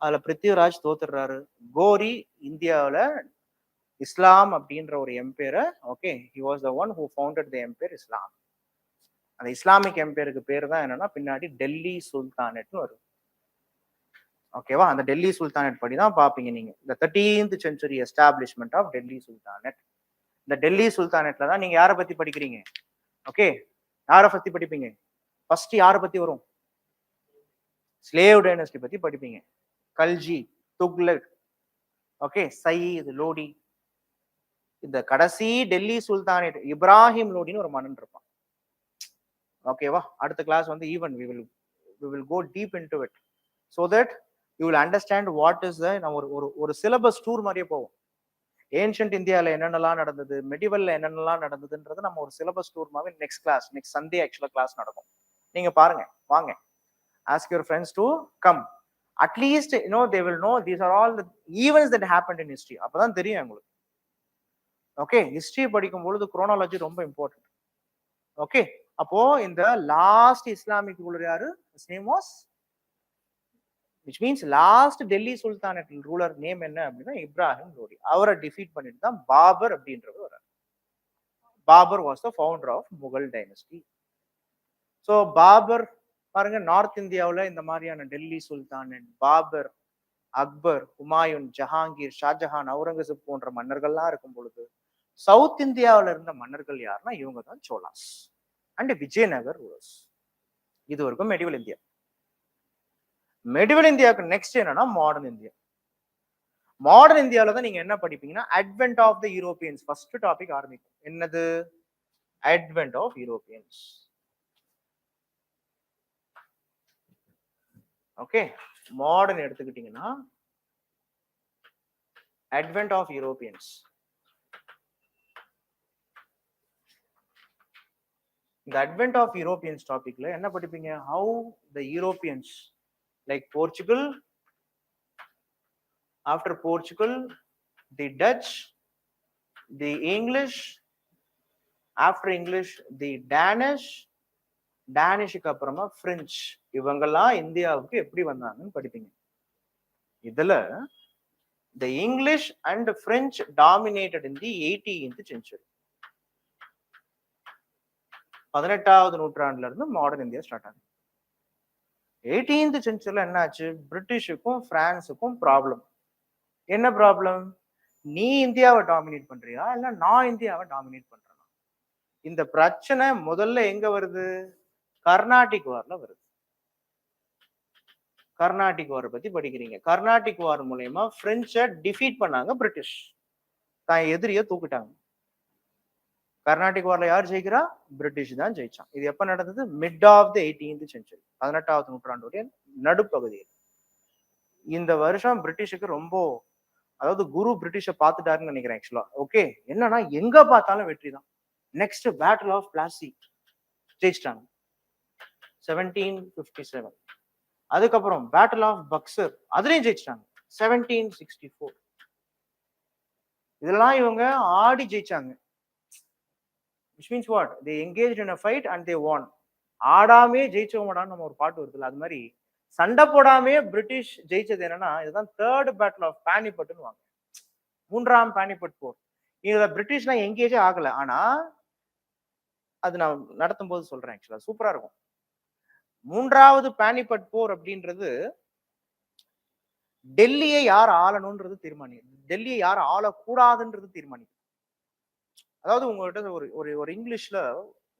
அதுல பிருத்திவிராஜ் தோத்துடுறாரு. கோரி இந்தியாவில இஸ்லாம் அப்படின்ற ஒரு எம்பையரை, okay, he was the one who founded the empire Islam. அந்த இஸ்லாமிக் எம்பையருக்கு பேர் தான் என்னன்னா பின்னாடி டெல்லி சுல்தானேட்னு வரும். ஓகேவா? அந்த டெல்லி சுல்தானேட் படி தான் பாப்பீங்க நீங்க. இந்த 13th century establishment of Delhi sultanate. இந்த டெல்லி சுல்தானேட்ல தான் நீங்க யாரை பத்தி படிக்கிறீங்க? ஓகே, யாரை பத்தி படிப்பீங்க? ஃபர்ஸ்ட் யாரை பத்தி வரும்? ஸ்லேவ் டைனஸ்டி பத்தி படிப்பீங்க. கல்ஜி, துக்லக், ஓகே, சயீத், லோடி. இந்த கடைசி டெல்லி சுல்தானேட் இப்ராஹிம் லோடின்னு ஒரு மன்னன் இருப்பான். ஓகேவா? அடுத்த கிளாஸ் வந்து even we will go deep into it so that you will understand what is the நம்ம ஒரு சிலபஸ் டூர் மாதிரியே போவோம். ஏன்ஷியன்ட் இந்தியாவில் என்னென்னலாம் நடந்தது, மெடிவல்ல என்னென்னலாம் நடந்ததுன்றது நம்ம ஒரு சிலபஸ் டூர் மாதிரி நெக்ஸ்ட் கிளாஸ், நெக்ஸ்ட் சண்டே ஆக்சுவலா கிளாஸ் நடக்கும். நீங்க பாருங்க, வாங்க. Ask your friends to come. At least they will know these are all the events that happened in history. அப்பதான் தெரியும் உங்களுக்கு. ஓகே, ஹிஸ்டரி படிக்கும் பொழுது குரோனாலஜி ரொம்ப இம்பார்ட்டன்ட். ஓகே, அப்போ இந்த லாஸ்ட் இஸ்லாமிக் ரூலர் யாரு? His name was, which means last Delhi sultanate ruler name என்ன அப்படின்னா இப்ராஹிம் லோடி. அவரை டிஃபீட் பண்ணிட்டு தான் பாபர் அப்படின்றவர் வர்றார். Babur was the founder of Mughal dynasty. So Babur பாருங்க, நார்த் இந்தியாவில் இந்த மாதிரியான டெல்லி சுல்தானேட், பாபர், அக்பர், ஹுமாயூன், ஜஹாங்கீர், ஷாஜஹான், அவுரங்கசீப் போன்ற மன்னர்கள்லாம் இருக்கும் பொழுது சவுத் இந்தியாவில் இருந்த மன்னர்கள் யாருன்னா இவங்க தான் சோலாஸ் அண்ட் விஜயநகர் ரூலர்ஸ். இது வரைக்கும் மெடிவல் இந்தியா. மெடிவல் இந்தியாவுக்கு நெக்ஸ்ட் என்னன்னா மாடர்ன் இந்தியா. மாடர்ன் இந்தியாவில தான் நீங்க என்ன படிப்பீங்கன்னா advent of the Europeans. First topic ஆரம்பிக்கும். என்னது? Advent of Europeans. Okay, modern எடுத்துக்கிட்டீங்கன்னா அட்வென்ட் ஆஃப் யூரோப்பியன்ஸ். இந்த அட்வென்ட் ஆஃப் யூரோப்பியன்ஸ் டாபிக்ல என்ன படிப்பீங்க? How the Europeans like Portugal, after Portugal the Dutch, the English, after English the Danish, டேனிஷுக்கு அப்புறமா French, இவங்கெல்லாம் இந்தியாவுக்கு எப்படி வந்தாங்கன்னு படிப்பீங்க. இதுல the English and French dominated in the 18th century. 18வது நூற்றாண்டுல இருந்து மாடர்ன் இந்தியா ஸ்டார்ட் ஆகுது. 18th செஞ்சுரியில என்னாச்சு? பிரிட்டிஷுக்கும் பிரான்ஸுக்கும் ப்ராப்ளம். என்ன ப்ராப்ளம்? நீ இந்தியாவை டாமினேட் பண்றியா இல்ல நான் இந்தியாவை டாமினேட் பண்றேனா? இந்த பிரச்சனை முதல்ல எங்க வருது? கர்நாடிக் வார்ல வருது. கர்நாடிக் வார் பத்தி படிக்கிறீங்க. கர்நாடிக் வார் மூலமா பிரெஞ்சை டிஃபீட் பண்ணாங்க பிரிட்டிஷ். தான் எதிரிய தூக்கிட்டாங்க. கர்நாடிக் வார்ல யார் ஜெயிக்கிறா? பிரிட்டிஷ் தான் ஜெயிச்சான். இது எப்ப நடந்தது? Mid of the 18th century, 18வது நூற்றாண்டுடைய நடுப்பகுதியில். இந்த வருஷம் பிரிட்டிஷுக்கு ரொம்ப, அதாவது குரு பிரிட்டிஷை பார்த்துட்டாருன்னு நினைக்கிறேன் ஆக்சுவலா. ஓகே, என்னன்னா எங்க பார்த்தாலும் வெற்றி தான். நெக்ஸ்ட் பேட்டில் ஆஃப் பிளாசி ஜெயிச்சிட்டாங்க 1757. அதுக்கப்புறம் பேட்டில் ஆஃப் பக்சர், அதுலயும் ஜெயிச்சிட்டாங்க 1764. இதெல்லாம் இவங்க ஆடி ஜெயிச்சாங்க. which means what? They engaged in a fight and they won. ஆடாமே ஜெயிச்சவங்கடான்னு நம்ம ஒரு பாட்டு வருதுல்ல, அது மாதிரி சண்டை போடாமே பிரிட்டிஷ் ஜெயிச்சது என்னன்னா இதுதான் தேர்ட் பேட்டில் ஆஃப் பானிபட்னு வாங்க. 3ஆம் பானிபட் போர். இதுல பிரிட்டிஷ்லாம் எங்கேஜே ஆகல, ஆனா அது நான் நடத்தும் போது சொல்றேன். ஆக்சுவலா சூப்பரா இருக்கும். 3வது பானிபட் போர் அப்படின்றது டெல்லியை யார் ஆளணும்ன்றது தீர்மானிக்கும், டெல்லியை யார் ஆளக்கூடாதுன்றது தீர்மானிக்கும். அதாவது உங்கள்கிட்ட ஒரு இங்கிலீஷ்ல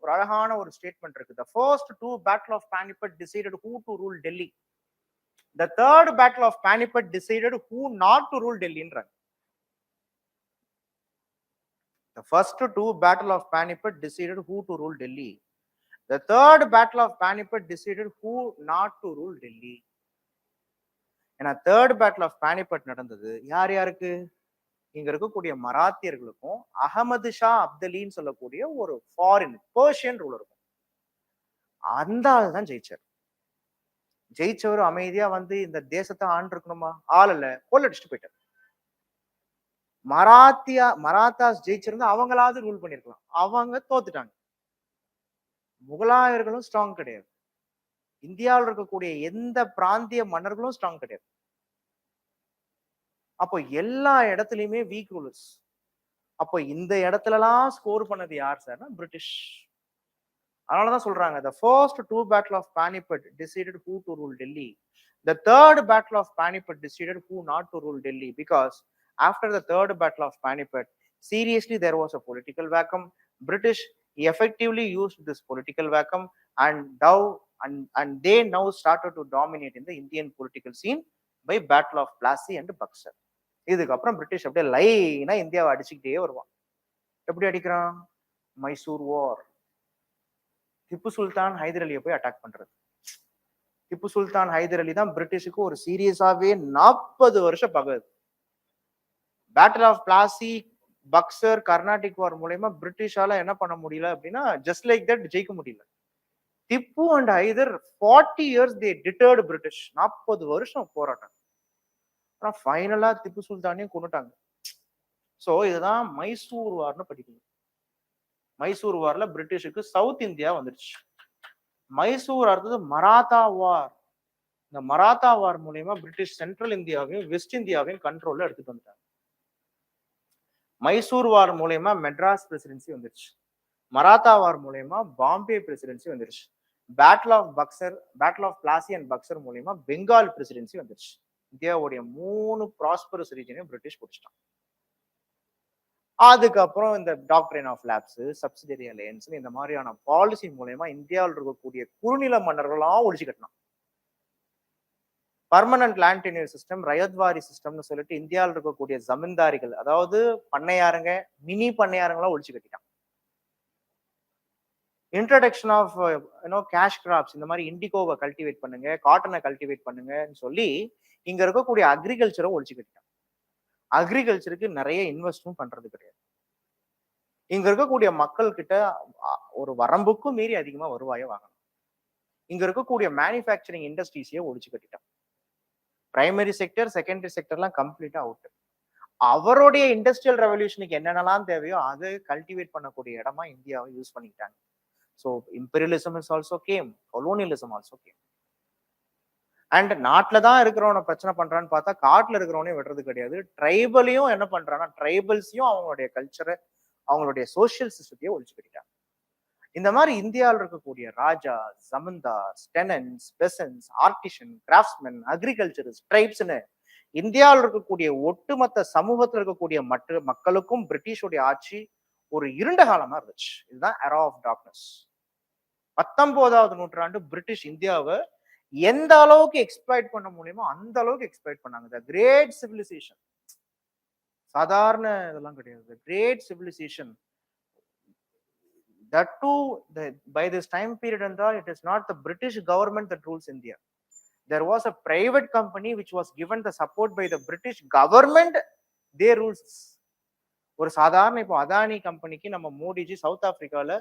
ஒரு அழகான ஒரு ஸ்டேட்மெண்ட் இருக்கு. The first two battle of Panipat decided who to rule Delhi. The third battle of Panipat decided who not to rule Delhi. The first two battle of Panipat decided who to rule Delhi. The third battle of Panipat decided who not to rule Delhi. ஏன்னா third battle of Panipat நடந்தது யார் யாருக்கு? இங்க இருக்கக்கூடிய மராத்தியர்களுக்கும் அகமது ஷா அப்தலின்னு சொல்லக்கூடிய ஒரு foreign Persian ruler இருக்கும். அந்த ஆள் தான் ஜெயிச்சார். ஜெயிச்சவர் அமைதியா வந்து இந்த தேசத்தை ஆண்டு இருக்கணுமா? ஆளல்ல, கொள்ளடிச்சுட்டு போயிட்டார். மராத்தாஸ் ஜெயிச்சிருந்தா அவங்களாவது ரூல் பண்ணிருக்கலாம், அவங்க தோத்துட்டாங்க. முகலாயர்களும் ஸ்ட்ராங் கிடையாது, இந்தியாவில் இருக்கக்கூடிய எந்த பிராந்திய மன்னர்களும் ஸ்ட்ராங் கிடையாது. அப்போ எல்லா இடத்துலயுமே வீக் ரூலர்ஸ். அப்போ இந்த இடத்துலலாம் ஸ்கோர் பண்ணது யார் சார்னா பிரிட்டிஷ். அதனாலதான் சொல்றாங்க the first two battle of Panipat decided who to rule Delhi. The third battle of Panipat decided who not to rule Delhi, because after the third battle of Panipat, seriously there was a political vacuum. British effectively used this political vacuum. and they now started to dominate in the Indian political scene by Battle of Plassey and Buxar. இதுக்கப்புறம் British அப்படியே லைனா இந்தியாவை அடிச்சுக்கிட்டே வருவான். எப்படி அடிக்கிறான்? மைசூர் வார். திப்பு சுல்தான் ஹைதர் அலியை போய் அட்டாக் பண்றது. திப்பு சுல்தான் ஹைதர் அலி தான் பிரிட்டிஷுக்கு ஒரு சீரியஸாவே 40 வருஷம் பகது. பேட்டில் ஆஃப் பிளாசி, பக்சர், கர்நாடிக் வார் மூலயமா பிரிட்டிஷால என்ன பண்ண முடியல அப்படின்னா ஜஸ்ட் லைக் தட் ஜெயிக்க முடியல. Tipu and Hyder 40 years they deterred British. 40 வருஷம் போராட்டம். ஆனா ஃபைனலா திப்பு சுல்தானையும் கொண்டுட்டாங்க. சோ இதுதான் மைசூர் வார்னு படிக்கணும். மைசூர் வார்ல பிரிட்டிஷுக்கு சவுத் இந்தியா வந்துருச்சு. மைசூர் அடுத்தது மராத்தா வார். இந்த மராத்தா வார் மூலயமா பிரிட்டிஷ் சென்ட்ரல் இந்தியாவையும் வெஸ்ட் இந்தியாவையும் கண்ட்ரோல்ல எடுத்துட்டு வந்துட்டாங்க. மைசூர் வார் மூலயமா மெட்ராஸ் பிரசிடென்சி வந்துருச்சு. மராத்தா வார் மூலயமா பாம்பே பிரசிடென்சி வந்துருச்சு. Battle of Buxar, battle of Plassey and Buxar மூலயமா பெங்கால் பிரசிடென்சி வந்துருச்சு. இந்தியாவுடைய 3 ப்ராஸ்பரஸ் ரீஜனையும் பிரிட்டிஷ் பிடிச்சிட்டான். அதுக்கப்புறம் இந்த டாக்டரின் ஆஃப் லேப்ஸ், சப்சிடரி அலையன்ஸ், இந்த மாதிரியான பாலிசி மூலயமா இந்தியாவில் இருக்கக்கூடிய குறுநில மன்னர்களாம் ஒழிச்சு கட்டினான். Permanent land tenure system, ryotwari சிஸ்டம்னு சொல்லிட்டு இந்தியாவில் இருக்கக்கூடிய ஜமீன்தாரிகள், அதாவது பண்ணையாருங்க, மினி பண்ணையாருங்களாம் ஒழிச்சு கட்டிட்டான். இன்ட்ரடக்ஷன் ஆஃப் கேஷ் கிராப்ஸ், இந்த மாதிரி இண்டிகோவை கல்டிவேட் பண்ணுங்க, காட்டனை கல்டிவேட் பண்ணுங்கன்னு சொல்லி இங்க இருக்கக்கூடிய அக்ரிகல்ச்சரை ஒழிச்சு கட்டிட்டான். அக்ரிகல்ச்சருக்கு நிறைய இன்வெஸ்டும் பண்றது கிடையாது. இங்க இருக்கக்கூடிய மக்கள் கிட்ட ஒரு வரம்புக்கும் மீறி அதிகமா வருவாயை வாங்கணும். இங்க இருக்கக்கூடிய மேனுஃபேக்சரிங் இண்டஸ்ட்ரீஸையே ஒழிச்சு கட்டிட்டான். பிரைமரி செக்டர், செகண்டரி செக்டர்லாம் கம்ப்ளீட்டா அவுட். அவருடைய இண்டஸ்ட்ரியல் ரெவல்யூஷனுக்கு என்னென்னலாம் தேவையோ அதை கல்டிவேட் பண்ணக்கூடிய இடமா இந்தியாவை யூஸ் பண்ணிக்கிட்டாங்க. So imperialism is also came, colonialism also came. And நாட்டுல தான் இருக்கிறவனை பிரச்சனை பண்றான்னு பார்த்தா காட்டுல இருக்கிறவனே விடுறது கிடையாது. ட்ரைபலையும் என்ன பண்றான்னா ட்ரைபல்ஸையும் அவங்களுடைய கல்ச்சரை, அவங்களுடைய சோசியல் சிஸ்டத்தையும் ஒழிச்சு கட்டிட்டாங்க. இந்த மாதிரி இந்தியாவில் இருக்கக்கூடிய raja, zamindar, tenants, peasants, artisan, craftsmen, agriculturist, ட்ரைப்ஸ்னு இந்தியாவில் இருக்கக்கூடிய ஒட்டுமொத்த சமூகத்தில் இருக்கக்கூடிய மற்ற மக்களுக்கும் பிரிட்டிஷோடைய ஆட்சி ஒரு இருண்ட காலமா இருந்துச்சு. இதுதான் எரா ஆஃப் டார்க்னஸ். 19வது நூற்றாண்டு பிரிட்டிஷ் இந்தியாவை எந்த அளவுக்கு எக்ஸ்ப்ளாய்ட் பண்ண முடியுமோ அந்த அளவுக்கு எக்ஸ்ப்ளாய்ட் பண்ணாங்க. த கிரேட் சிவிலைசேஷன், சாதாரண இதெல்லாம் கிடையாது. The great civilisation, that too by this time period and all, it is not the British government that rules India. There was a private company which was given the support by the British government, they rules. ஒரு சாதாரண இப்போ அதானி கம்பெனிக்கு நம்ம Modiji south ஆப்பிரிக்கால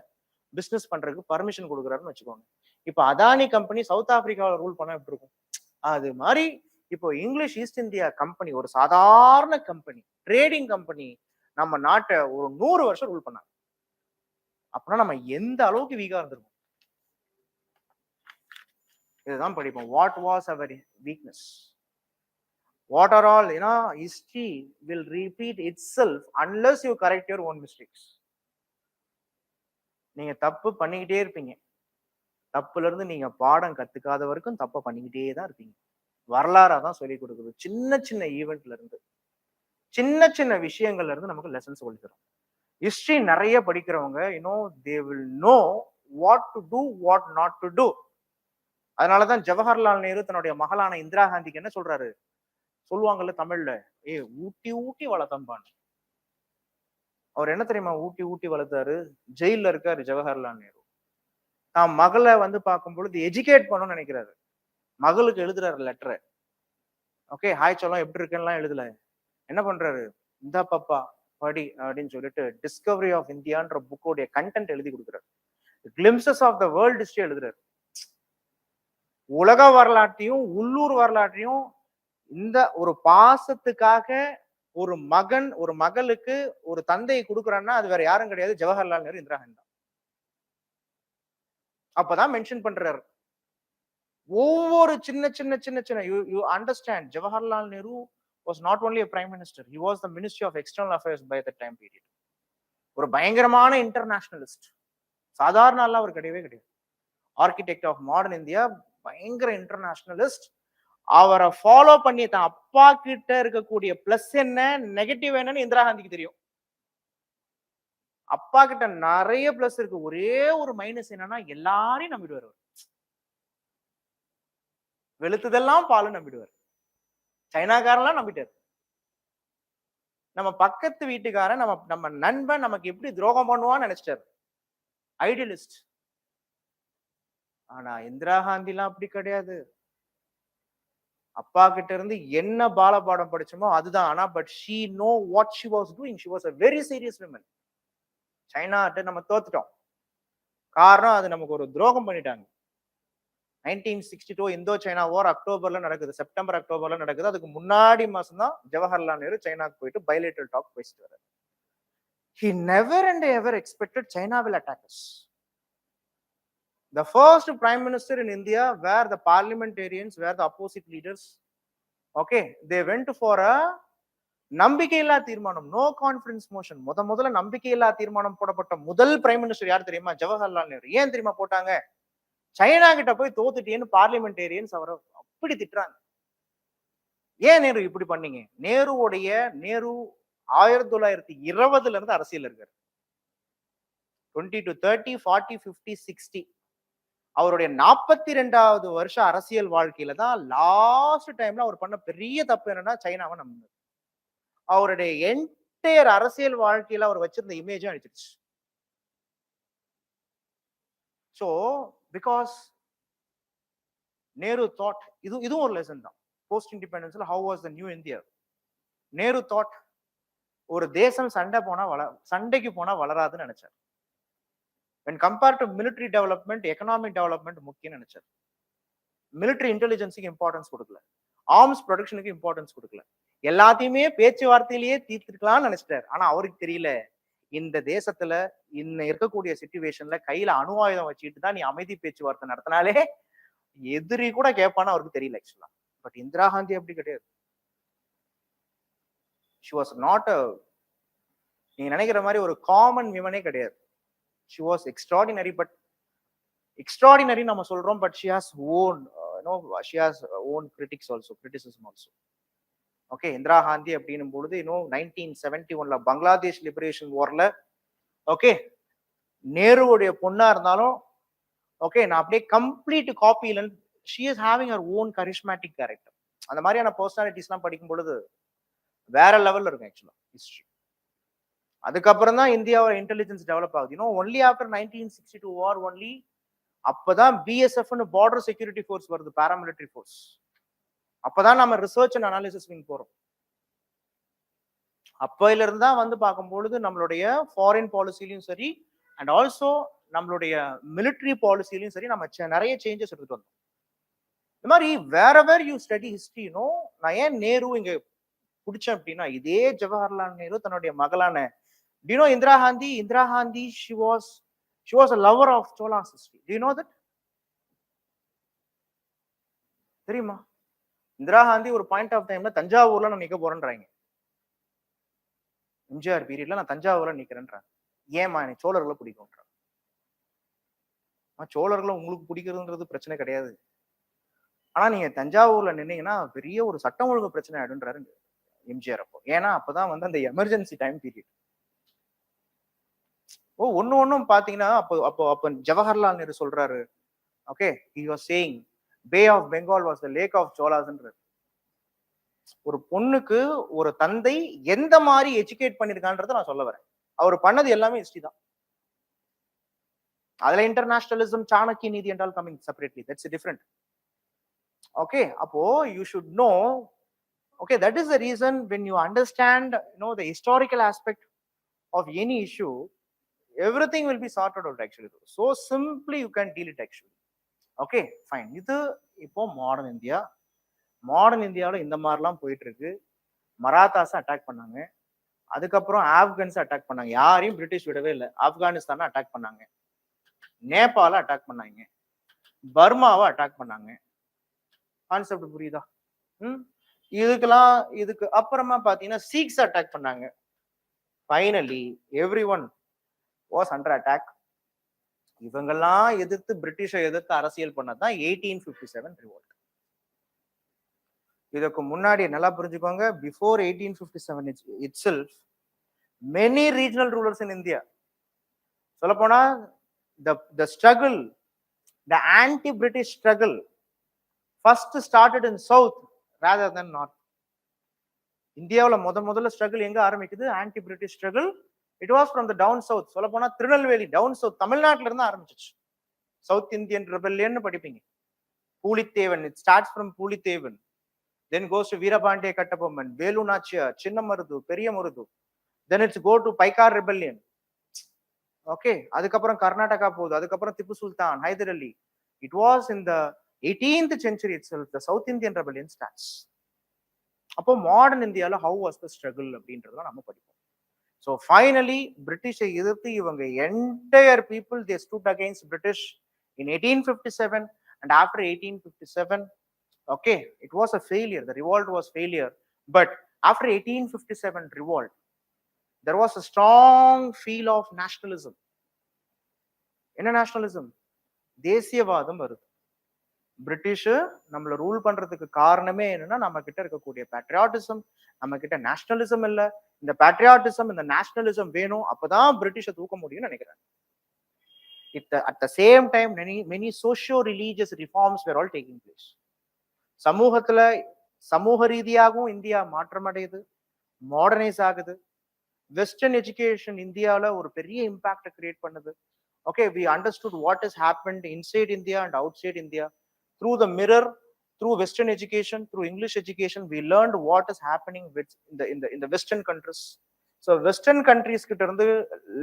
business பண்றதுக்கு permission கொடுக்குறாருன்னு வச்சுக்கோங்க. இப்போ Adani company south ஆப்பிரிக்காவில் ரூல் பண்ணா எப்படி இருக்கும்? அது மாதிரி இப்போ இங்கிலீஷ் ஈஸ்ட் இந்தியா கம்பெனி, ஒரு சாதாரண கம்பெனி, ட்ரேடிங் கம்பெனி, நம்ம நாட்டை ஒரு 100 வருஷம் ரூல் பண்ணாங்க. அப்படின்னா நம்ம எந்த அளவுக்கு வீக்கா இருந்திருக்கும்? இதுதான் படிப்போம். What was our weakness, what are all, history will repeat itself unless you correct your own mistakes. நீங்க தப்பு பண்ணிக்கிட்டே இருப்பீங்க. தப்புல இருந்து நீங்க பாடம் கத்துக்காத வரைக்கும் தப்பை பண்ணிக்கிட்டே தான் இருப்பீங்க. வரலாறா தான் சொல்லி கொடுக்குது. சின்ன சின்ன ஈவெண்ட்ல இருந்து, சின்ன சின்ன விஷயங்கள்ல இருந்து நமக்கு லெசன்ஸ் சொல்லி தரும். ஹிஸ்டரி நிறைய படிக்கிறவங்க they will know what to do, what not to do. அதனாலதான் ஜவஹர்லால் நேரு தன்னுடைய மகளான இந்திரா காந்திக்கு என்ன சொல்றாரு? சொல்லுவாங்கல்ல தமிழ்ல, ஊட்டி ஊட்டி வளர்த்தம்பான். அவர் என்ன தெரியுமா ஊட்டி ஊட்டி வளர்த்தாரு? ஜெயில இருக்காரு ஜவஹர்லால் நேரு. தான் மகளை பார்க்கும் பொழுது எஜுகேட் பண்ணணும்னு நினைக்கிறாரு. மகளுக்கு எழுதுறாரு லெட்டர். ஓகே, ஹாய் சொல்லம், எப்படி இருக்குன்னு எழுதல. என்ன பண்றாரு? இந்த பாப்பா படி அப்படின்னு சொல்லிட்டு டிஸ்கவரி ஆஃப் இந்தியான்ற புக்கோடைய கண்டென்ட் எழுதி கொடுக்குறாரு. Glimpses of the world history எழுதுறாரு. உலக வரலாற்றையும் உள்ளூர் வரலாற்றையும் இந்த ஒரு பாசத்துக்காக ஒரு மகன் ஒரு மகளுக்கு ஒரு தந்தையை கொடுக்குறான்னா அது வேற யாரும் கிடையாது, ஜவஹர்லால் நேரு, இந்திரா காந்தி தான். அப்பதான் மென்ஷன் பண்றாரு. ஒவ்வொரு சின்ன சின்ன சின்ன சின்ன you understand, Jawaharlal Nehru was not only a prime minister, he was the Ministry of External Affairs by that time period. ஒரு பயங்கரமான இன்டர்நேஷனலிஸ்ட். சாதாரண ஆளா அவர் கிடையவே கிடையாது. ஆர்கிடெக்ட் ஆஃப் மாடர்ன் இந்தியா, பயங்கர இன்டர்நேஷனலிஸ்ட். அவரை ஃபாலோ பண்ணி தான் அப்பா கிட்ட இருக்கக்கூடிய பிளஸ் என்ன, நெகட்டிவ் என்னன்னு இந்திரா காந்திக்கு தெரியும். அப்பா கிட்ட நிறைய பிளஸ் இருக்கு, ஒரே ஒரு மைனஸ் என்னன்னா எல்லாரையும் நம்பிடுவார். வெளுத்ததெல்லாம் பால் நம்பிடுவார். சைனாக்காரெல்லாம் நம்பிட்டார். நம்ம பக்கத்து வீட்டுக்காரன், நம்ம நம்ம நண்பன் நமக்கு எப்படி துரோகம் பண்ணுவான்னு நினைச்சிட்டாரு. ஐடியலிஸ்ட். ஆனா இந்திரா காந்தி எல்லாம் அப்படி கிடையாது. அப்பா கிட்ட இருந்து என்ன பாலபாடம் படிச்சோமோ அதுதான். ஆனா but she know what she was doing. She was a very serious woman. சைனாட்ட நம்ம தோத்துட்டோம். காரணம் அது நமக்கு ஒரு துரோகம் பண்ணிட்டாங்க. 1962 இந்தோ சைனா வார் அக்டோபர்ல நடக்குது, செப்டம்பர் அக்டோபர்ல நடக்குது. அதுக்கு முன்னாடி மாசம் தான் ஜவஹர்லால் நேரு சைனாக்கு போயிட்டு பைலேட்டரல் டாக் பேசிட்டு வர்றாரு. He never and ever expected China will attack us. The first prime minister in India where the parliamentarians, where the opposite leaders, okay, they went for a நம்பிக்கையில்லா தீர்மானம், நோ கான்ஃபிடன்ஸ் மோஷன். முதல்ல நம்பிக்கையில்லா தீர்மானம் போடப்பட்ட முதல் prime minister யார் தெரியுமா? ஜவஹர்லால் நேரு. ஏன் தெரியுமா போட்டாங்க? சைனா கிட்ட போய் தோத்துட்டேன்னு பார்லிமெண்டேரியன்ஸ் அவரை அப்படி திட்டுறாங்க. ஏன் நேரு இப்படி பண்ணீங்க? நேரு 1920 இருந்து அரசியல் இருக்காரு. 20 to 30, 40, 50, 60 அவருடைய 42வது வருஷ அரசியல் வாழ்க்கையில தான் லாஸ்ட் டைம்ல அவர் பண்ண பெரிய தப்பு என்னன்னா சைனாவை நம்பினார். அவருடைய என்டையர் அரசியல் வாழ்க்கையில அவர் வச்சிருந்த இமேஜும் அழிச்சிருச்சு. சோ பிகாஸ் நேரு தாட், இதுவும் ஒரு லெசன் தான். போஸ்ட் இண்டிபெண்டன்ஸ்ல how was the new India. Nehru thought ஒரு தேசம் சண்டைக்கு போனா வளராதுன்னு நினைச்சார். when compared to military development, economic development முக்கியம் நினைச்சார். military intelligence-க்கு இம்பார்ட்டன்ஸ் கொடுக்கல, ஆர்ம்ஸ் ப்ரொடக்ஷனுக்கு இம்பார்ட்டன்ஸ் கொடுக்கல, எல்லாத்தையுமே பேச்சுவார்த்தையிலேயே தீர்த்துக்கலாம்னு நினைச்சிட்டாரு. ஆனா அவருக்கு தெரியல, இந்த தேசத்துல இன்னும் இருக்கக்கூடிய சிச்சுவேஷன்ல கையில அணு ஆயுதம் வச்சுட்டு தான் நீ அமைதி பேச்சுவார்த்தை நடத்தினாலே எதிரி கூட கேட்பான்னு அவருக்கு தெரியல ஆக்சுவலா. பட் இந்திரா காந்தி அப்படி கிடையாது. she was not a, நீங்க நினைக்கிற மாதிரி ஒரு காமன் விமனே கிடையாது. she was extraordinary, but extraordinary நம்ம சொல்றோம், but she has own she has own critics also, criticism also. Okay, Indira Gandhi அப்படின்னும் பொழுது 1971ல பங்களாதேஷ் லிபரேஷன் வார்ல ஓகே நேருவுடைய பொண்ணா இருந்தாலும் ஓகே நான் அப்படியே கம்ப்ளீட் காப்பி இல்லைன்னு, she is having her own charismatic character. அந்த மாதிரியான பர்சனாலிட்டிஸ்லாம் படிக்கும் பொழுது வேற லெவல்ல இருக்கும் ஆக்சுவலா ஹிஸ்டரி. அதுக்கப்புறம் தான் இந்தியாவோட இன்டெலிஜென்ஸ் டெவலப் ஆகுது. ஒன்லி ஆஃப்டர் 1962 வார் ஒன்லி அப்பதான் பிஎஸ்எஃப்னு பார்டர் செக்யூரிட்டி ஃபோர்ஸ் வருது, பாராமிலிட்டரி ஃபோர்ஸ். அப்பதான் நம்ம ரிசர்ச் அண்ட் அனாலிசிஸ் விங் போறோம். அப்பையில இருந்தா வந்து பார்க்கும்பொழுது நம்மளுடைய ஃபாரின் பாலிசிலையும் சரி அண்ட் ஆல்சோ நம்மளுடைய மிலிட்ரி பாலிசிலையும் சரி நம்ம நிறைய சேஞ்சஸ் எடுத்துட்டு வந்தோம். இந்த மாதிரி வேர் யூ ஸ்டடி ஹிஸ்டரி, நான் ஏன் நேரு இங்க பிடிச்சேன் அப்படின்னா, இதே ஜவஹர்லால் நேரு தன்னுடைய மகளான Indira Gandhi she was a lover of Chola's history. Do you know that? தெரியுமா? இந்திரா காந்தி ஒரு பாயிண்ட் ஆஃப் டைம்ல தஞ்சாவூர்ல நான் நிக்க போறேன்றாங்க. எம்ஜிஆர் பீரியட்ல நான் தஞ்சாவூர்ல நிக்கிறேன்றாங்க. ஏமா எனக்கு சோழர்களை பிடிக்கும்ன்றாங்க. சோழர்களை உங்களுக்கு பிடிக்கிறதுன்றது பிரச்சனை கிடையாது, ஆனா நீங்க தஞ்சாவூர்ல நின்னீங்கன்னா பெரிய ஒரு சட்டம் ஒழுங்கு பிரச்சனை ஆயிடுன்றாரு எம்ஜிஆர். அப்போ ஏன்னா அப்பதான் வந்து அந்த எமர்ஜென்சி டைம் பீரியட். ஒன்னும் பாத்தீங்கன்னா அப்போ ஜவஹர்லால் நேரு சொல்றாரு, okay he was saying Bay of Bengal was the lake of Cholas. ஒரு பொண்ணுக்கு ஒரு தந்தை எந்த மாதிரி எஜுகேட் பண்ணிருக்கான்றத நான் சொல்ல வரேன். அவர் பண்ணது எல்லாமே ஹிஸ்டரி தான். அதுல இன்டர்நேஷனலிசம், சாணக்கிய நீதி என்றால் coming separately, that's different. Okay, அப்போ you should know, okay, that is the reason when you understand the historical aspect of any issue, everything will be sorted out actually. So simply you can deal it actually. Okay, fine. இது இப்போ modern இந்தியாவில் இந்த மாதிரிலாம் போயிட்டு இருக்கு. Marathas attack பண்ணாங்க, அதுக்கப்புறம் Afghans attack பண்ணாங்க. யாரையும் பிரிட்டிஷ் விடவே இல்லை. ஆப்கானிஸ்தானை அட்டாக் பண்ணாங்க, நேபாள அட்டாக் பண்ணாங்க, பர்மாவை அட்டாக் பண்ணாங்க. கான்செப்ட் புரியுதா? இதுக்கு அப்புறமா பாத்தீங்கன்னா சீக்ஸ் அட்டாக் பண்ணாங்க. Finally every one was under attack. இவங்கெல்லாம் எதிர்த்து பிரிட்டிஷை எதிர்த்து அரசியல் பண்ணதான் 1857 ரிவோல்ட். இதுக்கு முன்னாடி நல்லா புரிஞ்சுக்கோங்க, before 1857 itself many regional rulers in India, சொல்லப்போனா the struggle, the anti-British struggle first started in south rather than north. இந்தியாவுல முதல்ல ஸ்ட்ரகிள் எங்க ஆரம்பிக்குது? Anti British struggle. It was from the down south. சொல்ல போனா திருநெல்வேலி டவுன் சவுத் தமிழ்நாட்டுல இருந்து ஆரம்பிச்சிச்சு. சவுத் இந்தியன் ரெபல்லியன் படிப்பீங்க. Pulithevan, it starts from Pulithevan, then goes to Veerapandiya Kattabomman, Velu Nachiyar, Chinna Marudhu, Periya Marudhu, then it's go to Paika rebellion. Okay, அதுக்கப்புறம் கர்நாடகா போகுது, அதுக்கப்புறம் Tipu Sultan, Hyder Ali. It was in the 18th century itself the South Indian rebellion starts. அப்போ மாடர்ன் இந்தியால ஹவு வாஸ் த ஸ்ட்ரகிள் அப்படின்றத நம்ம படிப்போம். So finally பிரிட்டிஷை எதிர்த்து இவங்க entire people they stood against British in 1857 and after 1857 okay it was a failure, the revolt was failure, but after 1857 revolt there was a strong feel of nationalism. என்ன nationalism? தேசியவாதம் வருது. British நம்மள rule பண்றதுக்கு காரணமே என்னன்னா நம்ம கிட்ட இருக்கக்கூடிய பேட்ரியாட்டிசம், நம்ம கிட்ட நேஷனலிசம் இல்ல. இந்த பேட்ரியாட்டிசம், இந்த நேஷனலிசம் வேணும், அப்பதான் பிரிட்டிஷை தூக்க முடியும்னு நினைக்கிறேன். at the same time many socio religious reforms were all taking place. சமூகத்துல சமூக ரீதியாகவும் இந்தியா மாற்றம் அடையுது, மாடர்னைஸ் ஆகுது. வெஸ்டர்ன் எஜுகேஷன் இந்தியாவில ஒரு பெரிய இம்பாக்ட் கிரியேட் பண்ணுது. Okay, we understood what has happened inside India and outside India. Through the mirror, through Western education, through English education, we learned what is happening with in the Western countries. So Western countries கிட்ட இருந்து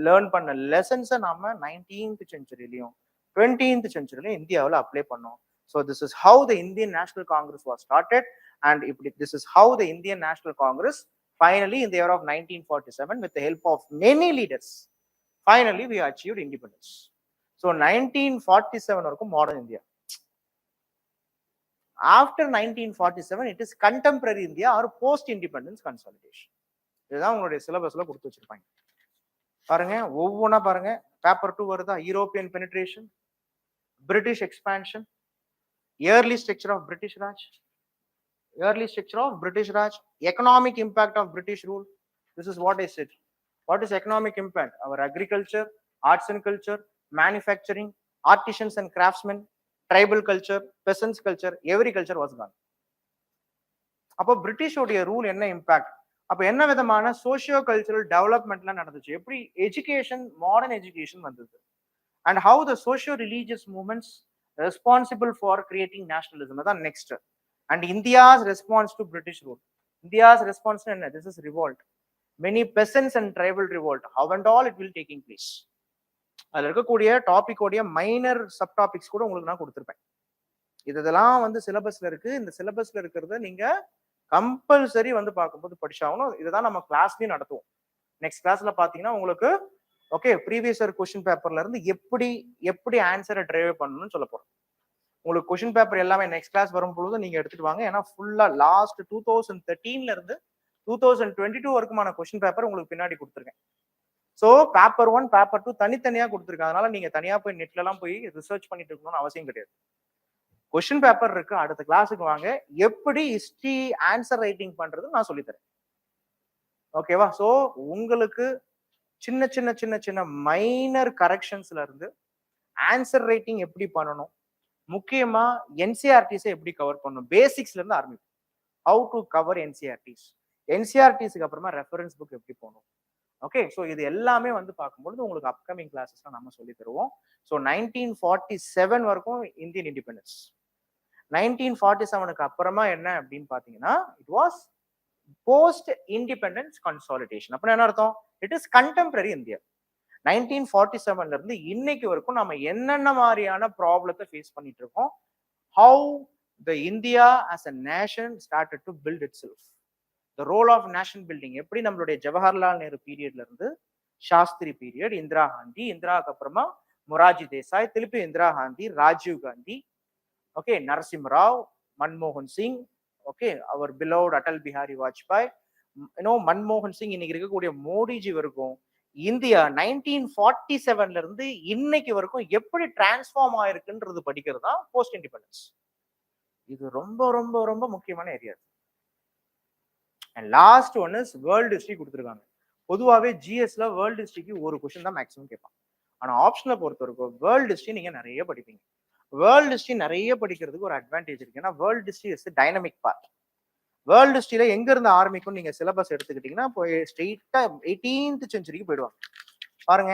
learn பண்ண லெசன்ஸை நாம 19th centuryலயும் 20th centuryலயும் இந்தியாவில் apply பண்ணோம். So this is how the Indian National Congress was started, and this is how the Indian National Congress finally in the year of 1947 with the help of many leaders finally we achieved independence. So 1947 வரைக்கும் modern India. After 1947 it is contemporary India or post independence consolidation. இதுதான் உங்களுடைய சிலபஸ்ல கொடுத்து வச்சிருப்பாங்க. பாருங்க, ஒவ்வொன்றா பாருங்க. Paper 2 வருதா? European penetration, British expansion, early structure of British Raj, early structure of British Raj, economic impact of British rule. This is what I said. What is economic impact? Our agriculture, arts and culture, manufacturing, artisans and craftsmen, tribal culture, peasants culture, every culture was gone. அப்போ பிரிட்டிஷோடைய rule என்ன impact? அப்போ என்ன விதமான socio cultural டெவலப்மெண்ட்லாம் நடந்துச்சு? எப்படி education, modern education வந்தது? And how the socio religious movements responsible for creating nationalism தான் next. And India's response to British rule. India's response என்ன? This is revolt. Many peasants and tribal revolt. How and all it will taking place. அதுல இருக்கக்கூடிய டாபிக்கோடைய minor sub topics கூட உங்களுக்கு நான் கொடுத்துருப்பேன். இதெல்லாம் வந்து சிலபஸ்ல இருக்கு. இந்த சிலபஸ்ல இருக்கிறத நீங்க கம்பல்சரி வந்து பார்க்கும்போது படிச்சாகணும். இதுதான் நம்ம கிளாஸ்லயும் நடத்துவோம். நெக்ஸ்ட் கிளாஸ்ல பாத்தீங்கன்னா உங்களுக்கு ஓகே ப்ரீவியஸ் இயர் கொஸ்டின் பேப்பர்ல இருந்து எப்படி ஆன்சரை டிரைவ் பண்ணணும்னு சொல்ல போறோம். உங்களுக்கு கொஸ்டின் பேப்பர் எல்லாமே நெக்ஸ்ட் கிளாஸ் வரும்பொழுது நீங்க எடுத்துட்டு வாங்க. ஏன்னா ஃபுல்லா லாஸ்ட் 2013ல இருந்து 2022 வரைக்குமான கொஸ்டின் பேப்பர் உங்களுக்கு பின்னாடி கொடுத்துருக்கேன். ஸோ பேப்பர் 1, பேப்பர் 2 தனித்தனியா கொடுத்துருக்கேன். அதனால நீங்க தனியா போய் நெட்ல எல்லாம் போய் ரிசர்ச் பண்ணிட்டு இருக்கணும்னு அவசியம் கிடையாது. கொஸ்டின் பேப்பர் இருக்கு. அடுத்த கிளாஸுக்கு வாங்க. எப்படி ஹிஸ்டரி ஆன்சர் ரைட்டிங் பண்றது நான் சொல்லித்தரேன். ஓகேவா? ஸோ உங்களுக்கு சின்ன சின்ன சின்ன சின்ன மைனர் கரெக்ஷன்ஸ்ல இருந்து ஆன்சர் ரைட்டிங் எப்படி பண்ணணும், முக்கியமா என்சிஆர்டிஸை எப்படி கவர் பண்ணணும், பேசிக்ஸ்ல இருந்து ஆரம்பிக்கும். ஹவு டு கவர் என்சிஆர்டிஸ், என்சிஆர்டிஸ்க்கு அப்புறமா ரெஃபரன்ஸ் புக் எப்படி போகணும். ஓகே, ஸோ இது எல்லாமே வந்து பார்க்கும்பொழுது உங்களுக்கு அப்கமிங் கிளாஸஸ்லாம் நம்ம சொல்லி தருவோம். ஸோ 1947 வரைக்கும் இந்தியன் இண்டிபெண்டன்ஸ். 1947க்கு அப்புறமா என்ன அப்படின்னு பாத்தீங்கன்னா it was post independence consolidation. அப்படின்னா என்ன அர்த்தம்? It is contemporary India. 1947ல இருந்து இன்னைக்கு வரைக்கும் நம்ம என்னென்ன மாதிரியான ப்ராப்ளத்தை ஃபேஸ் பண்ணிட்டு இருக்கோம், how the India as a nation started to build it self, the role of nation building. எப்படி நம்மளுடைய ஜவஹர்லால் நேரு பீரியட்ல இருந்து சாஸ்திரி பீரியட், இந்திரா காந்தி, இந்திராவுக்கு அப்புறமா மொராஜி தேசாய், திருப்பி இந்திரா காந்தி, ராஜீவ் காந்தி, ஓகே, நரசிம்மராவ், மன்மோகன் சிங், ஓகே, அவர் பிலோவ்ட் அடல் பிஹாரி வாஜ்பாய், மன்மோகன் சிங், இன்னைக்கு இருக்கக்கூடிய மோடிஜி வரைக்கும் இந்தியா 1947ல இருந்து இன்னைக்கு வரைக்கும் எப்படி டிரான்ஸ்ஃபார்ம் ஆயிருக்குன்றது படிக்கிறது தான் போஸ்ட் இண்டிபெண்டன்ஸ். இது ரொம்ப ரொம்ப ரொம்ப முக்கியமான area. And last one is world history கொடுத்துருக்காங்க. பொதுவாகவே ஜிஎஸ்ல வேர்ல்டு ஹிஸ்டரிக்கு ஒரு கொஸ்டின் தான் மேக்ஸிமம் கேட்பான். ஆனா ஆப்ஷனை பொறுத்த வரைக்கும் வேர்ல்டு ஹிஸ்டரி நீங்க நிறைய படிப்பீங்க. வேர்ல்டு ஹிஸ்டரி நிறைய படிக்கிறதுக்கு ஒரு அட்வான்டேஜ் இருக்கு. ஏன்னா world history is dynamic part. World ஹிஸ்டரியில எங்க இருந்து ஆரம்பிக்கும் நீங்க சிலபஸ் எடுத்துக்கிட்டீங்கன்னா போய் ஸ்ட்ரெயிட்டா 18th செஞ்சுரிக்கு போயிடுவாங்க. பாருங்க,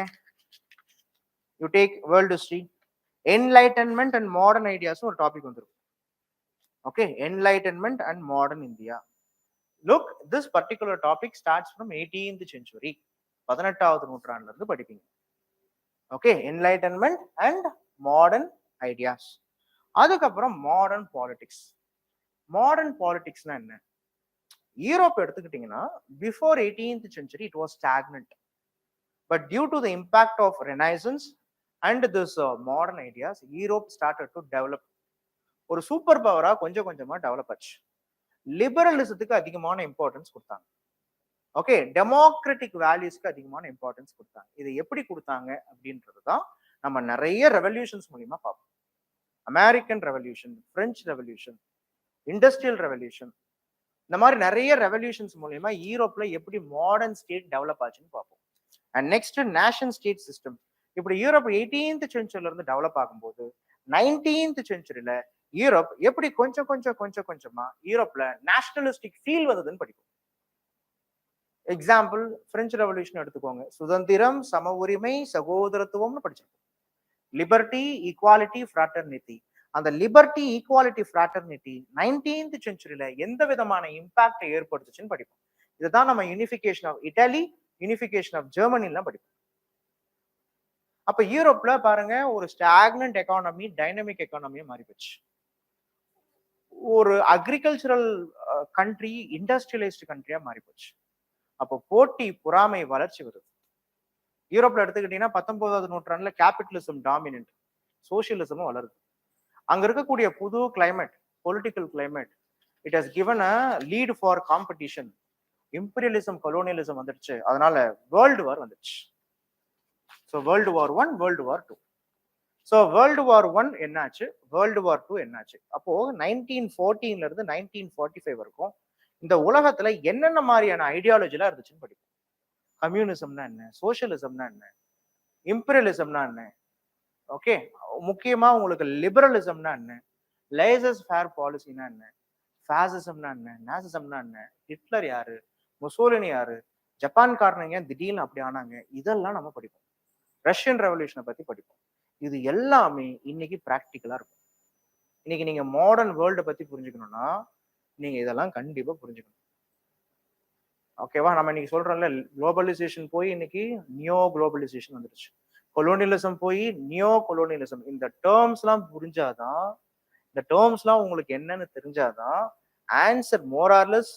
you take world history, enlightenment and modern ideas ஒரு டாபிக் வந்துடும். Okay, enlightenment and modern India. Look, this particular topic starts from 18th century, 18வது நூற்றாண்டுல இருந்து படிப்பீங்க. Okay, enlightenment and modern ideas. அதுக்கப்புறம் மாடர்ன் பாலிடிக்ஸ். மாடர்ன் பாலிடிக்ஸ்னா என்ன? யூரோப் எடுத்துக்கிட்டீங்கன்னா before 18th century it was stagnant, but due to the impact of renaissance and this modern ideas Europe started to develop. ஒரு super பவரா கொஞ்சம் கொஞ்சமா develop ஆச்சு. லிபரலிசத்துக்கு அதிகமான இம்பார்ட்டன்ஸ் கொடுத்தாங்க. ஓகே, டெமோக்ராட்டிக் வேல்யூஸ்க்கு அதிகமான இம்பார்ட்டன்ஸ் கொடுத்தாங்க. இதை எப்படி கொடுத்தாங்க அப்படின்றது தான் நம்ம நிறைய ரெவல்யூஷன்ஸ் மூலியமா பார்ப்போம். American revolution, French revolution, industrial revolution, இந்த மாதிரி நிறைய ரெவல்யூஷன்ஸ் மூலியமா யூரோப்ல எப்படி மாடர்ன் ஸ்டேட் டெவலப் ஆச்சுன்னு பார்ப்போம். And next nation state system. இப்படி யூரோப் 18th செஞ்சுரியில இருந்து டெவலப் ஆகும்போது 19th செஞ்சுரியில யூரோப் எப்படி கொஞ்சம் கொஞ்சம் கொஞ்சம் கொஞ்சமா யூரோப்ல நேஷனலிஸ்டிக் ஃபீல் வந்ததுன்னு படிப்போம். எக்ஸாம்பிள், பிரெஞ்சு ரெவல்யூஷன் எடுத்துக்கோங்க. சுதந்திரம், சம உரிமை, சகோதரத்துவம்னு படிச்சிருக்கோம். Liberty, equality, fraternity. அந்த லிபர்ட்டி, ஈக்வாலிட்டி, ஃப்ராட்டர்னிட்டி 19th செஞ்சுரியில எந்த விதமான இம்பாக்டை ஏற்படுத்துச்சுன்னு படிப்போம். இதுதான் நம்ம unification of Italy, unification of ஜெர்மனிலாம் படிப்போம். அப்ப யூரோப்ல பாருங்க, ஒரு ஸ்டாக்னன்ட் எக்கானமி டைனமிக் எக்கானமியா மாறி போச்சு. ஒரு அக்ரிகல்ச்சரல் கண்ட்ரி இண்டஸ்ட்ரியலைஸ்டு கண்ட்ரியா மாறி போச்சு. அப்போ போட்டி, பொறாமை, வளர்ச்சி வருது. யூரோப்ல எடுத்துக்கிட்டீங்கன்னா 19வது நூற்றாண்டுல கேபிட்டலிசம் டாமினன்ட், சோசியலிசமும் வளருது. அங்க இருக்கக்கூடிய புது climate, political climate, it has given a lead for competition. Imperialism, colonialism வந்துடுச்சு. அதனால வேர்ல்டு வார் வந்துடுச்சு. So world war 1, world war 2. So world war 1 என்னாச்சு, வேர்ல்டு வார் 2 என்னாச்சு? அப்போ 1914ல இருந்து 1945 வரைக்கும் இந்த உலகத்துல என்னென்ன மாதிரியான ஐடியாலஜிலாம் இருந்துச்சுன்னு படிப்போம். கம்யூனிசம்னா என்ன, சோசியலிசம்னா என்ன, இம்பீரியலிசம்னா என்ன, ஓகே, முக்கியமா உங்களுக்கு லிபரலிசம்னா என்ன, லேசஸ் ஃபேர் பாலிசினா என்ன, ஃபாசிசம்னா என்ன, நாசிசம்னா என்ன, ஹிட்லர் யாரு, முசோலினி யாரு, ஜப்பான்காரனுங்க திடீர்னு அப்படி ஆனாங்க, இதெல்லாம் நம்ம படிப்போம். ரஷ்யன் ரெவல்யூஷனை பத்தி படிப்போம். இது எல்லாமே இன்னைக்கு பிராக்டிக்கலா இருக்கும். இன்னைக்கு நீங்க மாடர்ன் வேர்ல்டை பத்தி புரிஞ்சுக்கணும்னா நீங்க இதெல்லாம் கண்டிப்பா புரிஞ்சுக்கணும். ஓகேவா? நம்ம இன்னைக்கு சொல்றோம்ல, குளோபலைசேஷன் போய் இன்னைக்கு நியோ குளோபலைசேஷன் வந்துருச்சு. கொலோனியலிசம் போய் நியோ கொலோனியலிசம். இந்த டேர்ம்ஸ் எல்லாம் புரிஞ்சாதான், இந்த டேர்ம்ஸ் எல்லாம் உங்களுக்கு என்னன்னு தெரிஞ்சாதான் answer more or less.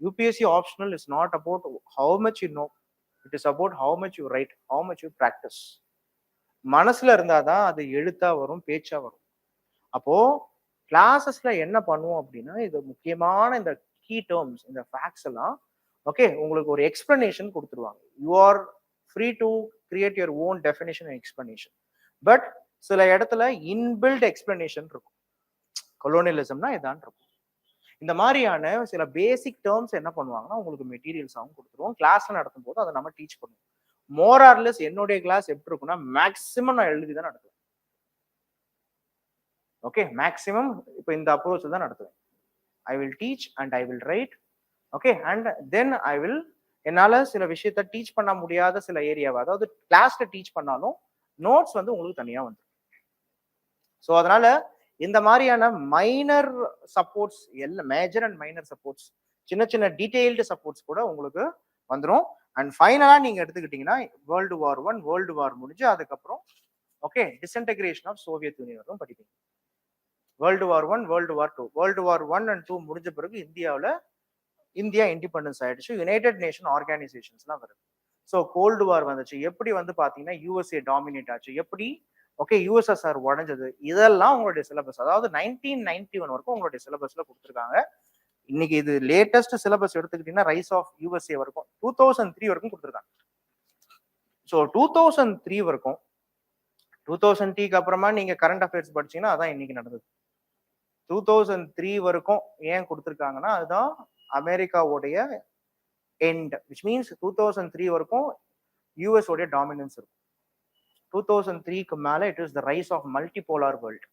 UPSC optional is not about how much you know, it is about how much you right, how much you practice. மனசுல இருந்தாதான் அது எழுத்தா வரும், பேச்சா வரும். அப்போ கிளாஸஸ்ல என்ன பண்ணுவோம் அப்படின்னா, இது முக்கியமான இந்த கீ டேர்ம்ஸ், இந்த ஃபேக்ட்ஸ் எல்லாம் ஓகே உங்களுக்கு ஒரு எக்ஸ்பிளனேஷன் கொடுத்துருவாங்க. You are free to create your own definition and explanation. But சில இடத்துல இன்பில்ட் எக்ஸ்பிளனேஷன் இருக்கும். கொலோனியலிசம்னா இதான் இருக்கும். இந்த மாதிரியான சில பேசிக் டேர்ம்ஸ் என்ன பண்ணுவாங்கன்னா உங்களுக்கு மெட்டீரியல்ஸாகவும் கொடுத்துருவோம். கிளாஸ்ல நடத்தும் போது அதை நம்ம டீச் பண்ணுவோம். மோர் ஆர்லெஸ் என்னுடைய கிளாஸ் எப்படி இருக்குன்னா, மேக்சிமம் நான் எழுதி தான் நடத்துவேன். ஓகே, மேக்சிமம் இப்போ இந்த அப்ரோச் தான் நடத்துவேன். I will teach and I will write. Okay, and then I will, என்னால சில விஷயத்த டீச் பண்ண முடியாத சில ஏரியாவை, அதாவது கிளாஸ்ல டீச் பண்ணாலும் நோட்ஸ் வந்து உங்களுக்கு தனியா வந்துடும். ஸோ அதனால இந்த மாதிரியான மைனர் சப்போர்ட்ஸ், எல்லாம் மேஜர் அண்ட் மைனர் சப்போர்ட்ஸ், சின்ன சின்ன டீடைல்டு சப்போர்ட்ஸ் கூட உங்களுக்கு வந்துடும். அண்ட் ஃபைனலா நீங்க எடுத்துக்கிட்டீங்கன்னா வேர்ல்டு வார் 1, வேர்ல்டு வார் முடிஞ்சு அதுக்கப்புறம் okay disintegration of Soviet Union படிப்பீங்க. World war 1, world war 2. World war 1 and 2 முடிஞ்ச பிறகு இந்தியா இண்டிபெண்டன்ஸ் ஆயிடுச்சு. யுனைடெட் நேஷன் ஆர்கனைசேஷன்ஸ்லாம் வருது. ஸோ கோல்டு வார் வந்துச்சு. எப்படி வந்து பாத்தீங்கன்னா யூஎஸ்ஏ டாமினேட் ஆச்சு, எப்படி ஓகே யூஎஸ்எஸ்ஆர் உடஞ்சது, இதெல்லாம் உங்களுடைய சிலபஸ். அதாவது 1991 வரைக்கும் உங்களுடைய சிலபஸ்ல கொடுத்துருக்காங்க. இன்னைக்கு இது லேட்டஸ்ட் சிலபஸ் எடுத்துக்கிட்டீங்கன்னா ரைஸ் ஆஃப் யூஎஸ்ஏ வரைக்கும் 2003 வரைக்கும் கொடுத்துருக்காங்க. ஸோ 2003 வரைக்கும், 2003க்கு அப்புறமா நீங்க கரண்ட் அஃபேர்ஸ் படிச்சீங்கன்னா அதான் இன்னைக்கு நடந்தது. 2003 வரைக்கும் ஏன் கொடுத்துருக்காங்கன்னா அதுதான் அமெரிக்காவுடைய எண்ட், விச் மீன்ஸ் 2003 வரைக்கும் யூஎஸ் உடைய டாமினன்ஸ் இருக்கும். 2003க்கு மேல it is the rise of multipolar world.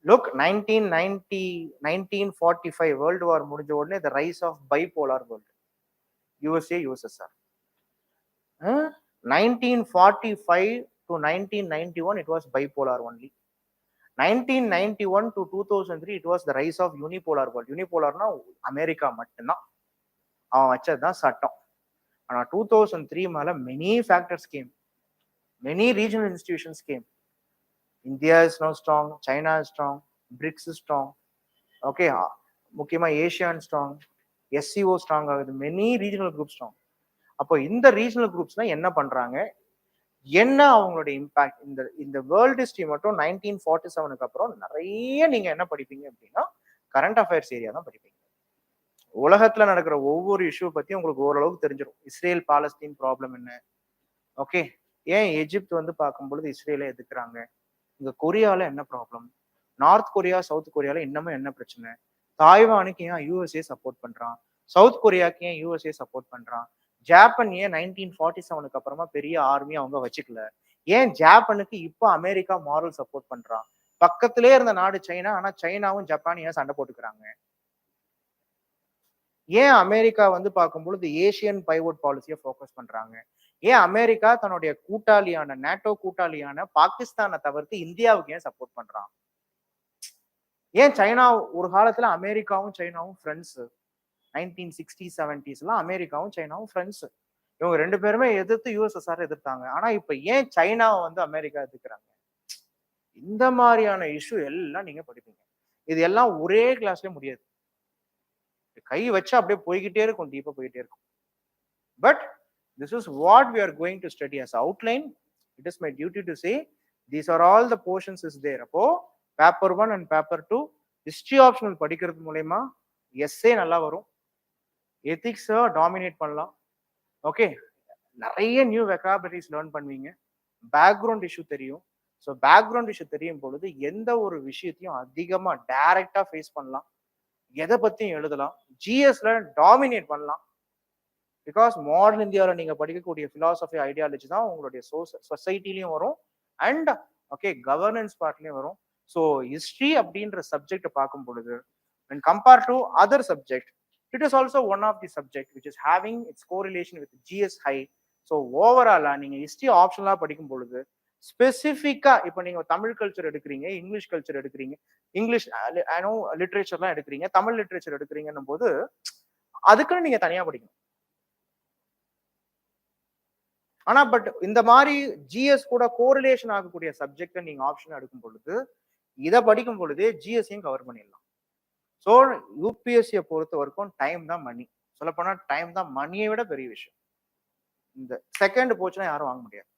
Look, 1945 world war முடிஞ்ச உடனே the rise of bipolar world. USA, USSR. 1945 to 1991 it was bipolar only. 1991 to 2003 it was the rise of unipolar world. Unipolarனா America மட்டும்தான், அவன் வச்சதுதான் சட்டம். ஆனா 2003 மேல many factors came, many regional institutions came. India is now strong, China is strong, BRICS is strong, okay, முக்கியமா ASEAN strong, SCO strong ஆகுது, many regional group strong. அப்போ இந்த ரீஜனல் குரூப்ஸ்லாம் என்ன பண்றாங்க, என்ன அவங்களுடைய இம்பாக்ட், இந்த வேர்ல்டு ஹிஸ்டரி மட்டும் 1947க்கு அப்புறம் நிறைய நீங்க என்ன படிப்பீங்க அப்படின்னா கரண்ட் அஃபேர்ஸ் ஏரியா தான் படிப்பீங்க. உலகத்துல நடக்கிற ஒவ்வொரு இஷ்யூ பத்தி உங்களுக்கு ஓரளவுக்கு தெரிஞ்சிடும். இஸ்ரேல் பாலஸ்தீன் ப்ராப்ளம் என்ன, ஓகே, ஏன் எஜிப்த் வந்து பார்க்கும்பொழுது இஸ்ரேலை எதிர்க்கிறாங்க, இங்க கொரியால என்ன ப்ராப்ளம், நார்த் கொரியா சவுத் கொரியால இன்னமும் என்ன பிரச்சனை, தாய்வானுக்கு ஏன் யூஎஸ்ஏ சப்போர்ட் பண்றான், சவுத் கொரியாக்கு ஏன் யூஎஸ்ஏ சப்போர்ட் பண்றான், ஜப்பான் ஏன் 1947க்கு அப்புறமா பெரிய ஆர்மி அவங்க வச்சுக்கல, ஏன் ஜப்பானுக்கு இப்போ அமெரிக்கா மாரல் சப்போர்ட் பண்றான், பக்கத்திலே இருந்த நாடு சைனா, ஆனா சைனாவும் ஜப்பான் ஏன் சண்டை போட்டுக்கிறாங்க, ஏன் அமெரிக்கா வந்து பார்க்கும்பொழுது ஏசியன் பைவோட் பாலிசியை ஃபோக்கஸ் பண்றாங்க, ஏன் அமெரிக்கா தன்னுடைய கூட்டாளியான நேட்டோ கூட்டாளியான பாகிஸ்தானை தவிர்த்து இந்தியாவுக்கு ஏன் சப்போர்ட் பண்றான், ஏன் சைனா ஒரு காலத்துல அமெரிக்காவும் சைனாவும் ஃப்ரெண்ட்ஸ், 1960s 70s அமெரிக்காவும் சைனாவும் ஃப்ரெண்ட்ஸ், இவங்க ரெண்டு பேருமே எதிர்த்து யூஎஸ்எஸ்ஆர் எதிர்த்தாங்க. ஆனா இப்ப ஏன் சைனாவை வந்து அமெரிக்கா எதிர்க்கிறாங்க, இந்த மாதிரியான இஷ்யூ எல்லாம் நீங்க படிப்பீங்க. இது எல்லாம் ஒரே கிளாஸ்ல முடியாது, கை வச்சு அப்படியே போய்கிட்டே இருக்கும், டீப்பா போயிட்டே இருக்கும். But this is what we are going to study as outline. It is my duty to say these are all the portions is there. அப்போ paper 1 and paper 2 history optional படிக்கிறது மூலமா எஸ்ஏ நல்லா வரும், எத்திக்ஸ் டாமினேட் பண்ணலாம், okay, நிறைய new vocabularies learn பண்ணுவீங்க, background issue தெரியும். So background issue தெரியும் பொழுது எந்த ஒரு விஷயத்தையும் அதிகமா டைரக்டா ஃபேஸ் பண்ணலாம், எதை பத்தியும் எழுதலாம், ஜிஎஸ்ல டாமினேட் பண்ணலாம். பிகாஸ் மாடர்ன் இந்தியாவில் நீங்க படிக்கக்கூடிய பிலாசபி ஐடியாலஜி தான் உங்களுடைய சொசைட்டிலையும் வரும் அண்ட் ஓகே கவர்னன்ஸ் பார்ட்லயும் வரும். ஸோ ஹிஸ்ட்ரி அப்படின்ற சப்ஜெக்ட் பார்க்கும் பொழுது when compared to other subject it is also one of the subject which is having its correlation with GS high. So ஓவராலா நீங்க ஹிஸ்ட்ரி ஆப்ஷனலா படிக்கும் பொழுது ஸ்பெசிஃபிக்கா இப்போ நீங்க தமிழ் கல்ச்சர் எடுக்கிறீங்க, இங்கிலீஷ் கல்ச்சர் எடுக்கிறீங்க, இங்கிலீஷ் லிட்ரேச்சர்லாம் எடுக்கிறீங்க, தமிழ் லிட்ரேச்சர் எடுக்கிறீங்கன்னும் போது அதுக்குன்னு நீங்க தனியா படிக்கணும். ஆனா பட் இந்த மாதிரி ஜிஎஸ் கூட கோரிலேஷன் ஆகக்கூடிய சப்ஜெக்ட நீங்க ஆப்ஷன் எடுக்கும் பொழுது இதை படிக்கும் பொழுது ஜிஎஸ்ஸையும் கவர் பண்ணிடலாம். ஸோ யூபிஎஸ்சியை பொறுத்த வரைக்கும் டைம் தான் மணி, சொல்லப்போனா டைம் தான் மணியை விட பெரிய விஷயம். இந்த செகண்ட் போச்சுன்னா யாரும் வாங்க முடியாது.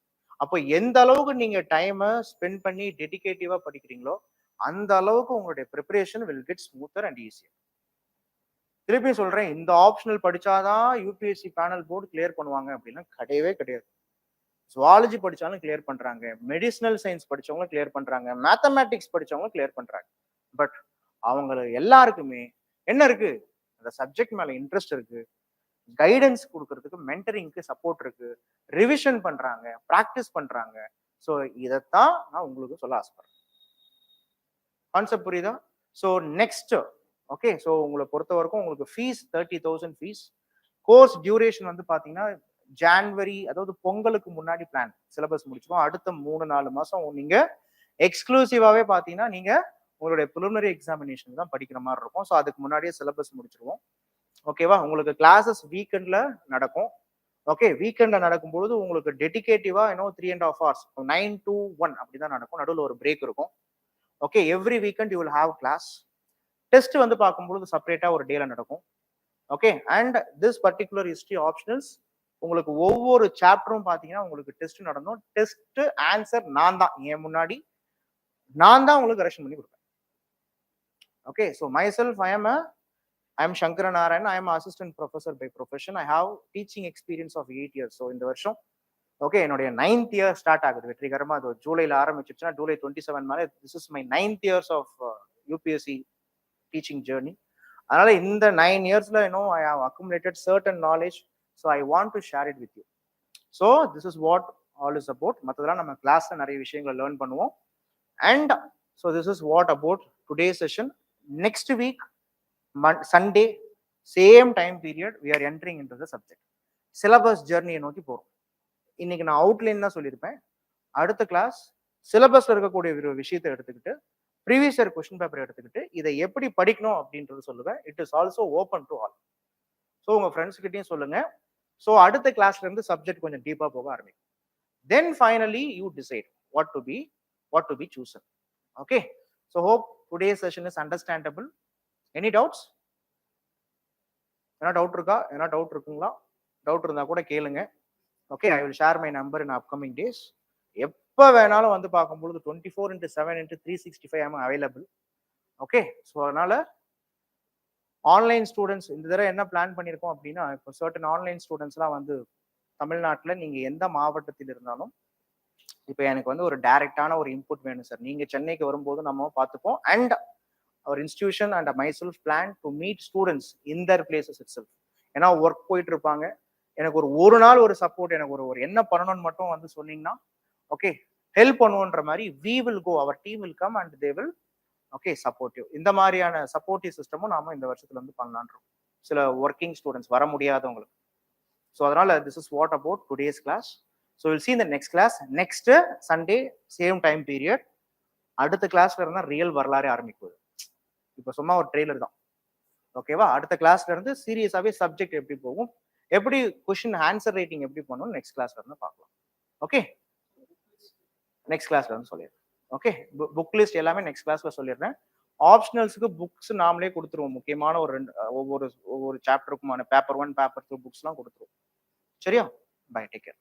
அப்போ எந்த அளவுக்கு நீங்க டைமை ஸ்பெண்ட் பண்ணி டெடிகேட்டிவா படிக்கிறீங்களோ அந்த அளவுக்கு உங்களுடைய preparation will get smoother and easier. திருப்பி சொல்றேன், இந்த ஆப்ஷனல் படிச்சாதான் யூபிஎஸ்சி பேனல் போர்டு கிளியர் பண்ணுவாங்க அப்படின்னா கிடையவே கிடையாது. ஜுவாலஜி படிச்சாலும் கிளியர் பண்றாங்க, மெடிசினல் சயின்ஸ் படிச்சவங்களும் கிளியர் பண்றாங்க, மேத்தமேட்டிக்ஸ் படிச்சவங்களும் கிளியர் பண்றாங்க. பட் அவங்க எல்லாருக்குமே என்ன இருக்கு, அந்த சப்ஜெக்ட் மேல இன்ட்ரெஸ்ட் இருக்கு, கைடன்ஸ் கொடுக்கறதுக்கு மென்டரிங்க்கு சப்போர்ட் இருக்கு, ரிவிஷன் பண்றாங்க, ப்ராக்டிஸ் பண்றாங்க. ஸோ இதைத்தான் நான் உங்களுக்கு சொல்ல ஆசைப்படுறேன். கான்செப்ட் புரியுதா? ஸோ நெக்ஸ்ட் ஓகே, ஸோ உங்களை பொறுத்த வரைக்கும் உங்களுக்கு ஃபீஸ் 30,000 ஃபீஸ். கோர்ஸ் டியூரேஷன் வந்து பாத்தீங்கன்னா ஜான்வரி, அதாவது பொங்கலுக்கு முன்னாடி பிளான் சிலபஸ் முடிச்சிடும். அடுத்த 3-4 மாசம் நீங்க எக்ஸ்க்ளூசிவாவே பாத்தீங்கன்னா நீங்க உங்களுடைய ப்ரிலிமினரி எக்ஸாமினேஷன் தான் படிக்கிற மாதிரி இருக்கும். ஸோ அதுக்கு முன்னாடியே சிலபஸ் முடிச்சிருவோம், ஓகேவா? உங்களுக்கு கிளாஸஸ் வீக்கெண்ட்ல நடக்கும், ஓகே. வீக்கெண்ட்ல நடக்கும்போது உங்களுக்கு டெடிகேட்டிவா 3.5 hours 9 to 1 அப்படிதான் நடக்கும், நடுவில் ஒரு பிரேக் இருக்கும், okay. Every weekend you will have class. Test வந்து பார்க்கும்போது செப்பரேட்டா ஒரு டேல நடக்கும், okay. And this particular history optionals உங்களுக்கு ஒவ்வொரு சாப்டரும் பாத்தீங்கன்னா உங்களுக்கு டெஸ்ட் நடந்தோம். டெஸ்ட் ஆன்சர் நான் தான், என் முன்னாடி நான் தான் உங்களுக்கு கரெக்ஷன் பண்ணி கொடுப்பேன், okay. So myself I am Sankara Narayan. I am assistant professor by profession. I have teaching experience of 8 years. So இந்த வருஷம் ஓகே என்னுடைய 9th year ஸ்டார்ட் ஆகுது வெற்றிகரமா. அது ஜூலைல ஆரம்பிச்சிருச்சுன்னா ஜூலை 27 மேலே this is my 9th years of UPSC teaching journey. அதனால இந்த 9 yearsல I have accumulated certain knowledge, so I want to share it with you. So this is what all is about. மற்றதெல்லாம் நம்ம கிளாஸ்ல நிறைய விஷயங்களை லேர்ன் பண்ணுவோம். And so this is what about today session. Next week Sunday same time period we are entering in to the subject. Syllabus ஜெர்னியை நோக்கி போகிறோம். இன்னைக்கு நான் அவுட்லைன் தான் சொல்லியிருப்பேன். அடுத்த கிளாஸ் சிலபஸ்ல இருக்கக்கூடிய ஒரு விஷயத்தை எடுத்துக்கிட்டு ப்ரீவியஸ் இயர் கொஸ்டின் பேப்பர் எடுத்துக்கிட்டு இதை எப்படி படிக்கணும் அப்படின்றது சொல்லுவேன். It is also open to all. So உங்க ஃப்ரெண்ட்ஸ் கிட்டையும் சொல்லுங்க. ஸோ அடுத்த கிளாஸ்ல இருந்து சப்ஜெக்ட் கொஞ்சம் டீப்பா போக ஆரம்பிக்கும். Then finally you decide what to be chosen. Okay, so hope today session is understandable. Any doubts? என்ன டவுட் இருக்கா? என்ன டவுட் இருக்குங்களா? டவுட் இருந்தா கூட கேளுங்க. Okay, I will share my number in upcoming days. எப்போ வேணாலும் வந்து பார்க்கும்பொழுது 24/7/365 ஐம் அவைலபிள். ஓகே, ஸோ அதனால ஆன்லைன் ஸ்டூடெண்ட்ஸ் இந்த தடவை என்ன பிளான் பண்ணியிருக்கோம் அப்படின்னா, இப்போ சர்டன் ஆன்லைன் ஸ்டூடெண்ட்ஸ்லாம் வந்து தமிழ்நாட்டில் நீங்கள் எந்த மாவட்டத்தில் இருந்தாலும் இப்போ எனக்கு வந்து ஒரு டைரக்டான ஒரு இன்புட் வேணும் சார். நீங்கள் சென்னைக்கு வரும்போது நம்ம பார்த்துப்போம். And our institution and myself plan to meet students in their places itself. ஏன்னா ஒர்க் போயிட்டு இருப்பாங்க. எனக்கு ஒரு நாள் ஒரு சப்போர்ட், எனக்கு ஒரு என்ன பண்ணணும்னு மட்டும் வந்து சொன்னீங்கன்னா ஓகே ஹெல்ப் பண்ணுவோன்ற மாதிரி we will go, our team will come and they will okay supportive. இந்த மாதிரியான சப்போர்ட்டிவ் சிஸ்டமும் நாம இந்த வருஷத்துல வந்து பண்ணலான்றோம் சில ஒர்க்கிங் ஸ்டூடெண்ட்ஸ் வர முடியாதவங்களுக்கு. ஸோ அதனால this is what about today's class. So will see இந்த next class next Sunday same time period. அடுத்த கிளாஸ்ல இருந்தா ரியல் வரலாறு ஆரம்பிக்குது. இப்போ சும்மா ஒரு ட்ரெய்லர் தான். ஓகேவா? அடுத்த கிளாஸ்ல இருந்து சீரியஸாவே சப்ஜெக்ட் எப்படி போகும், எப்படி கொஸ்டின் ஆன்சர் ரைட்டிங் எப்படி பண்ணணும் நெக்ஸ்ட் கிளாஸ்ல இருந்து பார்க்கலாம். ஓகே, நெக்ஸ்ட் கிளாஸ்ல வந்து சொல்லிடுறேன். ஓகே, புக் லிஸ்ட் எல்லாமே நெக்ஸ்ட் கிளாஸ்ல சொல்லிடுறேன். ஆப்ஷனல்ஸுக்கு புக்ஸ் நாமளே கொடுத்துருவோம். முக்கியமான ஒரு ஒவ்வொரு சாப்டருக்குமான பேப்பர் 1 பேப்பர் 2 புக்ஸ்லாம் கொடுத்துருவோம். சரியா? Bye, take care.